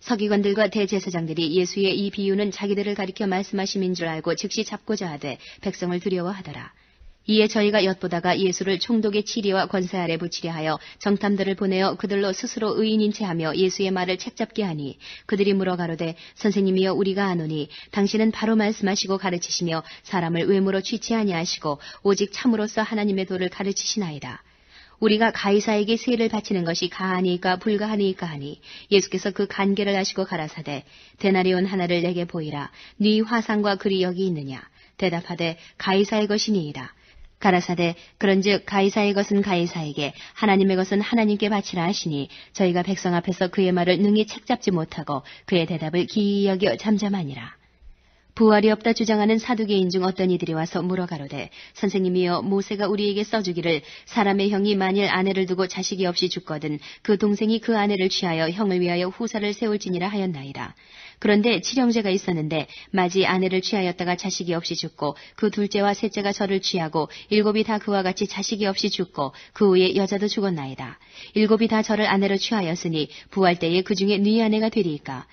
서기관들과 대제사장들이 예수의 이 비유는 자기들을 가리켜 말씀하심인 줄 알고 즉시 잡고자 하되 백성을 두려워하더라. 이에 저희가 엿보다가 예수를 총독의 치리와 권세 아래 붙이려 하여 정탐들을 보내어 그들로 스스로 의인인 채 하며 예수의 말을 책잡게 하니 그들이 물어 가로되 선생님이여 우리가 아노니 당신은 바로 말씀하시고 가르치시며 사람을 외모로 취치 아니하시고 오직 참으로서 하나님의 도를 가르치시나이다. 우리가 가이사에게 세를 바치는 것이 가하니까 불가하니까 하니 예수께서 그 간계를 아시고 가라사대 데나리온 하나를 내게 보이라. 네 화상과 글이 여기 있느냐. 대답하되 가이사의 것이니이다. 가라사대 그런즉 가이사의 것은 가이사에게 하나님의 것은 하나님께 바치라 하시니 저희가 백성 앞에서 그의 말을 능히 책잡지 못하고 그의 대답을 기이 여겨 잠잠하니라. 부활이 없다 주장하는 사두개인 중 어떤 이들이 와서 물어가로되 선생님이여 모세가 우리에게 써주기를 사람의 형이 만일 아내를 두고 자식이 없이 죽거든 그 동생이 그 아내를 취하여 형을 위하여 후사를 세울지니라 하였나이다. 그런데 칠형제가 있었는데 맞이 아내를 취하였다가 자식이 없이 죽고 그 둘째와 셋째가 저를 취하고 일곱이 다 그와 같이 자식이 없이 죽고 그 후에 여자도 죽었나이다. 일곱이 다 저를 아내로 취하였으니 부활 때에 그 중에 네 아내가 되리이까.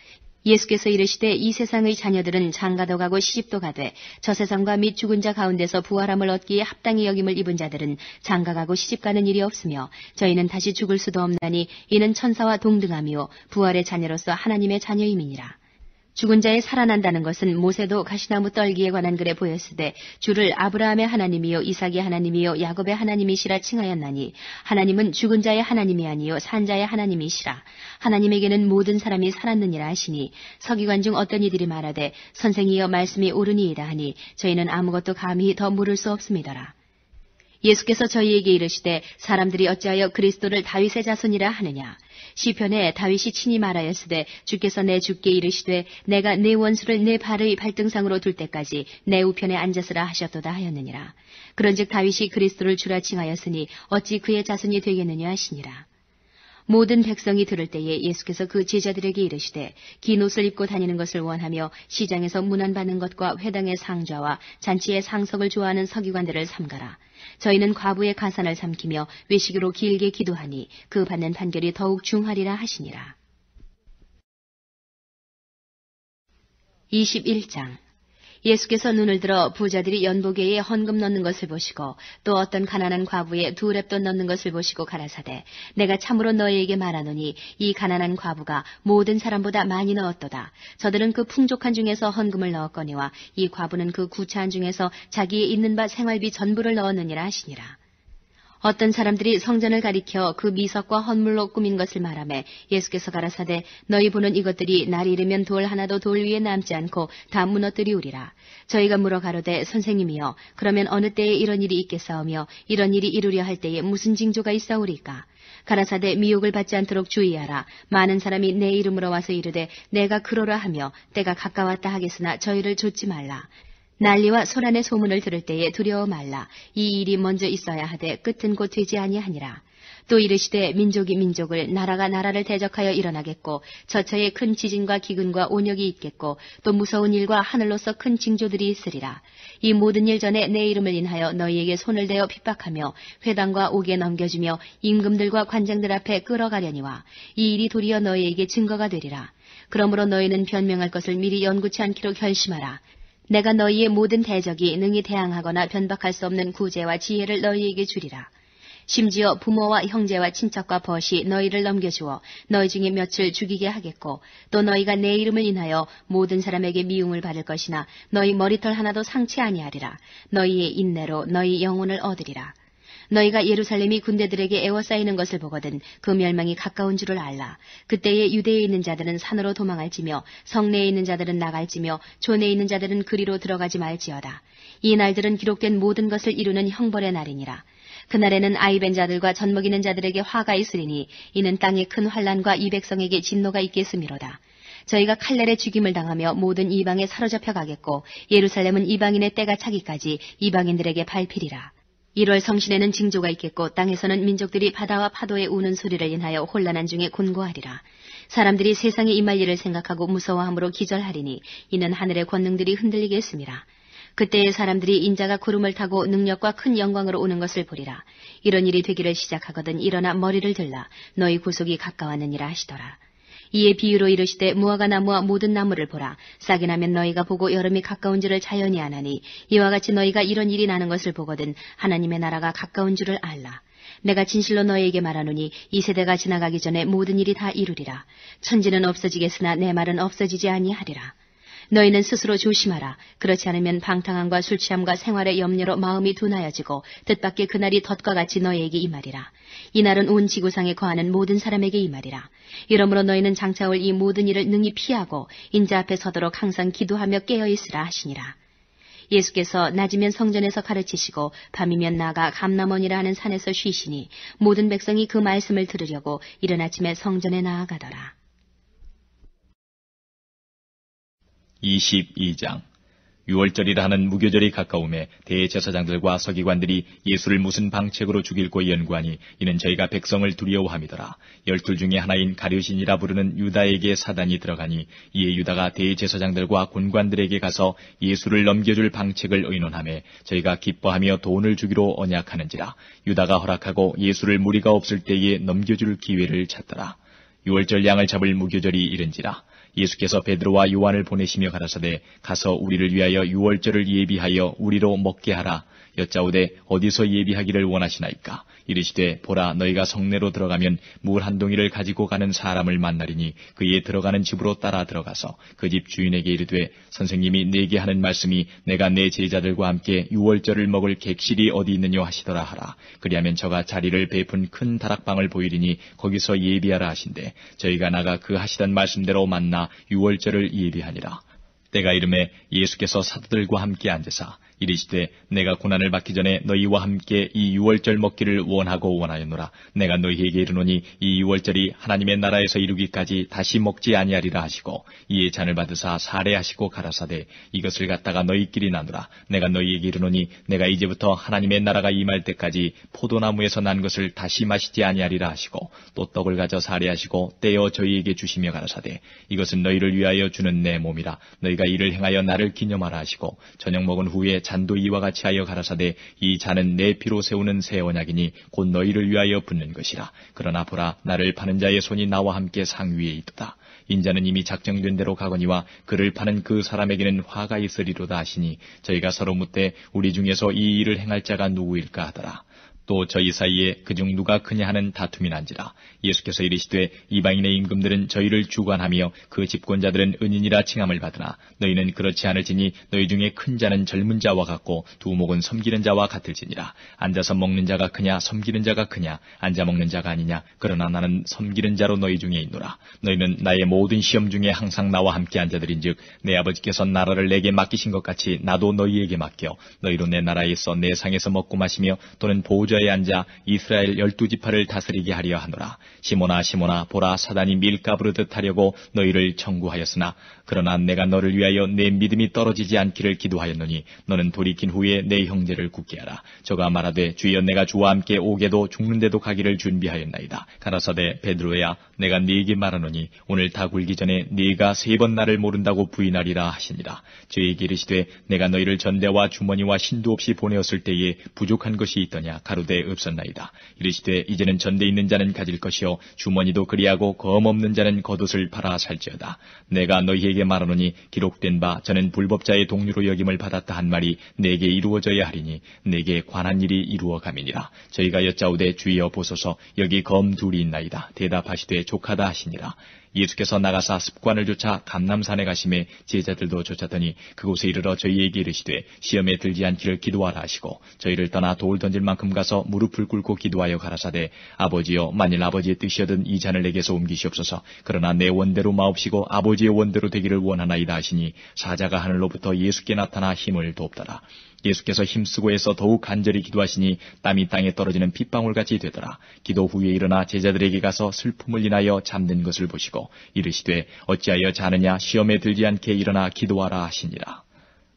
예수께서 이르시되 이 세상의 자녀들은 장가도 가고 시집도 가되 저 세상과 및 죽은 자 가운데서 부활함을 얻기에 합당히 여김을 입은 자들은 장가가고 시집가는 일이 없으며 저희는 다시 죽을 수도 없나니 이는 천사와 동등함이요 부활의 자녀로서 하나님의 자녀임이니라. 죽은 자의 살아난다는 것은 모세도 가시나무 떨기에 관한 글에 보였으되 주를 아브라함의 하나님이요 이삭의 하나님이요 야곱의 하나님이시라 칭하였나니 하나님은 죽은 자의 하나님이 아니요 산 자의 하나님이시라. 하나님에게는 모든 사람이 살았느니라 하시니 서기관 중 어떤 이들이 말하되 선생이여 말씀이 옳으니이다 하니 저희는 아무것도 감히 더 물을 수 없음이더라. 예수께서 저희에게 이르시되 사람들이 어찌하여 그리스도를 다윗의 자손이라 하느냐. 시편에 다윗이 친히 말하였으되 주께서 내 주께 이르시되 내가 내 원수를 내 발의 발등상으로 둘 때까지 내 우편에 앉았으라 하셨도다 하였느니라. 그런즉 다윗이 그리스도를 주라 칭하였으니 어찌 그의 자손이 되겠느냐 하시니라. 모든 백성이 들을 때에 예수께서 그 제자들에게 이르시되 긴 옷을 입고 다니는 것을 원하며 시장에서 문안받는 것과 회당의 상좌와 잔치의 상석을 좋아하는 서기관들을 삼가라. 저희는 과부의 가산을 삼키며 외식으로 길게 기도하니 그 받는 판결이 더욱 중하리라 하시니라. 21장. 예수께서 눈을 들어 부자들이 연보계에 헌금 넣는 것을 보시고 또 어떤 가난한 과부에 두 렙돈 넣는 것을 보시고 가라사대 내가 참으로 너희에게 말하노니 이 가난한 과부가 모든 사람보다 많이 넣었도다. 저들은 그 풍족한 중에서 헌금을 넣었거니와 이 과부는 그 구차한 중에서 자기의 있는 바 생활비 전부를 넣었느니라 하시니라. 어떤 사람들이 성전을 가리켜 그 미석과 헌물로 꾸민 것을 말하매 예수께서 가라사대 너희 보는 이것들이 날이 이르면 돌 하나도 돌 위에 남지 않고 다 무너뜨리우리라. 저희가 물어 가로되 선생님이여 그러면 어느 때에 이런 일이 있겠사오며 이런 일이 이루려 할 때에 무슨 징조가 있사오리까. 가라사대 미혹을 받지 않도록 주의하라. 많은 사람이 내 이름으로 와서 이르되 내가 그러라 하며 때가 가까웠다 하겠으나 저희를 좇지 말라. 난리와 소란의 소문을 들을 때에 두려워 말라. 이 일이 먼저 있어야 하되 끝은 곧 되지 아니하니라. 또 이르시되 민족이 민족을 나라가 나라를 대적하여 일어나겠고 저처에 큰 지진과 기근과 온역이 있겠고 또 무서운 일과 하늘로서 큰 징조들이 있으리라. 이 모든 일 전에 내 이름을 인하여 너희에게 손을 대어 핍박하며 회당과 옥에 넘겨주며 임금들과 관장들 앞에 끌어가려니와 이 일이 도리어 너희에게 증거가 되리라. 그러므로 너희는 변명할 것을 미리 연구치 않기로 결심하라. 내가 너희의 모든 대적이 능히 대항하거나 변박할 수 없는 구제와 지혜를 너희에게 주리라. 심지어 부모와 형제와 친척과 벗이 너희를 넘겨주어 너희 중에 몇을 죽이게 하겠고 또 너희가 내 이름을 인하여 모든 사람에게 미움을 받을 것이나 너희 머리털 하나도 상치 아니하리라. 너희의 인내로 너희 영혼을 얻으리라. 너희가 예루살렘이 군대들에게 에워싸이는 것을 보거든 그 멸망이 가까운 줄을 알라. 그때에 유대에 있는 자들은 산으로 도망할지며 성내에 있는 자들은 나갈지며 촌에 있는 자들은 그리로 들어가지 말지어다. 이 날들은 기록된 모든 것을 이루는 형벌의 날이니라. 그날에는 아이벤 자들과 젖먹이는 자들에게 화가 있으리니 이는 땅에 큰 환난과 이 백성에게 진노가 있겠음이로다. 저희가 칼날에 죽임을 당하며 모든 이방에 사로잡혀 가겠고 예루살렘은 이방인의 때가 차기까지 이방인들에게 밟히리라. 1월 성신에는 징조가 있겠고 땅에서는 민족들이 바다와 파도의 우는 소리를 인하여 혼란한 중에 곤고하리라. 사람들이 세상에 임할 일을 생각하고 무서워함으로 기절하리니 이는 하늘의 권능들이 흔들리겠습니다. 그때의 사람들이 인자가 구름을 타고 능력과 큰 영광으로 오는 것을 보리라. 이런 일이 되기를 시작하거든 일어나 머리를 들라. 너희 구속이 가까웠느니라 하시더라. 이에 비유로 이르시되 무화과 나무와 모든 나무를 보라. 싹이 나면 너희가 보고 여름이 가까운 줄을 자연히 아나니 이와 같이 너희가 이런 일이 나는 것을 보거든 하나님의 나라가 가까운 줄을 알라. 내가 진실로 너희에게 말하노니 이 세대가 지나가기 전에 모든 일이 다 이루리라. 천지는 없어지겠으나 내 말은 없어지지 아니하리라. 너희는 스스로 조심하라. 그렇지 않으면 방탕함과 술취함과 생활의 염려로 마음이 둔하여지고 뜻밖의 그날이 덫과 같이 너희에게 임하리라. 이 날은 온 지구상에 거하는 모든 사람에게 임하리라. 이러므로 너희는 장차 올 이 모든 일을 능히 피하고 인자 앞에 서도록 항상 기도하며 깨어있으라 하시니라. 예수께서 낮이면 성전에서 가르치시고 밤이면 나가 감람원이라 하는 산에서 쉬시니 모든 백성이 그 말씀을 들으려고 이른 아침에 성전에 나아가더라. 22장. 유월절이라 하는 무교절이 가까움에 대제사장들과 서기관들이 예수를 무슨 방책으로 죽일고 연구하니 이는 저희가 백성을 두려워함이더라. 12 중에 하나인 가룟신이라 부르는 유다에게 사단이 들어가니 이에 유다가 대제사장들과 군관들에게 가서 예수를 넘겨줄 방책을 의논하며 저희가 기뻐하며 돈을 주기로 언약하는지라. 유다가 허락하고 예수를 무리가 없을 때에 넘겨줄 기회를 찾더라. 유월절 양을 잡을 무교절이 이른지라. 예수께서 베드로와 요한을 보내시며 가라사대 가서 우리를 위하여 유월절을 예비하여 우리로 먹게 하라. 여짜오되 어디서 예비하기를 원하시나이까? 이르시되 보라, 너희가 성내로 들어가면 물 한 동이를 가지고 가는 사람을 만나리니 그의 들어가는 집으로 따라 들어가서 그 집 주인에게 이르되 선생님이 내게 하는 말씀이 내가 내 제자들과 함께 유월절을 먹을 객실이 어디 있느냐 하시더라 하라. 그리하면 저가 자리를 베푼 큰 다락방을 보이리니 거기서 예비하라 하신대 저희가 나가 그 하시던 말씀대로 만나 유월절을 예비하니라. 때가 이름에 예수께서 사도들과 함께 앉으사 이르시되 내가 고난을 받기 전에 너희와 함께 이 유월절 먹기를 원하고 원하였노라. 내가 너희에게 이르노니 이 유월절이 하나님의 나라에서 이루기까지 다시 먹지 아니하리라 하시고 이에 잔을 받으사 사례하시고 가라사대 이것을 갖다가 너희끼리 나누라. 내가 너희에게 이르노니 내가 이제부터 하나님의 나라가 임할 때까지 포도나무에서 난 것을 다시 마시지 아니하리라 하시고 또 떡을 가져 사례하시고 떼어 저희에게 주시며 가라사대 이것은 너희를 위하여 주는 내 몸이라. 너희가 이를 행하여 나를 기념하라 하시고 저녁 먹은 후에 잔도 이와 같이 하여 가라사대 이 잔은 내 피로 세우는 새 언약이니 곧 너희를 위하여 붓는 것이라. 그러나 보라, 나를 파는 자의 손이 나와 함께 상위에 있도다. 인자는 이미 작정된 대로 가거니와 그를 파는 그 사람에게는 화가 있으리로다 하시니 저희가 서로 묻되 우리 중에서 이 일을 행할 자가 누구일까 하더라. 또 저희 사이에 그중 누가 크냐 하는 다툼이 난지라. 예수께서 이르시되 이방인의 임금들은 저희를 주관하며 그 집권자들은 은인이라 칭함을 받으나 너희는 그렇지 않을지니 너희 중에 큰 자는 젊은 자와 같고 두목은 섬기는 자와 같을지니라. 앉아서 먹는 자가 크냐 섬기는 자가 크냐? 앉아 먹는 자가 아니냐? 그러나 나는 섬기는 자로 너희 중에 있노라. 너희는 나의 모든 시험 중에 항상 나와 함께 앉아들인즉 내 아버지께서 나라를 내게 맡기신 것 같이 나도 너희에게 맡겨 너희로 내 나라에 있어 내 상에서 먹고 마시며 또는 보호자에 앉아 이스라엘 12지파를 다스리게 하려 하노라. 시몬아 시몬아 보라, 사단이 밀가부르듯 하려고 너희를 청구하였으나 그러나 내가 너를 위하여 내 믿음이 떨어지지 않기를 기도하였노니 너는 돌이킨 후에 내 형제를 굳게 하라. 저가 말하되 주여 내가 주와 함께 오게도 죽는데도 가기를 준비하였나이다. 가라사대 베드로야, 내가 네게 말하노니 오늘 다 굴기 전에 네가 3번 나를 모른다고 부인하리라 하시니라. 저에게 이르시되 내가 너희를 전대와 주머니와 신도 없이 보내었을 때에 부족한 것이 있더냐? 가로되 없었나이다. 이르시되 이제는 전대 있는 자는 가질 것이요 주머니도 그리하고 검 없는 자는 겉옷을 팔아 살지어다. 내가 너희에게 말하노니 기록된 바 저는 불법자의 동류로 여김을 받았다 한 말이 내게 이루어져야 하리니 내게 관한 일이 이루어감이니라. 저희가 여짜오되 주여 보소서 여기 검 둘이 있나이다. 대답하시되 족하다 하시니라. 예수께서 나가사 습관을 쫓아 감람산에 가심에 제자들도 쫓았더니 그곳에 이르러 저희에게 이르시되 시험에 들지 않기를 기도하라 하시고 저희를 떠나 돌 던질 만큼 가서 무릎을 꿇고 기도하여 가라사대 아버지여, 만일 아버지의 뜻이여든 이 잔을 내게서 옮기시옵소서. 그러나 내 원대로 마옵시고 아버지의 원대로 되기를 원하나이다 하시니 사자가 하늘로부터 예수께 나타나 힘을 돕더라. 예수께서 힘쓰고 해서 더욱 간절히 기도하시니 땀이 땅에 떨어지는 핏방울같이 되더라. 기도 후에 일어나 제자들에게 가서 슬픔을 인하여 잠든 것을 보시고 이르시되 어찌하여 자느냐? 시험에 들지 않게 일어나 기도하라 하시니라.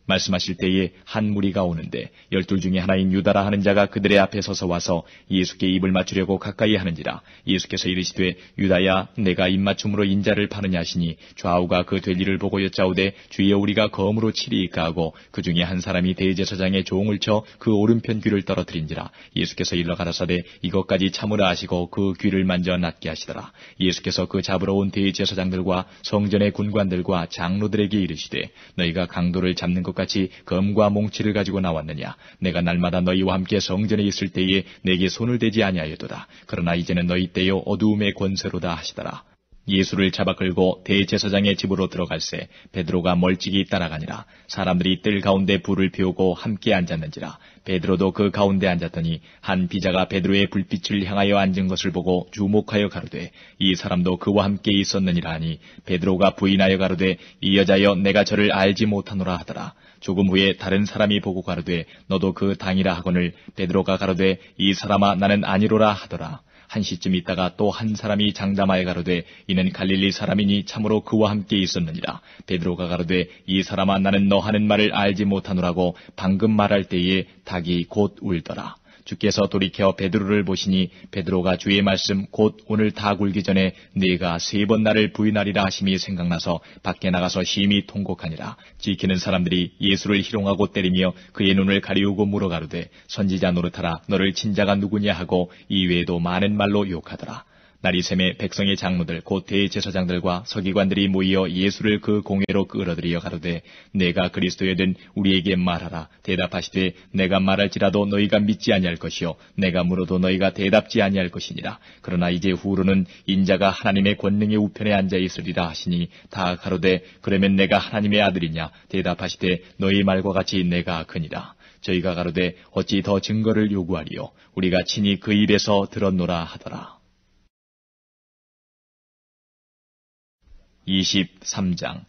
말씀하실 때에 한 무리가 오는데 12 중에 하나인 유다라 하는 자가 그들의 앞에 서서 와서 예수께 입을 맞추려고 가까이 하는지라. 예수께서 이르시되 유다야, 내가 입맞춤으로 인자를 파느냐 하시니 좌우가 그 될 일을 보고 여짜오되 주여 우리가 검으로 치리이까 하고 그 중에 한 사람이 대제사장의 종을 쳐 그 오른편 귀를 떨어뜨린지라. 예수께서 일러 가라사대 이것까지 참으라 하시고 그 귀를 만져 낫게 하시더라. 예수께서 그 잡으러 온 대제사장들과 성전의 군관들과 장로들에게 이르시되 너희가 강도를 잡는 것 같이 검과 몽치를 가지고 나왔느냐? 내가 날마다 너희와 함께 성전에 있을 때에 내게 손을 대지 아니하였도다. 그러나 이제는 너희 때요 어두움의 권세로다 하시더라. 예수를 잡아 끌고 대제사장의 집으로 들어갈새 베드로가 멀찍이 따라가니라. 사람들이 뜰 가운데 불을 피우고 함께 앉았는지라. 베드로도 그 가운데 앉았더니 한 비자가 베드로의 불빛을 향하여 앉은 것을 보고 주목하여 가로되 이 사람도 그와 함께 있었느니라 하니 베드로가 부인하여 가로되 이 여자여, 내가 저를 알지 못하노라 하더라. 조금 후에 다른 사람이 보고 가로되 너도 그 당이라 하거늘 베드로가 가로되 이 사람아, 나는 아니로라 하더라. 한 시쯤 있다가 또 한 사람이 장담하여 가로되 이는 갈릴리 사람이니 참으로 그와 함께 있었느니라. 베드로가 가로되 이 사람아 나는 너 하는 말을 알지 못하노라고 방금 말할 때에 닭이 곧 울더라. 주께서 돌이켜 베드로를 보시니 베드로가 주의 말씀 곧 오늘 닭 울기 전에 네가 3번 나를 부인하리라 하심이 생각나서 밖에 나가서 심히 통곡하니라. 지키는 사람들이 예수를 희롱하고 때리며 그의 눈을 가리우고 물어가로되 선지자 노릇하라 너를 친 자가 누구냐 하고 이외에도 많은 말로 욕하더라. 날이 새매 백성의 장로들 곧 대제사장들과 서기관들이 모이어 예수를 그 공회로 끌어들여 가로되 내가 그리스도여든 우리에게 말하라. 대답하시되 내가 말할지라도 너희가 믿지 아니할 것이요 내가 물어도 너희가 대답지 아니할 것이니라. 그러나 이제 후로는 인자가 하나님의 권능의 우편에 앉아 있으리라 하시니 다 가로되 그러면 내가 하나님의 아들이냐. 대답하시되 너희 말과 같이 내가 그니라. 저희가 가로되 어찌 더 증거를 요구하리요 우리가 친히 그 입에서 들었노라 하더라. 23장.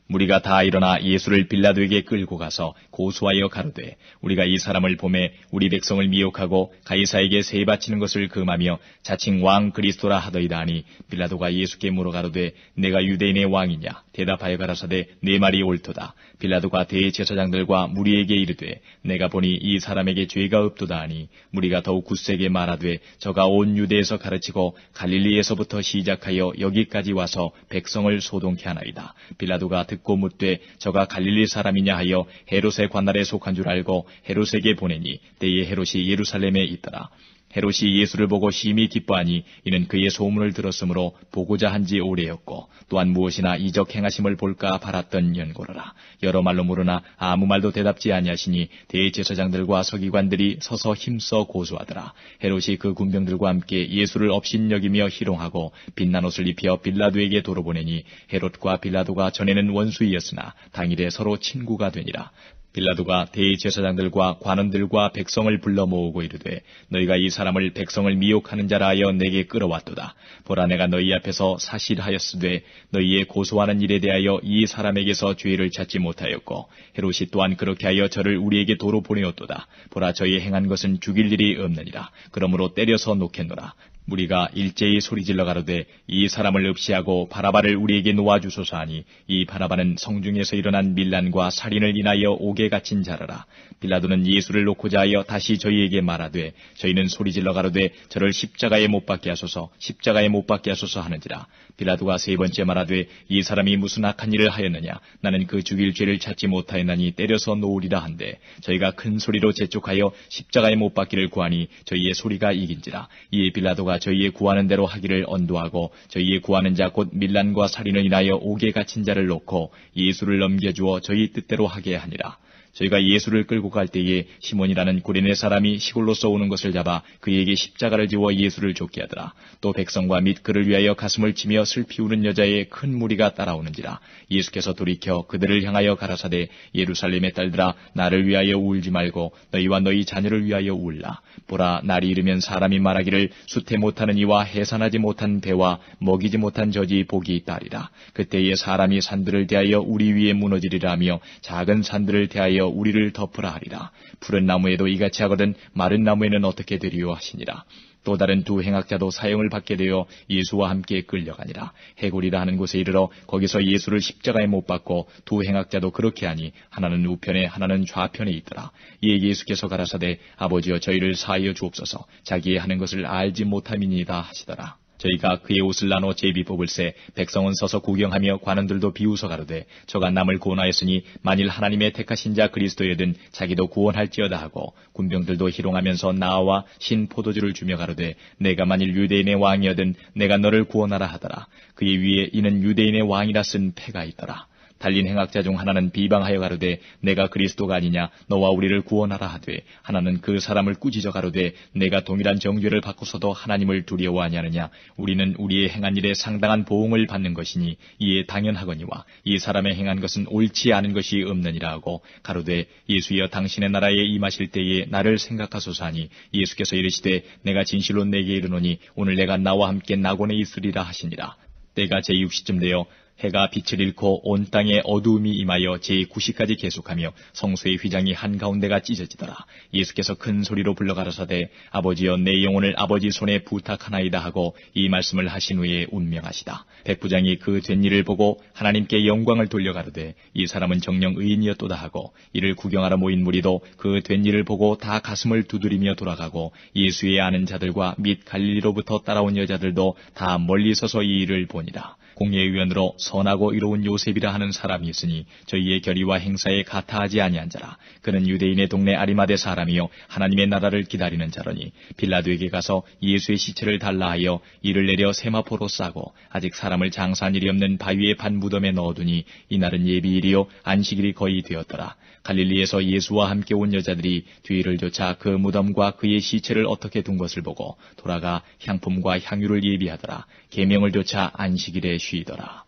무리가 다 일어나 예수를 빌라도에게 끌고 가서 고소하여 가로되 우리가 이 사람을 보매 우리 백성을 미혹하고 가이사에게 세 바치는 것을 금하며 자칭 왕 그리스도라 하더이다 하니 빌라도가 예수께 물어 가로되 내가 유대인의 왕이냐. 대답하여 가라사대 내 말이 옳도다. 빌라도가 대제사장들과 무리에게 이르되 내가 보니 이 사람에게 죄가 없도다 하니 무리가 더욱 굳세게 말하되 저가 온 유대에서 가르치고 갈릴리에서부터 시작하여 여기까지 와서 백성을 소동케 하나이다. 빌라도가 듣고 묻되 저가 갈릴리 사람이냐 하여 헤롯의 관할에 속한 줄 알고 헤롯에게 보내니 때에 헤롯이 예루살렘에 있더라. 헤롯이 예수를 보고 심히 기뻐하니 이는 그의 소문을 들었으므로 보고자 한지 오래였고 또한 무엇이나 이적 행하심을 볼까 바랐던 연고로라. 여러 말로 물으나 아무 말도 대답지 아니하시니 대제사장들과 서기관들이 서서 힘써 고소하더라. 헤롯이 그 군병들과 함께 예수를 업신여기며 희롱하고 빛난 옷을 입혀 빌라도에게 돌아보내니 헤롯과 빌라도가 전에는 원수이었으나 당일에 서로 친구가 되니라. 빌라도가 대제사장들과 관원들과 백성을 불러 모으고 이르되 너희가 이 사람을 백성을 미혹하는 자라 하여 내게 끌어왔도다. 보라 내가 너희 앞에서 사실하였으되 너희의 고소하는 일에 대하여 이 사람에게서 죄를 찾지 못하였고 헤롯이 또한 그렇게 하여 저를 우리에게 도로 보내었도다. 보라 저희 행한 것은 죽일 일이 없느니라. 그러므로 때려서 놓겠노라. 무리가 일제히 소리질러 가로되 이 사람을 없이하고 바라바를 우리에게 놓아주소서 하니 이 바라바는 성중에서 일어난 밀란과 살인을 인하여 옥에 갇힌 자라라. 빌라도는 예수를 놓고자 하여 다시 저희에게 말하되 저희는 소리질러 가로되 저를 십자가에 못 박게 하소서 십자가에 못 박게 하소서 하는지라. 빌라도가 세 번째 말하되 이 사람이 무슨 악한 일을 하였느냐. 나는 그 죽일 죄를 찾지 못하였나니 때려서 놓으리라 한데 저희가 큰 소리로 재촉하여 십자가에 못 박기를 구하니 저희의 소리가 이긴지라. 이에 빌라도가 저희의 구하는 대로 하기를 언도하고 저희의 구하는 자 곧 밀란과 살인을 인하여 옥에 갇힌 자를 놓고 예수를 넘겨주어 저희 뜻대로 하게 하니라. 저희가 예수를 끌고 갈 때에 시몬이라는 구레네 사람이 시골로서 오는 것을 잡아 그에게 십자가를 지워 예수를 쫓게 하더라. 또 백성과 및 그를 위하여 가슴을 치며 슬피 우는 여자의 큰 무리가 따라오는지라. 예수께서 돌이켜 그들을 향하여 가라사대 예루살렘의 딸들아 나를 위하여 울지 말고 너희와 너희 자녀를 위하여 울라. 보라 날이 이르면 사람이 말하기를 수태 못하는 이와 해산하지 못한 배와 먹이지 못한 젖이 복이 있다리라. 그때에 사람이 산들을 대하여 우리 위에 무너지리라 하며 작은 산들을 대하여 우리를 덮으라 하리라. 푸른 나무에도 이같이 하거든 마른 나무에는 어떻게 되리요 하시니라. 또 다른 두 행악자도 사형을 받게 되어 예수와 함께 끌려가니라. 해골이라 하는 곳에 이르러 거기서 예수를 십자가에 못 박고 두 행악자도 그렇게 하니 하나는 우편에 하나는 좌편에 있더라. 이에 예수께서 가라사대 아버지여 저희를 사하여 주옵소서 자기의 하는 것을 알지 못함이니이다 하시더라. 저희가 그의 옷을 나눠 제비 뽑을새 백성은 서서 구경하며 관원들도 비웃어 가로되 저가 남을 구원하였으니 만일 하나님의 택하신 자 그리스도여든 자기도 구원할지어다 하고 군병들도 희롱하면서 나와 신 포도주를 주며 가로되 내가 만일 유대인의 왕이여든 내가 너를 구원하라 하더라. 그의 위에 이는 유대인의 왕이라 쓴 패가 있더라. 달린 행악자 중 하나는 비방하여 가로되 내가 그리스도가 아니냐 너와 우리를 구원하라 하되 하나는 그 사람을 꾸짖어 가로되 내가 동일한 정죄를 받고서도 하나님을 두려워하냐느냐. 우리는 우리의 행한 일에 상당한 보응을 받는 것이니 이에 당연하거니와 이 사람의 행한 것은 옳지 않은 것이 없느니라 하고 가로되 예수여 당신의 나라에 임하실 때에 나를 생각하소서 하니 예수께서 이르시되 내가 진실로 내게 이르노니 오늘 내가 나와 함께 낙원에 있으리라 하시니라. 때가 제6시쯤 되어 해가 빛을 잃고 온 땅에 어두움이 임하여 제9시까지 계속하며 성소의 휘장이 한가운데가 찢어지더라. 예수께서 큰 소리로 불러 가라사대 아버지여 내 영혼을 아버지 손에 부탁하나이다 하고 이 말씀을 하신 후에 운명하시다. 백부장이 그 된 일을 보고 하나님께 영광을 돌려가르되 이 사람은 정녕 의인이었도다 하고 이를 구경하러 모인 무리도 그 된 일을 보고 다 가슴을 두드리며 돌아가고 예수의 아는 자들과 및 갈릴리로부터 따라온 여자들도 다 멀리 서서 이 일을 보니라. 공예의원으로 선하고 의로운 요셉이라 하는 사람이 있으니 저희의 결의와 행사에 가타하지 아니한 자라. 그는 유대인의 동네 아리마대 사람이요 하나님의 나라를 기다리는 자러니 빌라도에게 가서 예수의 시체를 달라 하여 이를 내려 세마포로 싸고 아직 사람을 장사한 일이 없는 바위의 반 무덤에 넣어두니 이날은 예비일이요 안식일이 거의 되었더라. 갈릴리에서 예수와 함께 온 여자들이 뒤를 쫓아 그 무덤과 그의 시체를 어떻게 둔 것을 보고 돌아가 향품과 향유를 예비하더라. 계명을 쫓아 안식일에 쉬더라.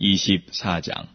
24장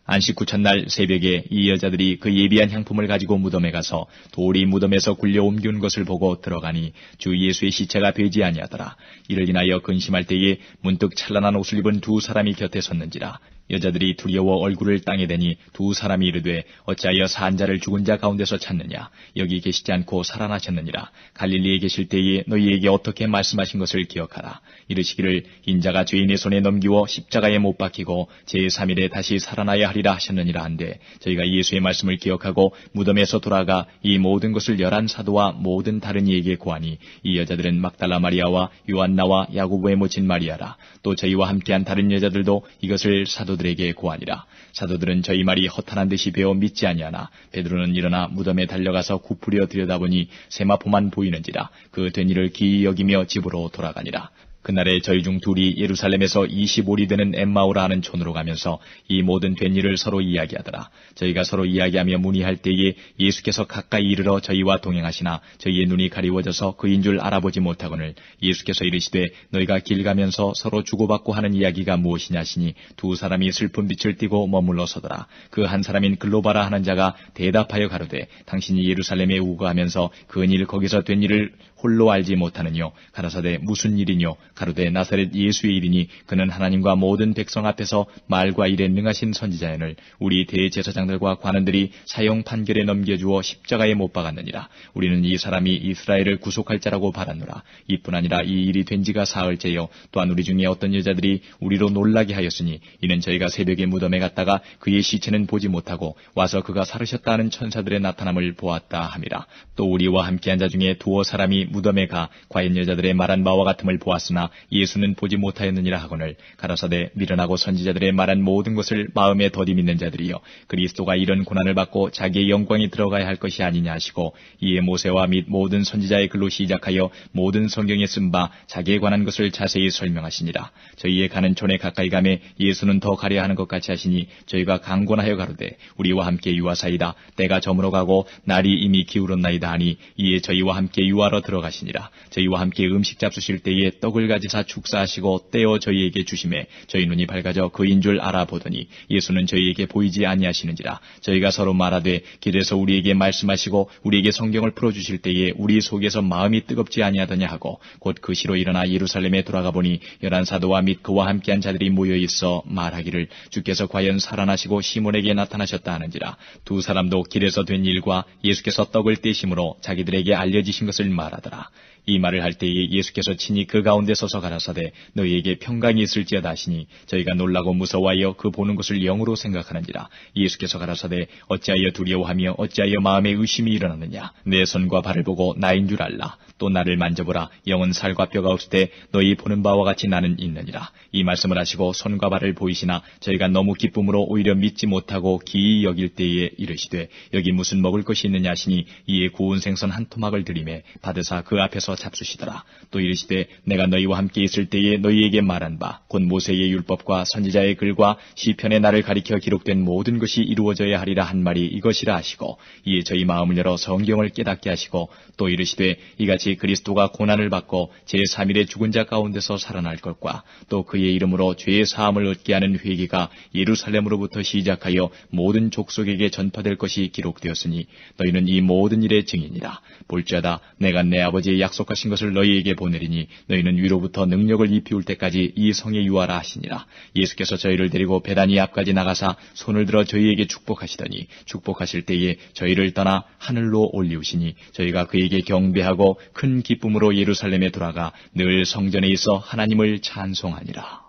안식 후 첫날 새벽에 이 여자들이 그 예비한 향품을 가지고 무덤에 가서 돌이 무덤에서 굴려 옮기는 것을 보고 들어가니 주 예수의 시체가 되지 아니하더라. 이를 인하여 근심할 때에 문득 찬란한 옷을 입은 두 사람이 곁에 섰는지라. 여자들이 두려워 얼굴을 땅에 대니 두 사람이 이르되 어찌하여 산 자를 죽은 자 가운데서 찾느냐. 여기 계시지 않고 살아나셨느니라. 갈릴리에 계실 때에 너희에게 어떻게 말씀하신 것을 기억하라. 이르시기를 인자가 죄인의 손에 넘기워 십자가에 못 박히고 제3일에 다시 살아나야 하리라 하셨느니라 한데 저희가 예수의 말씀을 기억하고 무덤에서 돌아가 이 모든 것을 11 사도와 모든 다른 이에게 고하니 이 여자들은 막달라 마리아와 요한나와 야고보의 모친 마리아라. 또 저희와 함께한 다른 여자들도 이것을 사도들에게 고하니라. 사도들은 저희 말이 허탄한 듯이 배워 믿지 아니하나 베드로는 일어나 무덤에 달려가서 굽으려 들여다보니 세마포만 보이는지라. 그 된 일을 기이 여기며 집으로 돌아가니라. 그날에 저희 중 둘이 예루살렘에서 25리 되는 엠마오라 하는 촌으로 가면서 이 모든 된 일을 서로 이야기하더라. 저희가 서로 이야기하며 문의할 때에 예수께서 가까이 이르러 저희와 동행하시나 저희의 눈이 가리워져서 그인 줄 알아보지 못하거늘 예수께서 이르시되 너희가 길 가면서 서로 주고받고 하는 이야기가 무엇이냐 하시니 두 사람이 슬픈 빛을 띠고 머물러 서더라. 그 한 사람인 글로바라 하는 자가 대답하여 가로되 당신이 예루살렘에 우거하면서 그일 거기서 된 일을 홀로 알지 못하느뇨. 가라사대 무슨 일이뇨. 가로되 나사렛 예수의 일이니 그는 하나님과 모든 백성 앞에서 말과 일에 능하신 선지자연을 우리 대제사장들과 관원들이 사형 판결에 넘겨주어 십자가에 못 박았느니라. 우리는 이 사람이 이스라엘을 구속할 자라고 바랐노라. 이뿐 아니라 이 일이 된 지가 사흘째요. 또한 우리 중에 어떤 여자들이 우리로 놀라게 하였으니 이는 저희가 새벽에 무덤에 갔다가 그의 시체는 보지 못하고 와서 그가 살으셨다 하는 천사들의 나타남을 보았다 함이라. 또 우리와 함께한 자 중에 두어 사람이 무덤에 가 과연 여자들의 말한 바와 같음을 보았으나 예수는 보지 못하였느니라 하거늘 가라사대 미련하고 선지자들의 말한 모든 것을 마음에 더디 믿는 자들이여 그리스도가 이런 고난을 받고 자기의 영광이 들어가야 할 것이 아니냐 하시고 이에 모세와 및 모든 선지자의 글로 시작하여 모든 성경에 쓴 바 자기에 관한 것을 자세히 설명하시니라. 저희의 가는 촌에 가까이 가매 예수는 더 가려 하는 것 같이 하시니 저희가 강권하여 가로되 우리와 함께 유하사이다. 때가 저물어 가고 날이 이미 기울었나이다 하니 이에 저희와 함께 유하러 들어가시니라. 저희와 함께 음식 잡수실 때에 떡을 가지사 축사하시고 떼어 저희에게 주심에 저희 눈이 밝아져 그인 줄 알아보더니 예수는 저희에게 보이지 아니하시는지라. 저희가 서로 말하되 길에서 우리에게 말씀하시고 우리에게 성경을 풀어주실 때에 우리 속에서 마음이 뜨겁지 아니하더냐 하고 곧 그 시로 일어나 예루살렘에 돌아가 보니 11 사도와 및 그와 함께한 자들이 모여있어 말하기를 주께서 과연 살아나시고 시몬에게 나타나셨다 하는지라. 두 사람도 길에서 된 일과 예수께서 떡을 떼심으로 자기들에게 알려지신 것을 말하더라. 이 말을 할 때에 예수께서 친히 그 가운데 서서 가라사대 너희에게 평강이 있을지어다 하시니 저희가 놀라고 무서워하여 그 보는 것을 영으로 생각하는지라. 예수께서 가라사대 어찌하여 두려워하며 어찌하여 마음에 의심이 일어나느냐. 내 손과 발을 보고 나인 줄 알라. 또 나를 만져보라. 영은 살과 뼈가 없을 때 너희 보는 바와 같이 나는 있느니라. 이 말씀을 하시고 손과 발을 보이시나 저희가 너무 기쁨으로 오히려 믿지 못하고 기이 여길 때에 이르시되 여기 무슨 먹을 것이 있느냐 하시니 이에 구운 생선 한 토막을 드리매 받으사 그 앞에서 잡수시더라. 또 이르시되 내가 너희와 함께 있을 때에 너희에게 말한 바 곧 모세의 율법과 선지자의 글과 시편의 나를 가리켜 기록된 모든 것이 이루어져야 하리라 한 말이 이것이라 하시고 이에 저희 마음을 열어 성경을 깨닫게 하시고 또 이르시되 이같이 그리스도가 고난을 받고 제3일에 죽은 자 가운데서 살아날 것과 또 그의 이름으로 죄의 사함을 얻게 하는 회개가 예루살렘으로부터 시작하여 모든 족속에게 전파될 것이 기록되었으니 너희는 이 모든 일의 증인이라. 볼지어다 내가 내 아버지의 약속 약속하신 것을 너희에게 보내리니 너희는 위로부터 능력을 입히울 때까지 이 성에 유하라 하시니라. 예수께서 저희를 데리고 베다니 앞까지 나가사 손을 들어 저희에게 축복하시더니 축복하실 때에 저희를 떠나 하늘로 올리우시니 저희가 그에게 경배하고 큰 기쁨으로 예루살렘에 돌아가 늘 성전에 있어 하나님을 찬송하니라.